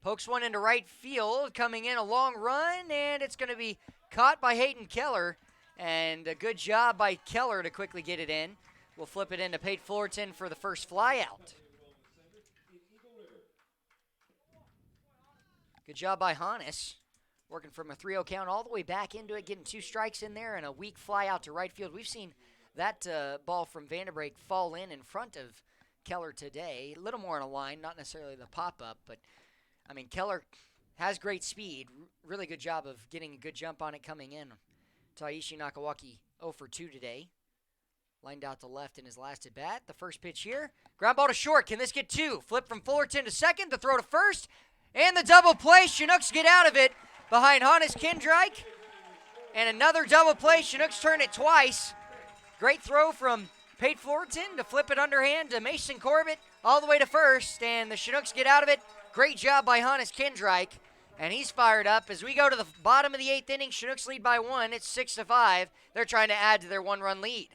Pokes one into right field. Coming in a long run, and it's going to be caught by Hayden Keller. And a good job by Keller to quickly get it in. We'll flip it into Pate Fullerton for the first flyout. Good job by Hannes. Working from a 3-0 count all the way back into it, getting 2 strikes in there and a weak fly out to right field. We've seen that ball from Vanderbrake fall in front of Keller today. A little more on a line, not necessarily the pop-up, but, I mean, Keller has great speed. Really good job of getting a good jump on it coming in. Taishi Nakawaki 0 for 2 today. Lined out to left in his last at-bat. The first pitch here. Ground ball to short. Can this get 2? Flip from Fullerton to second. The throw to first. And the double play. Chinooks get out of it behind Hannes Kindrei. And another double play. Chinooks turn it twice. Great throw from Pate Fullerton to flip it underhand to Mason Corbett all the way to first. And the Chinooks get out of it. Great job by Hannes Kindrei. And he's fired up. As we go to the bottom of the 8th inning, Chinooks lead by 1. It's 6-5. They're trying to add to their 1-run lead.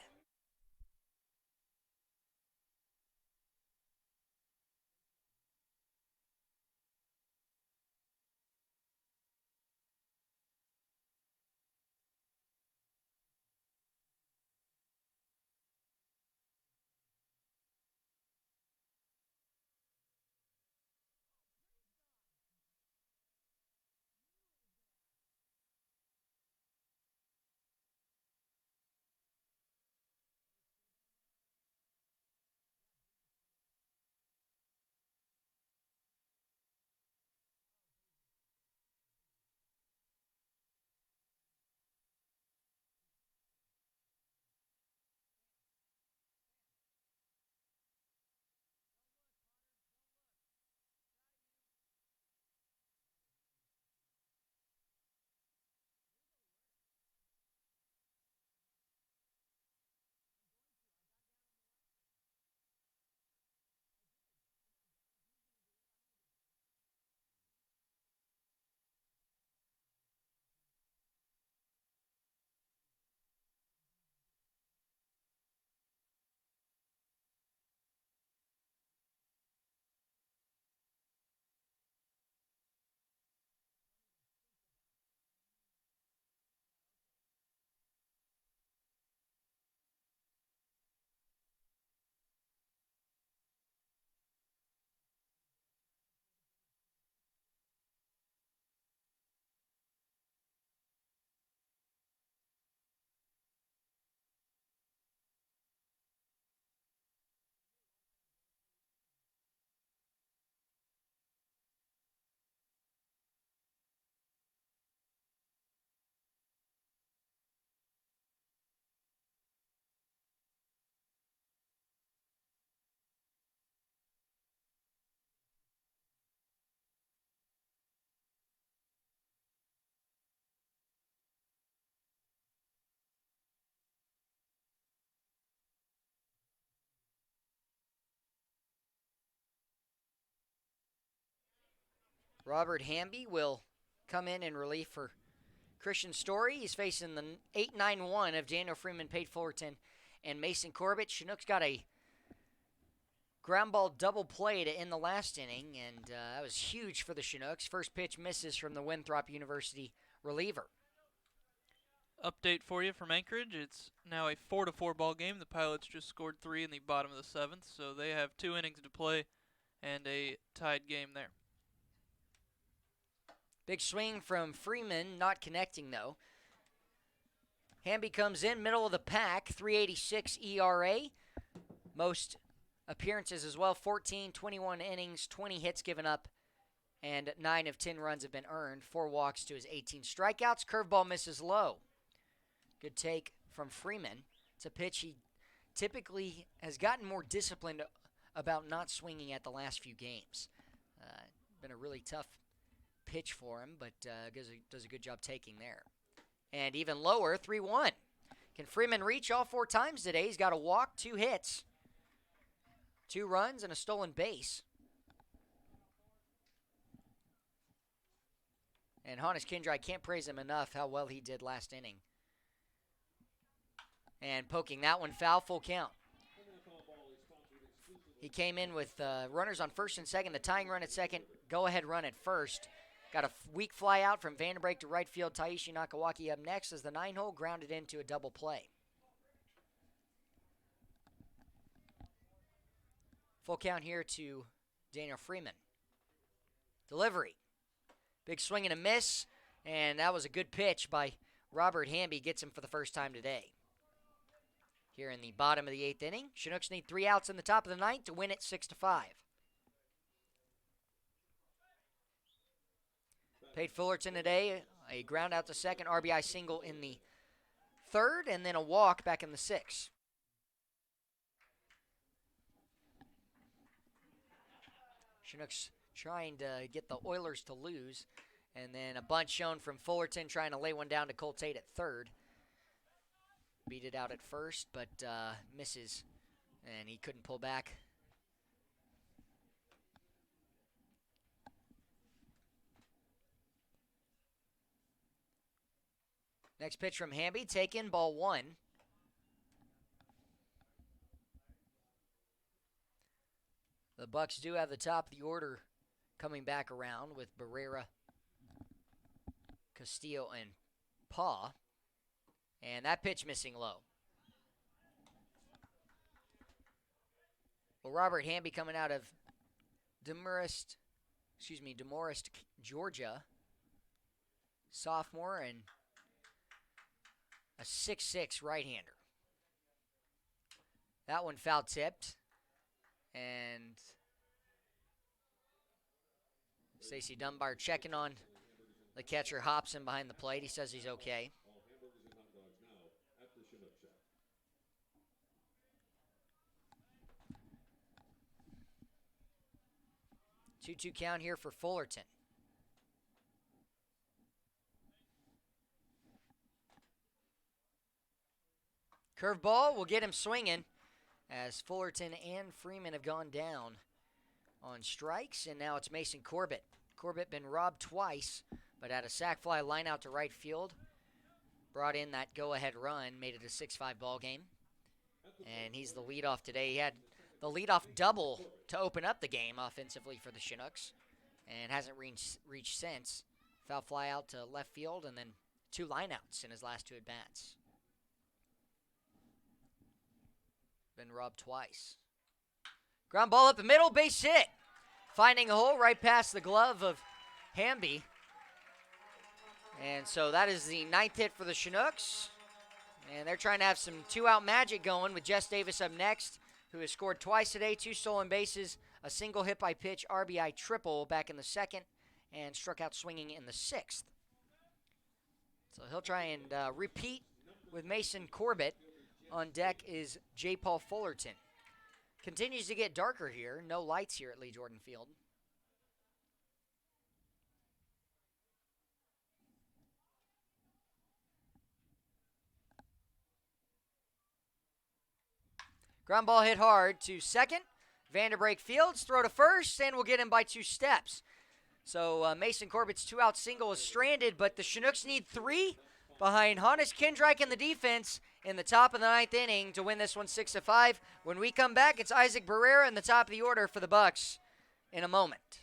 Robert Hamby will come in relief for Christian Story. He's facing the 8-9-1 of Daniel Freeman, Pate Fullerton, and Mason Corbett. Chinooks got a ground ball double play to end the last inning, and that was huge for the Chinooks. First pitch misses from the Winthrop University reliever. Update for you from Anchorage. It's now a 4-4 ball game. The Pilots just scored 3 in the bottom of the 7th, so they have 2 innings to play and a tied game there. Big swing from Freeman, not connecting though. Hamby comes in, middle of the pack, 3.86 ERA. Most appearances as well, 14, 21 innings, 20 hits given up, and 9 of 10 runs have been earned. 4 walks to his 18 strikeouts. Curveball misses low. Good take from Freeman. It's a pitch he typically has gotten more disciplined about not swinging at the last few games. Been a really tough pitch for him, but does a good job taking there. And even lower, 3-1. Can Freeman reach all 4 times today? He's got a walk, 2 hits, 2 runs, and a stolen base. And Hannes Kindra, I can't praise him enough how well he did last inning. And poking that one foul, full count. He came in with runners on first and second, the tying run at second, go-ahead run at first. Got a weak fly out from Vanderbeek to right field. Taishi Nakawaki up next as the 9-hole grounded into a double play. Full count here to Daniel Freeman. Delivery. Big swing and a miss, and that was a good pitch by Robert Hamby. Gets him for the first time today. Here in the bottom of the 8th inning, Chinooks need 3 outs in the top of the 9th to win it 6-5. Pate Fullerton today, a ground out to second, RBI single in the 3rd, and then a walk back in the 6th. Chinooks trying to get the Oilers to lose, and then a bunt shown from Fullerton trying to lay one down to Cole Tate at 3rd. Beat it out at first, but misses, and he couldn't pull back. Next pitch from Hamby, taken, ball 1. The Bucs do have the top of the order coming back around with Barrera, Castillo, and Paw. And that pitch missing low. Well, Robert Hamby coming out of Demorest, Georgia. Sophomore and a 6'6" right-hander. That one foul tipped. And Stacey Dunbar checking on the catcher Hobson behind the plate. He says he's okay. 2-2 count here for Fullerton. Curveball will get him swinging as Fullerton and Freeman have gone down on strikes, and now it's Mason Corbett. Corbett been robbed twice, but had a sac fly line out to right field. Brought in that go-ahead run, made it a 6-5 ball game. And he's the leadoff today. He had the leadoff double to open up the game offensively for the Chinooks, and hasn't reached since. Foul fly out to left field, and then 2 lineouts in his last 2 at-bats. Been robbed twice. Ground ball up the middle, base hit. Finding a hole right past the glove of Hamby. And so that is the 9th hit for the Chinooks. And they're trying to have some 2-out magic going with Jess Davis up next, who has scored twice today, 2 stolen bases, a single hit by pitch, RBI triple back in the 2nd, and struck out swinging in the 6th. So he'll try and repeat with Mason Corbett. On deck is J. Paul Fullerton. Continues to get darker here. No lights here at Lee Jordan Field. Ground ball hit hard to second. Vanderbeek fields, throw to first, and we'll get him by 2 steps. So Mason Corbett's 2-out single is stranded, but the Chinooks need 3 behind Hannes Kindreich in the defense in the top of the 9th inning to win this one 6-5. When we come back, it's Isaac Barrera in the top of the order for the Bucs in a moment.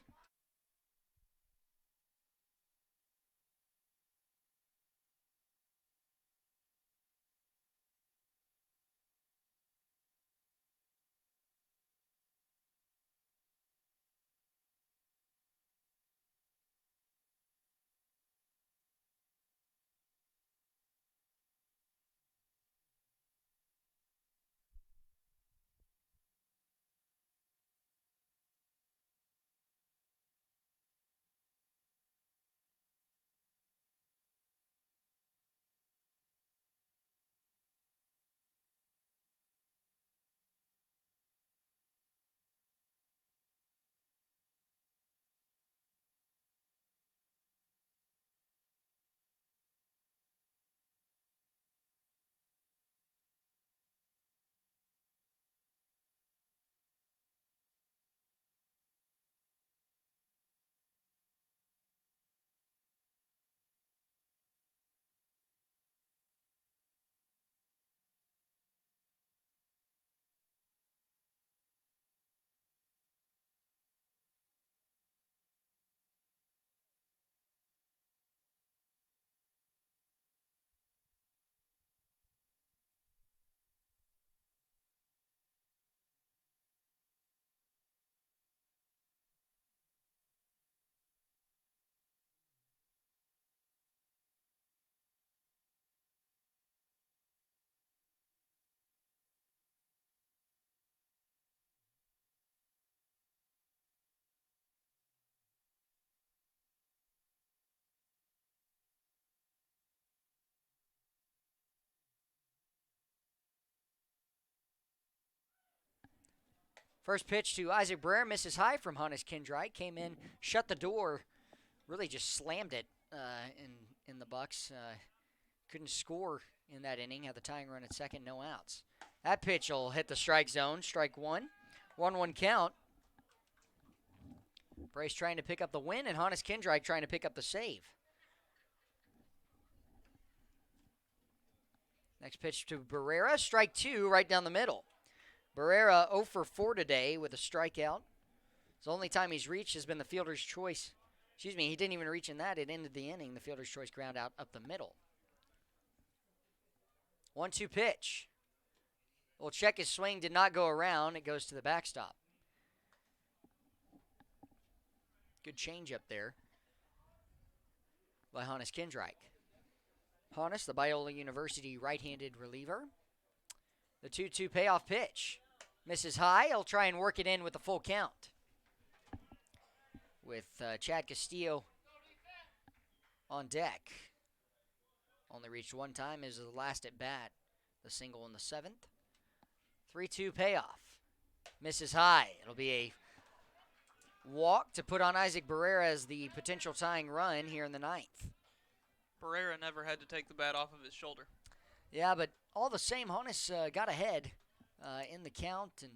First pitch to Isaac Barrera, misses high from Hannes Kindreich. Came in, shut the door, really just slammed it in the Bucs. Couldn't score in that inning, had the tying run at second, no outs. That pitch will hit the strike zone, strike one. 1-1 count. Brace trying to pick up the win, and Hannes Kindreich trying to pick up the save. Next pitch to Barrera, strike 2 right down the middle. Barrera 0 for 4 today with a strikeout. The only time he's reached has been the fielder's choice. Excuse me, he didn't even reach in that. It ended the inning. The fielder's choice ground out up the middle. 1-2 pitch. Well, check his swing, did not go around. It goes to the backstop. Good changeup there by Hannes Kindreich. Hannes, the Biola University right-handed reliever. The 2-2 payoff pitch. Misses high. He'll try and work it in with a full count. With Chad Castillo on deck. Only reached one time as the last at bat. The single in the 7th. 3-2 payoff. Misses high. It'll be a walk to put on Isaac Barrera as the potential tying run here in the 9th. Barrera never had to take the bat off of his shoulder. Yeah, but all the same, Hannes got ahead in the count and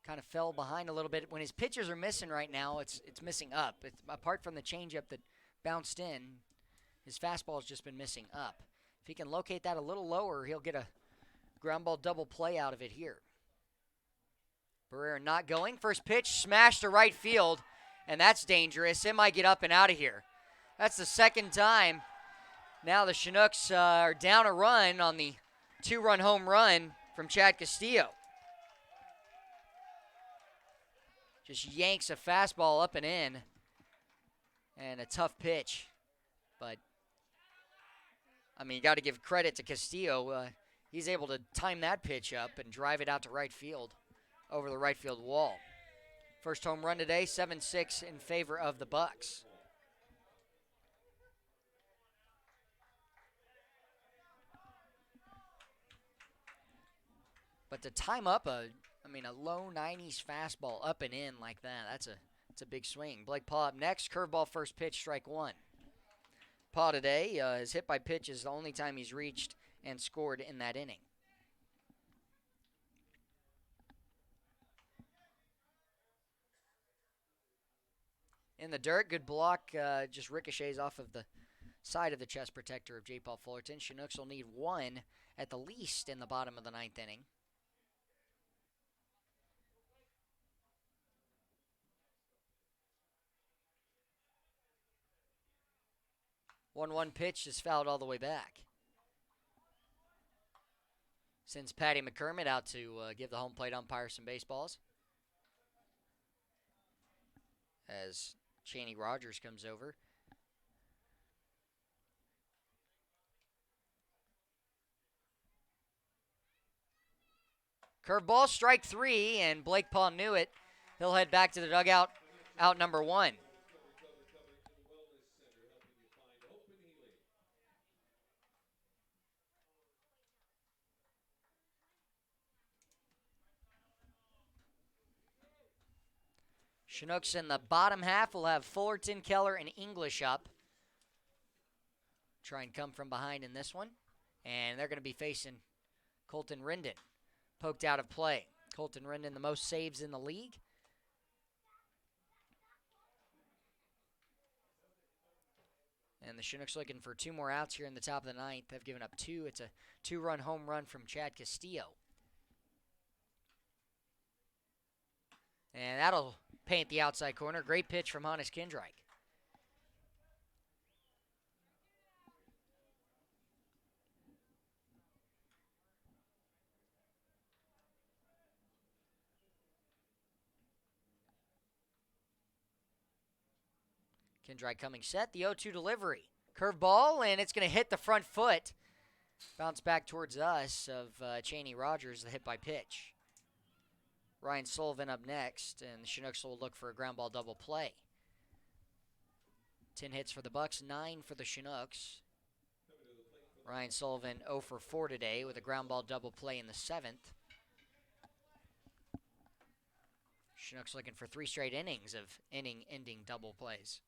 kind of fell behind a little bit. When his pitchers are missing right now, it's missing up. Apart from the changeup that bounced in, his fastball has just been missing up. If he can locate that a little lower, he'll get a ground ball double play out of it here. Barrera not going. First pitch, smashed to right field, and that's dangerous. It might get up and out of here. That's the second time. Now the Chinooks are down a run on the 2-run home run from Chad Castillo. Just yanks a fastball up and in. And a tough pitch. But, I mean, you got to give credit to Castillo. He's able to time that pitch up and drive it out to right field over the right field wall. First home run today, 7-6 in favor of the Bucs. But to time up a low 90s fastball up and in like that, that's a big swing. Blake Paul up next, curveball first pitch, strike 1. Paul today, his hit by pitch is the only time he's reached and scored in that inning. in the dirt. Good block, just ricochets off of the side of the chest protector of J. Paul Fullerton. Chinooks will need one at the least in the bottom of the ninth inning. 1-1 pitch is fouled all the way back. Sends Patty McCormick out to give the home plate umpire some baseballs. As Chaney Rogers comes over. Curveball, strike 3, and Blake Paul knew it. He'll head back to the dugout, out number 1. Chinooks in the bottom half will have Fullerton, Keller, and English up. Try and come from behind in this one. And they're going to be facing Colton Rendon. Poked out of play. Colton Rendon, the most saves in the league. And the Chinooks looking for 2 more outs here in the top of the ninth. They've given up 2. It's a 2-run home run from Chad Castillo. And that'll paint the outside corner. Great pitch from Hannes Kindreich. Kindreich coming set. The 0-2 delivery. Curveball, and it's going to hit the front foot. Bounce back towards us of Chaney Rogers, the hit by pitch. Ryan Sullivan up next, and the Chinooks will look for a ground ball double play. 10 hits for the Bucs, 9 for the Chinooks. Ryan Sullivan 0 for 4 today with a ground ball double play in the 7th. Chinooks looking for 3 straight innings of inning-ending double plays.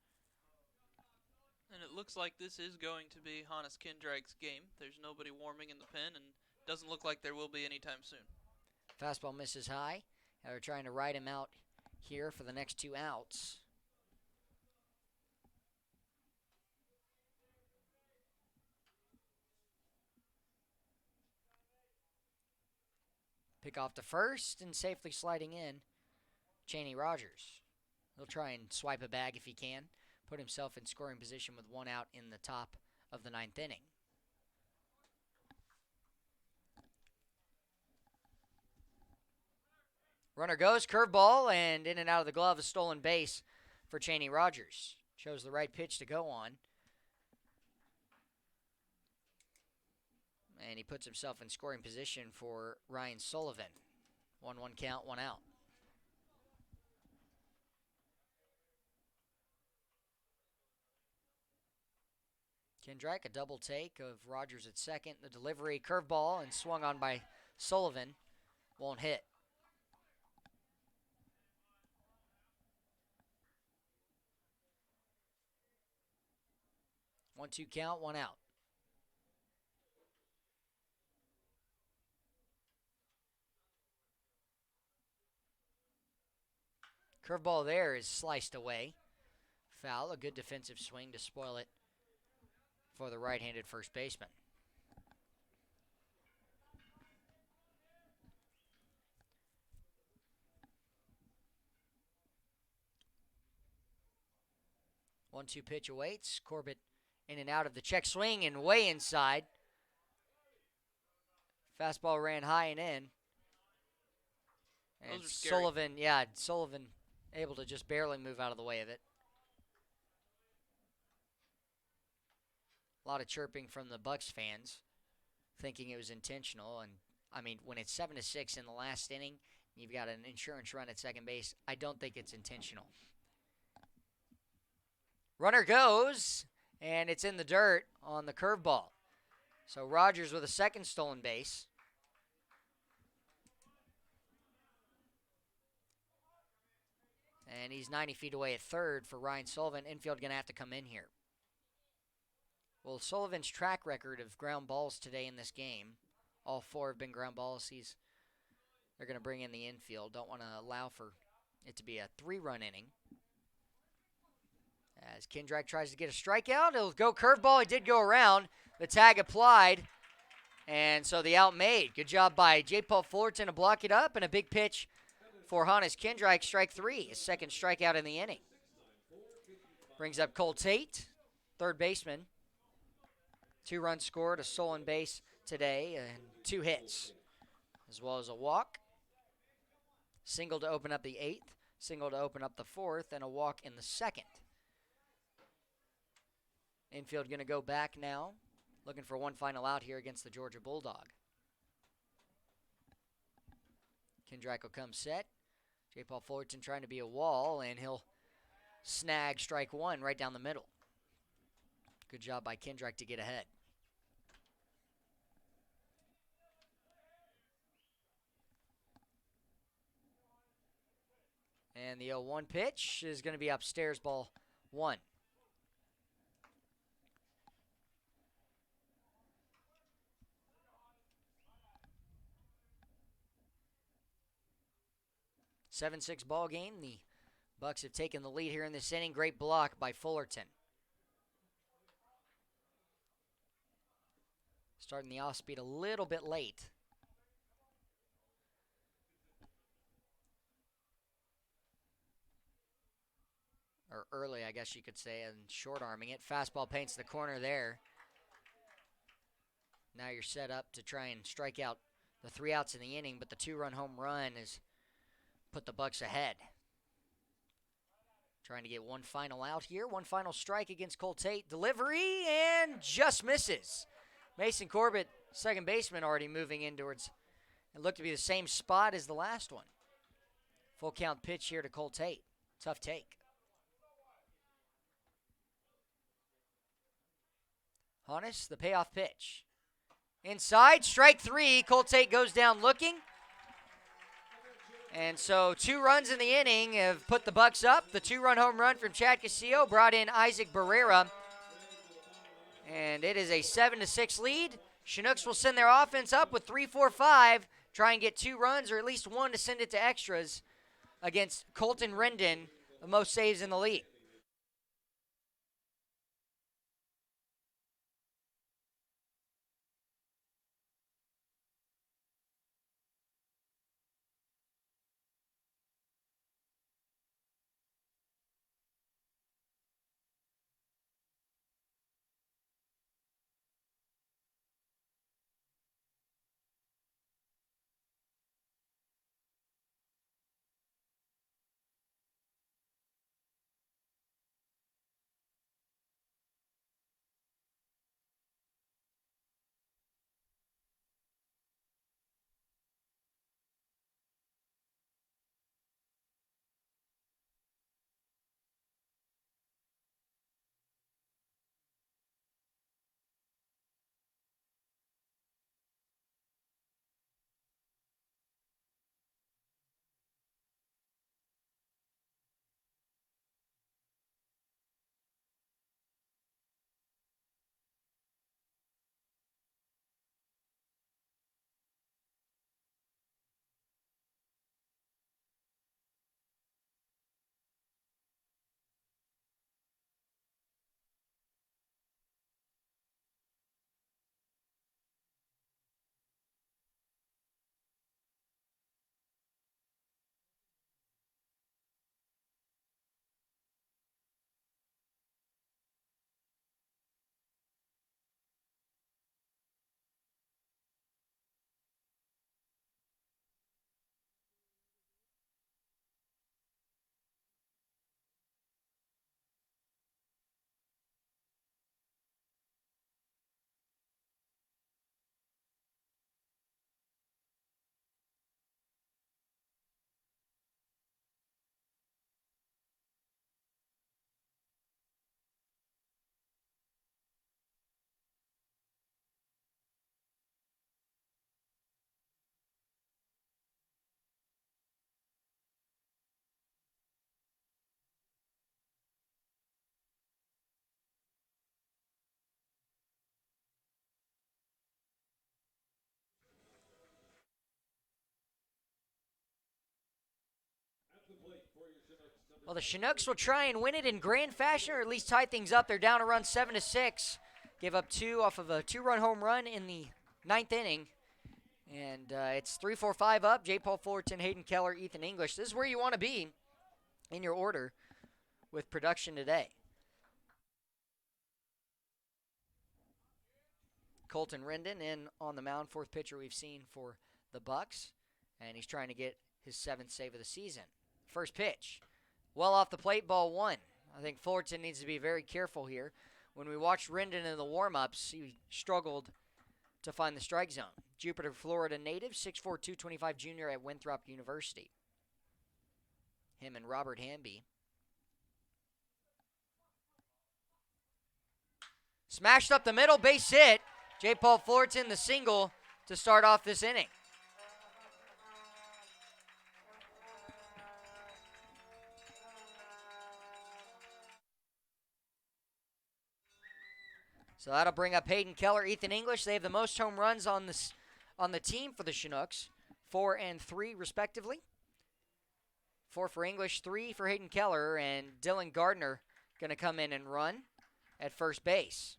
And it looks like this is going to be Hannes Kindreich's game. There's nobody warming in the pen, and doesn't look like there will be anytime soon. Fastball misses high. They're trying to ride him out here for the next 2 outs. Pick off to first and safely sliding in, Chaney Rogers. He'll try and swipe a bag if he can. Put himself in scoring position with 1 out in the top of the 9th inning. Runner goes, curveball, and in and out of the glove, a stolen base for Chaney Rogers. Chose the right pitch to go on. And he puts himself in scoring position for Ryan Sullivan. 1-1 count, 1 out. Kindreich, a double take of Rogers at second. The delivery, curveball, and swung on by Sullivan. Won't hit. 1-2 count, 1 out. Curveball there is sliced away. Foul, a good defensive swing to spoil it for the right-handed first baseman. One-two pitch awaits. Corbett in and out of the check swing and way inside. Fastball ran high and in. And Sullivan, Sullivan able to just barely move out of the way of it. A lot of chirping from the Bucs fans, thinking it was intentional. And, I mean, when it's 7-6 in the last inning, you've got an insurance run at second base, I don't think it's intentional. Runner goes, and it's in the dirt on the curveball. So Rogers with a second stolen base. And he's 90 feet away at third for Ryan Sullivan. Infield going to have to come in here. Well, Sullivan's track record of ground balls today in this game, all 4 have been ground balls. They're going to bring in the infield. Don't want to allow for it to be a 3-run inning. As Kindrak tries to get a strikeout, it'll go curveball. It did go around. The tag applied. And so the out made. Good job by J. Paul Fullerton to block it up, and a big pitch for Hannes Kindrak, strike 3, his second strikeout in the inning. Brings up Cole Tate, third baseman. 2 runs scored, a stolen base today, and 2 hits, as well as a walk. Single to open up the 8th, single to open up the 4th, and a walk in the 2nd. Infield going to go back now, looking for one final out here against the Georgia Bulldog. Kindrak will come set. J. Paul Fullerton trying to be a wall, and he'll snag strike 1 right down the middle. Good job by Kindrak to get ahead. And the 0-1 pitch is going to be upstairs, ball 1. A 7-6 ball game. The Bucs have taken the lead here in this inning. Great block by Fullerton. Starting the off speed a little bit late. Or early, I guess you could say, and short arming it. Fastball paints the corner there. Now you're set up to try and strike out the 3 outs in the inning, but the 2-run home run has put the Bucs ahead. Trying to get one final out here. One final strike against Cole Tate. Delivery, and just misses. Mason Corbett, second baseman, already moving in towards, it looked to be the same spot as the last one. Full count pitch here to Cole Tate. Tough take. Hannes, the payoff pitch. Inside, strike 3. Cole Tate goes down looking. And so 2 runs in the inning have put the Bucs up. The 2-run home run from Chad Castillo brought in Isaac Barrera. And it is a 7-6 lead. Chinooks will send their offense up with 3-4-5. Try and get 2 runs or at least 1 to send it to extras against Colton Rendon, the most saves in the league. Well, the Chinooks will try and win it in grand fashion, or at least tie things up. They're down a run 7-6. Give up 2 off of a 2-run home run in the 9th inning. And it's 3-4-5 up. J. Paul Fullerton, Hayden Keller, Ethan English. This is where you want to be in your order with production today. Colton Rendon in on the mound, 4th pitcher we've seen for the Bucs. And he's trying to get his 7th save of the season. First pitch. Well off the plate, ball 1. I think Fullerton needs to be very careful here. When we watched Rendon in the warm-ups, he struggled to find the strike zone. Jupiter, Florida native, 6'4", 225 junior at Winthrop University. Him and Robert Hamby. Smashed up the middle, base hit. J. Paul Fullerton, the single to start off this inning. So that'll bring up Hayden Keller, Ethan English. They have the most home runs on the team for the Chinooks, 4 and 3 respectively. 4 for English, 3 for Hayden Keller, and Dylan Gardner going to come in and run at first base.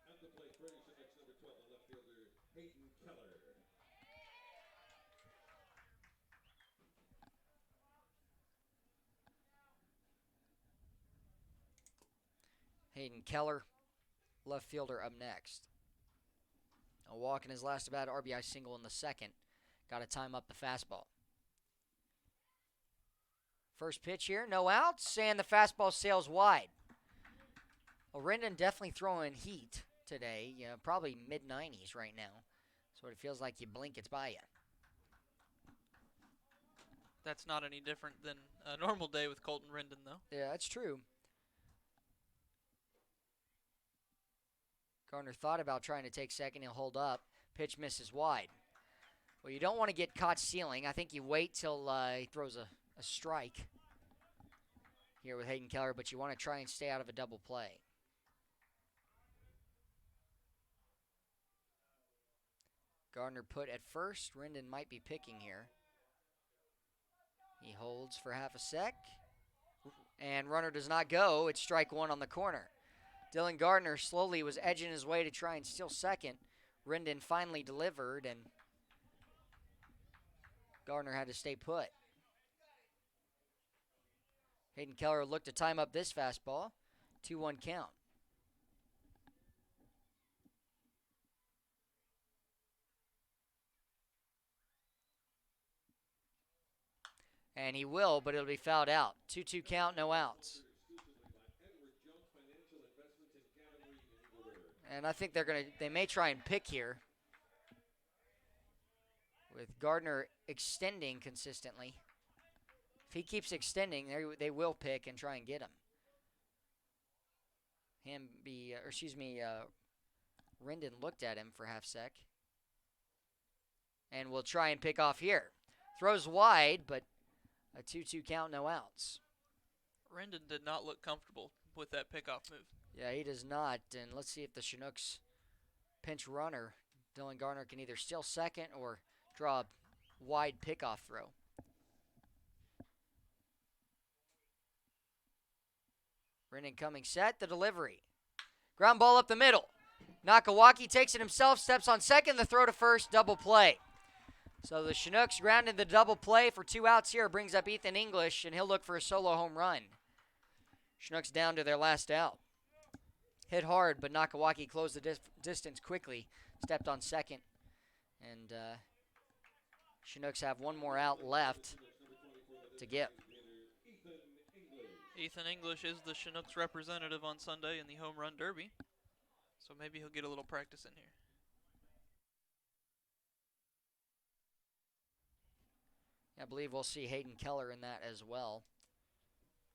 At the plate, British Chinooks number 12, the left fielder, Hayden Keller. Hayden Keller, left fielder, up next. A walk in his last at-bat, RBI single in the 2nd. Got to time up the fastball. First pitch here, no outs, and the fastball sails wide. Well, Rendon definitely throwing heat today, probably mid-90s right now. So it feels like you blink, it's by you. That's not any different than a normal day with Colton Rendon, though. Yeah, that's true. Gardner thought about trying to take second. He'll hold up. Pitch misses wide. Well, you don't want to get caught stealing. I think you wait till he throws a strike here with Hayden Keller, but you want to try and stay out of a double play. Gardner put at first. Rendon might be picking here. He holds for half a sec. And runner does not go. It's strike 1 on the corner. Dylan Gardner slowly was edging his way to try and steal second. Rendon finally delivered, and Gardner had to stay put. Hayden Keller looked to time up this fastball. 2-1 count. And he will, but it'll be fouled out. 2-2 count, no outs. And I think they may try and pick here. With Gardner extending consistently. If he keeps extending, they will pick and try and get him. Rendon looked at him for half sec. And will try and pick off here. Throws wide, but a 2-2 count, no outs. Rendon did not look comfortable with that pickoff move. Yeah, he does not. And let's see if the Chinooks pinch runner, Dylan Gardner, can either steal second or draw a wide pickoff throw. Rendon coming set, the delivery. Ground ball up the middle. Nakawaki takes it himself, steps on second, the throw to first, double play. So the Chinooks grounded the double play for 2 outs here, brings up Ethan English, and he'll look for a solo home run. Chinooks down to their last out. Hit hard, but Nakawaki closed the distance quickly, stepped on second, and Chinooks have 1 more out left to get. Ethan English is the Chinooks representative on Sunday in the Home Run Derby, so maybe he'll get a little practice in here. I believe we'll see Hayden Keller in that as well.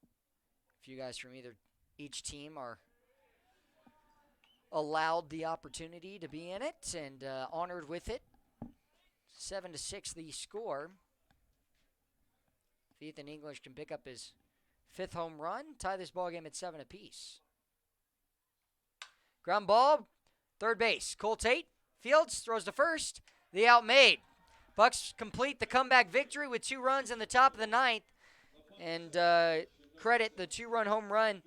A few guys from each team are allowed the opportunity to be in it and honored with it. 7-6 the score. If Ethan English can pick up his 5th home run, tie this ball game at 7 apiece. Ground ball, third base. Cole Tate, Fields throws to first. The out made. Bucs complete the comeback victory with 2 runs in the top of the 9th, and credit the 2-run home run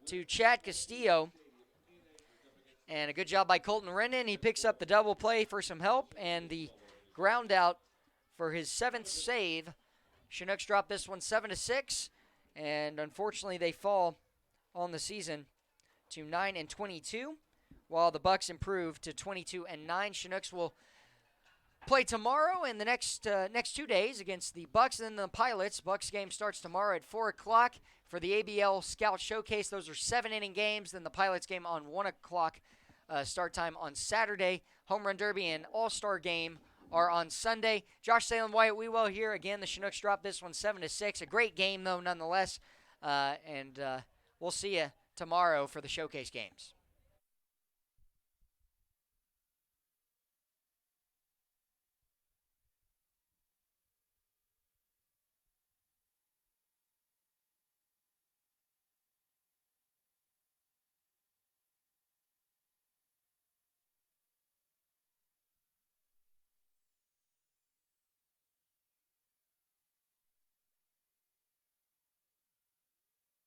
to Chad Castillo. And a good job by Colton Rennan. He picks up the double play for some help and the ground out for his 7th save. Chinooks drop this one 7-6, and unfortunately they fall on the season to 9-22, while the Bucs improve to 22-9. Chinooks will play tomorrow and the next 2 days against the Bucs and then the Pilots. Bucs game starts tomorrow at 4 o'clock for the ABL Scout Showcase. Those are 7-inning games. Then the Pilots game on 1 o'clock start time on Saturday. Home Run Derby and All-Star game are on Sunday. Josh Salem, Wyatt Wewell here. Again, the Chinooks drop this one 7-6. A great game, though, nonetheless. And we'll see you tomorrow for the Showcase games.